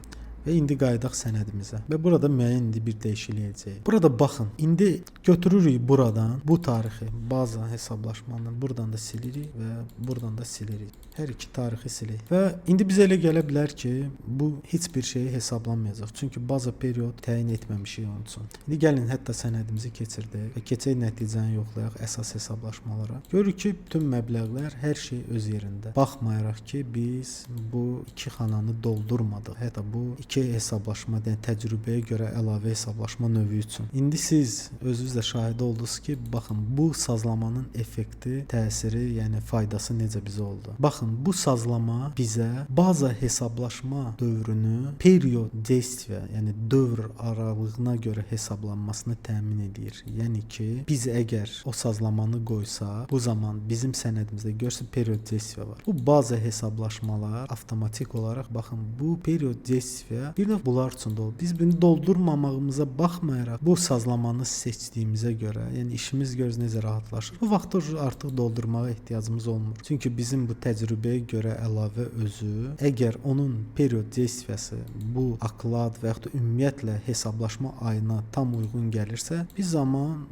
Və indi qayıdaq sənədimizə. Və burada müəyyən bir dəyişiklik edəcəyik. Burada baxın, indi götürürük buradan bu tarixi, baza hesablaşmanın buradan da silirik və buradan da silirik. Hər iki tarixi silik. Və indi bizə elə gələ bilər ki, bu heç bir şeyi hesablanmayacaq. Çünki baza period təyin etməmişik onun üçün. İndi gəlin hətta sənədimizi keçirdək və keçək nəticəni yoxlayaq əsas hesablaşmalara. Görürük ki, bütün məbləğlər, hər şey öz yerində. Baxmayaraq ki, biz bu iki xananı doldurmadıq. Hətta bu iki hesablaşma, yəni təcrübəyə görə əlavə hesablaşma növü üçün. İndi siz özünüz də şahid oldunuz ki, baxın, bu sazlamanın effekti, təsiri, yəni faydası necə bizə oldu. Baxın, bu sazlama bizə baza hesablaşma dövrünü period действия, yəni dövr aralığına görə hesablanmasını təmin edir. Yəni ki, biz əgər o sazlamanı qoysaq, bu zaman bizim sənədimizdə görsün period действия var. Bu baza hesablaşmalar avtomatik olaraq, baxın, bu period действия bir növ bunlar üçün də oldu. Biz bunu doldurmamağımıza baxmayaraq bu sazlamanı seçdiyimizə görə, yəni işimiz görürüz necə rahatlaşır. Bu vaxtda artıq doldurmağa ehtiyacımız olmur. Çünki bizim bu təcrübəyə görə əlavə özü, əgər onun period действиясы bu aklad və yaxud da ümumiyyətlə hesablaşma ayına tam uyğun gəlirsə,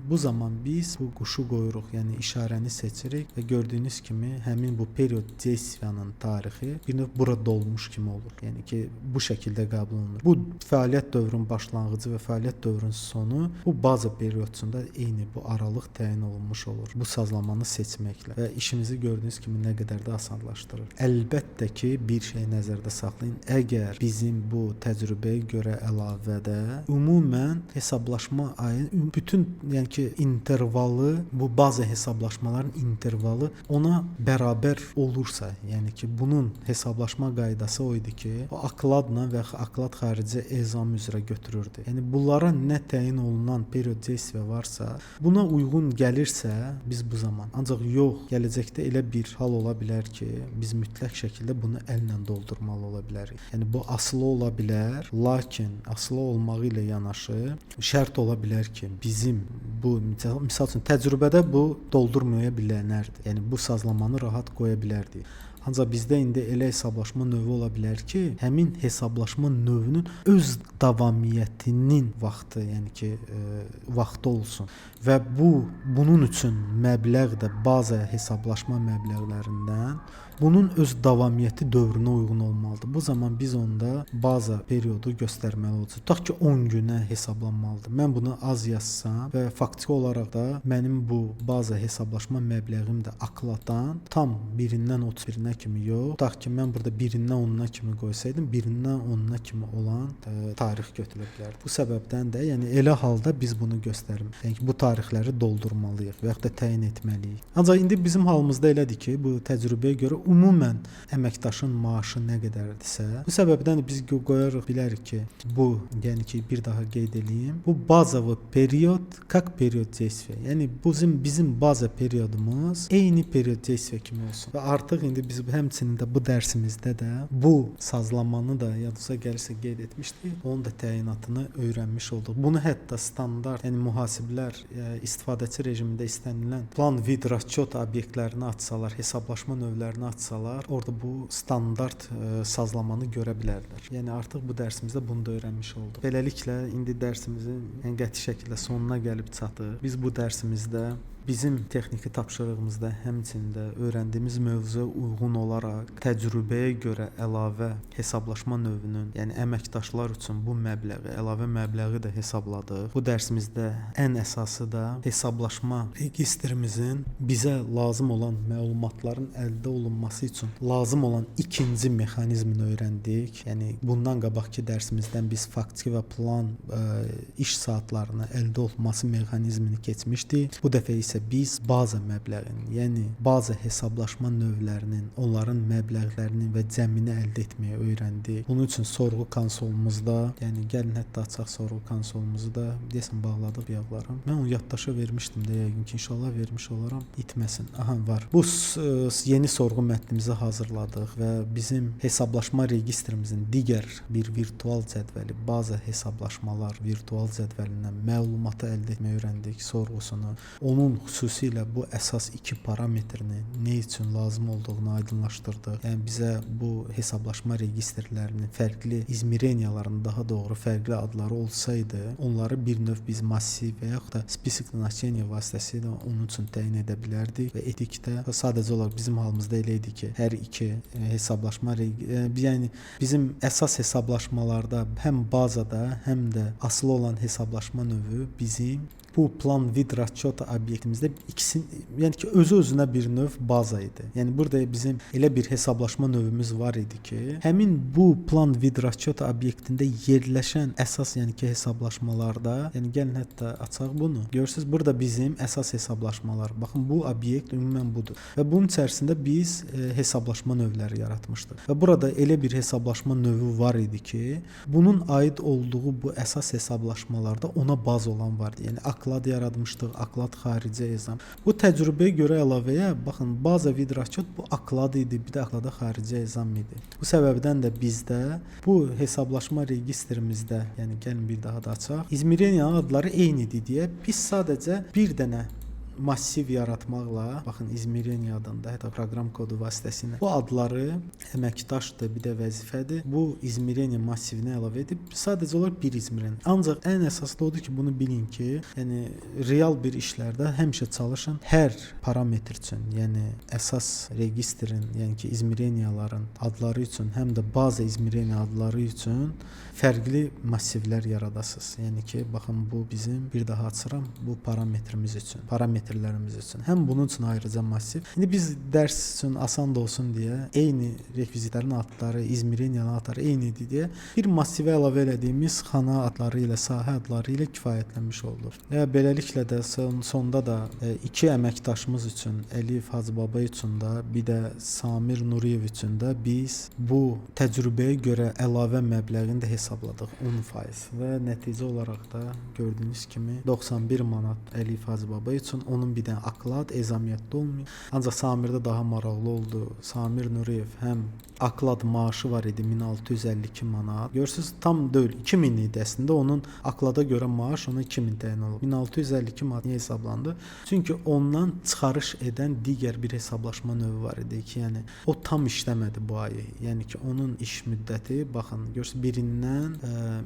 bu zaman biz bu quşu qoyuruq, yəni işarəni seçirik və gördüyünüz kimi həmin bu period действиянın tarixi bir növ bura dolmuş kimi olur. Yəni ki, bu şəkildə qəbul olunur. Bu fəaliyyət dövrünün başlanğıcı və fəaliyyət dövrünün sonu bu baza periodunda eyni bu aralıq təyin olunmuş olur. Bu sazlamanı seçməklə və işimizi gördüyünüz kimi nə qədər də asanlaşdırır. Əlbəttə ki, bir şey nəzərdə saxlayın. Əgər bizim bu təcrübəyə görə əlavədə ümumən hesablaşma ayının bütün, yəni ki, intervalı, bu baza hesablaşmaların intervalı ona bərabər olursa, yəni ki, bunun hesablaşma qaydası o idi ki, o akladla və aklad xarici ezam üzrə götürürdü. Yəni bunlara nə təyin olunan period действия varsa, buna uyğun gəlirsə biz bu zaman. Ancaq yox, gələcəkdə elə bir hal ola bilər ki, biz mütləq şəkildə bunu əllə doldurmalı ola bilərik. Yəni bu asılı ola bilər, lakin asılı olmağı ilə yanaşı şərt ola bilər ki, bizim bu misal üçün təcrübədə bu doldurmaya bilərlərdi. Yəni bu sazlamanı rahat qoya bilərdik. Ancaq bizdə indi elə hesablaşma növü ola bilər ki, həmin hesablaşma növünün öz davamiyyətinin vaxtı, yəni ki, vaxtı olsun və bunun üçün məbləğ də baza hesablaşma məbləğlərindən bunun öz davamiyyəti dövrünə uyğun olmalıdır. Bu zaman biz onda baza periodu göstərməli olacaq. Tutaq ki, 10 günə hesablanmalıdır. Mən bunu az yazsam və faktiki olaraq da mənim bu baza hesablaşma məbləğim də akladdan tam 1-dən 31-nə kimi yox. Tutaq ki, mən burada 1-dən 10-una kimi qoysaydım, 1-dən 10-una kimi olan tarix götürülə bilərdi. Bu səbəbdən də, yəni elə halda biz bunu göstərmirik. Yəni bu tarixləri doldurmalıyıq və ya da təyin etməliyik. Ancaq indi bizim halımızda elədir ki, bu təcrübəyə görə ümumən əməkdaşın maaşı nə qədərdirsə, bu səbəbdən biz qoyarıq bilərik ki, bu, yəni ki, bir daha qeyd edeyim. Bu bazavi period, как период действия. Yəni bizim baza periodumuz eyni period действия kimi olsun. Və artıq indi biz həmçinin də bu dərsimizdə də bu sazlamanı da yadınıza gəlirsə qeyd etmişdik. Onun da təyinatını öyrənmiş olduq. Bunu hətta standart, yəni mühasiblər istifadəçi rejimində istənilən plan, vid, расчет obyektlərini açsalar, hesablaşma növlərini açsalar, orada bu standart sazlamanı görə bilərlər. Yəni artıq bu dərsimizdə bunu da öyrənmiş olduq. Beləliklə indi dərsimizin qəti şəkildə sonuna gəlib çatdıq. Biz bu dərsimizdə bizim texniki tapşırığımızda həmçində öyrəndiyimiz mövzuya uyğun olaraq təcrübəyə görə əlavə hesablaşma növünün, yəni əməkdaşlar üçün bu məbləği, əlavə məbləği də hesabladıq. Bu dərsimizdə ən əsası da hesablaşma registrimizin bizə lazım olan məlumatların əldə olunması üçün lazım olan ikinci mexanizmini öyrəndik. Yəni bundan qabaqki dərsimizdən biz faktiki və plan iş saatlarını əldə olunması mexanizmini keçmişdik. Bu dəfə isə biz baza məbləğinin, yəni baza hesablaşma növlərinin, onların məbləğlərini və cəmini əldə etməyi öyrəndik. Bunun üçün sorğu konsolumuzda, yəni gəlin hətta açaq sorğu konsolumuzu da, deyəsən bağladıq yağları. Mən onu yaddaşa vermişdim də, yəqin ki, inşallah vermiş olaram, itməsin. Aha, var. Bu yeni sorğu mətnimizi hazırladıq və bizim hesablaşma registrimizin digər bir virtual cədvəli, baza hesablaşmalar virtual cədvəlindən məlumatı əldə etməyi öyrəndik, sorğusunu. Onun xüsusilə bu əsas iki parametrini nə üçün lazım olduğunu aydınlaşdırdıq. Yəni bizə bu hesablaşma registrlərinin fərqli izmireniyaların, daha doğru fərqli adları olsaydı, onları bir növ biz massiv və yaxud da spesifik значение vasitəsilə onun üçün təyin edə bilərdik və etikdə sadəcə olaraq bizim halımızda elə idi ki, hər iki hesablaşma yəni bizim əsas hesablaşmalarda həm bazada, həm də asılı olan hesablaşma növü bizim bu plan, vid, расчет obyektimizdə ikisinin, yəni ki, özü-özünə bir növ baza idi. Yəni burada bizim elə bir hesablaşma növümüz var idi ki, həmin bu plan, vid, расчет obyektində yerləşən əsas, yəni ki, hesablaşmalarda, yəni gəlin hətta açaq bunu. Görürsüz, burada bizim əsas hesablaşmalar. Baxın, bu obyekt ümumən budur. Və bunun içərisində biz hesablaşma növləri yaratmışdıq. Və burada elə bir hesablaşma növü var idi ki, bunun aid olduğu bu əsas hesablaşmalarda ona baz olan vardı. Yəni aklad yaratmışdıq, aklad xarici ezam. Bu təcrübəyə görə əlavəyə, baxın, baza vid, расчет bu aklad idi, bir də aklada xarici ezam idi. Bu səbəbdən də bizdə bu hesablaşma registrimizdə, yəni gəlin bir daha da açaq, izmireniya adları eynidir deyə biz sadəcə bir dənə massiv yaratmaqla, baxın izmireniya adında, hətta proqram kodu vasitəsilə bu adları əməkdaşdır, bir də vəzifədir. Bu izmireniya massivinə əlavə edib sadəcə olaraq bir izmireniya. Ancaq ən əsaslı odur ki, bunu bilin ki, yəni real bir işlərdə həmişə çalışın hər parametr üçün, yəni əsas registrin, yəni ki, izmireniyaların adları üçün, həm də baza izmireniya adları üçün fərqli massivlər yaradasınız. Yəni ki, baxın bu bizim bir daha açıram, bu parametrimiz üçün, parametrlərimiz üçün. Həm bunun üçün ayrıca massiv. İndi biz dərs üçün asan da olsun deyə eyni rekvizitlərin adları, izmireniyanın adları eynidir deyə bir massivə əlavə elədiyimiz xana adları ilə, sahə adları ilə kifayətlənmiş olduq. Və beləliklə də sonda da iki əməkdaşımız üçün, Əlif Hacıbaba üçün də, bir də Samir Nuriyev üçün də biz bu təcrübəyə görə əlavə məbləğini də hesabladıq 10% və nəticə olaraq da gördüyünüz kimi 91 manat Əlif Hacıbaba üçün, onun bir dənə aklad ezamiyyətdə olmuyor. Ancaq Samirdə daha maraqlı oldu. Samir Nuriyev həm aklad maaşı var idi 1652 manat. Görürsüz, tam deyil, 2000 idi əslində. Onun aklada görə maaş ona 2000 təyin olub. 1652 manat niyə hesablandı? Çünki ondan çıxarış edən digər bir hesablaşma növü var idi ki, yəni o tam işləmədi bu ayı. Yəni ki, onun iş müddəti, baxın, görürsüz, birindən,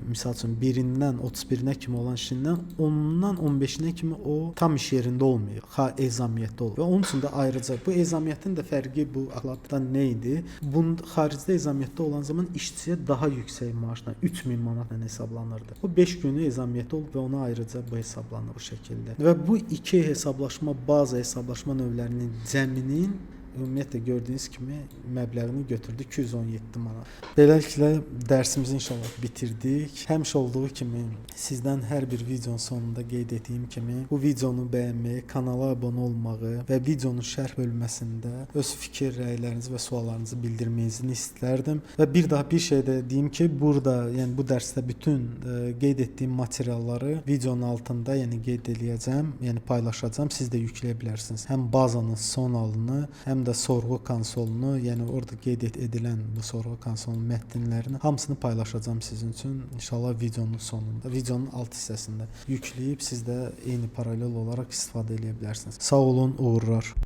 misal üçün birindən 31-nə kimi olan işindən 10-dan 15-nə kimi o tam iş yerində olmuyor. Ezamiyyətdə olur. Və onun üçün də ayrıca bu ezamiyyətin də fərqi bu akladdan nə idi? Bunun xaricdə ezamiyyətdə olan zaman işçiyə daha yüksək maaşla 3000 manatla hesablanırdı. O 5 günü ezamiyyətdə olub və ona ayrıca bu hesablanır bu şəkildə. Və bu iki hesablaşma, baza hesablaşma növlərinin cəminin ümumiyyətlə gördüyünüz kimi məbləğini götürdü 217 manat. Beləliklə dərsimizi inşallah bitirdik. Həmişə olduğu kimi sizdən hər bir videonun sonunda qeyd etdiyim kimi bu videonu bəyənməyi, kanala abunə olmağı və videonun şərh bölməsində öz fikir, rəylərinizi və suallarınızı bildirməyinizi istərdim. Və bir daha bir şey də deyim ki, burada, yəni bu dərsdə bütün qeyd etdiyim materialları videonun altında, yəni qeyd eləyəcəm, yəni paylaşacağam. Siz də yükləyə bilərsiniz. Həm bazanın son halını, həm də sorğu konsolunu, yəni orada qeyd edilən bu sorğu konsolunun mətnlərini hamısını paylaşacağam sizin üçün. İnşallah videonun sonunda, videonun alt hissəsində yükləyib siz də eyni paralel olaraq istifadə edə bilərsiniz. Sağ olun, uğurlar.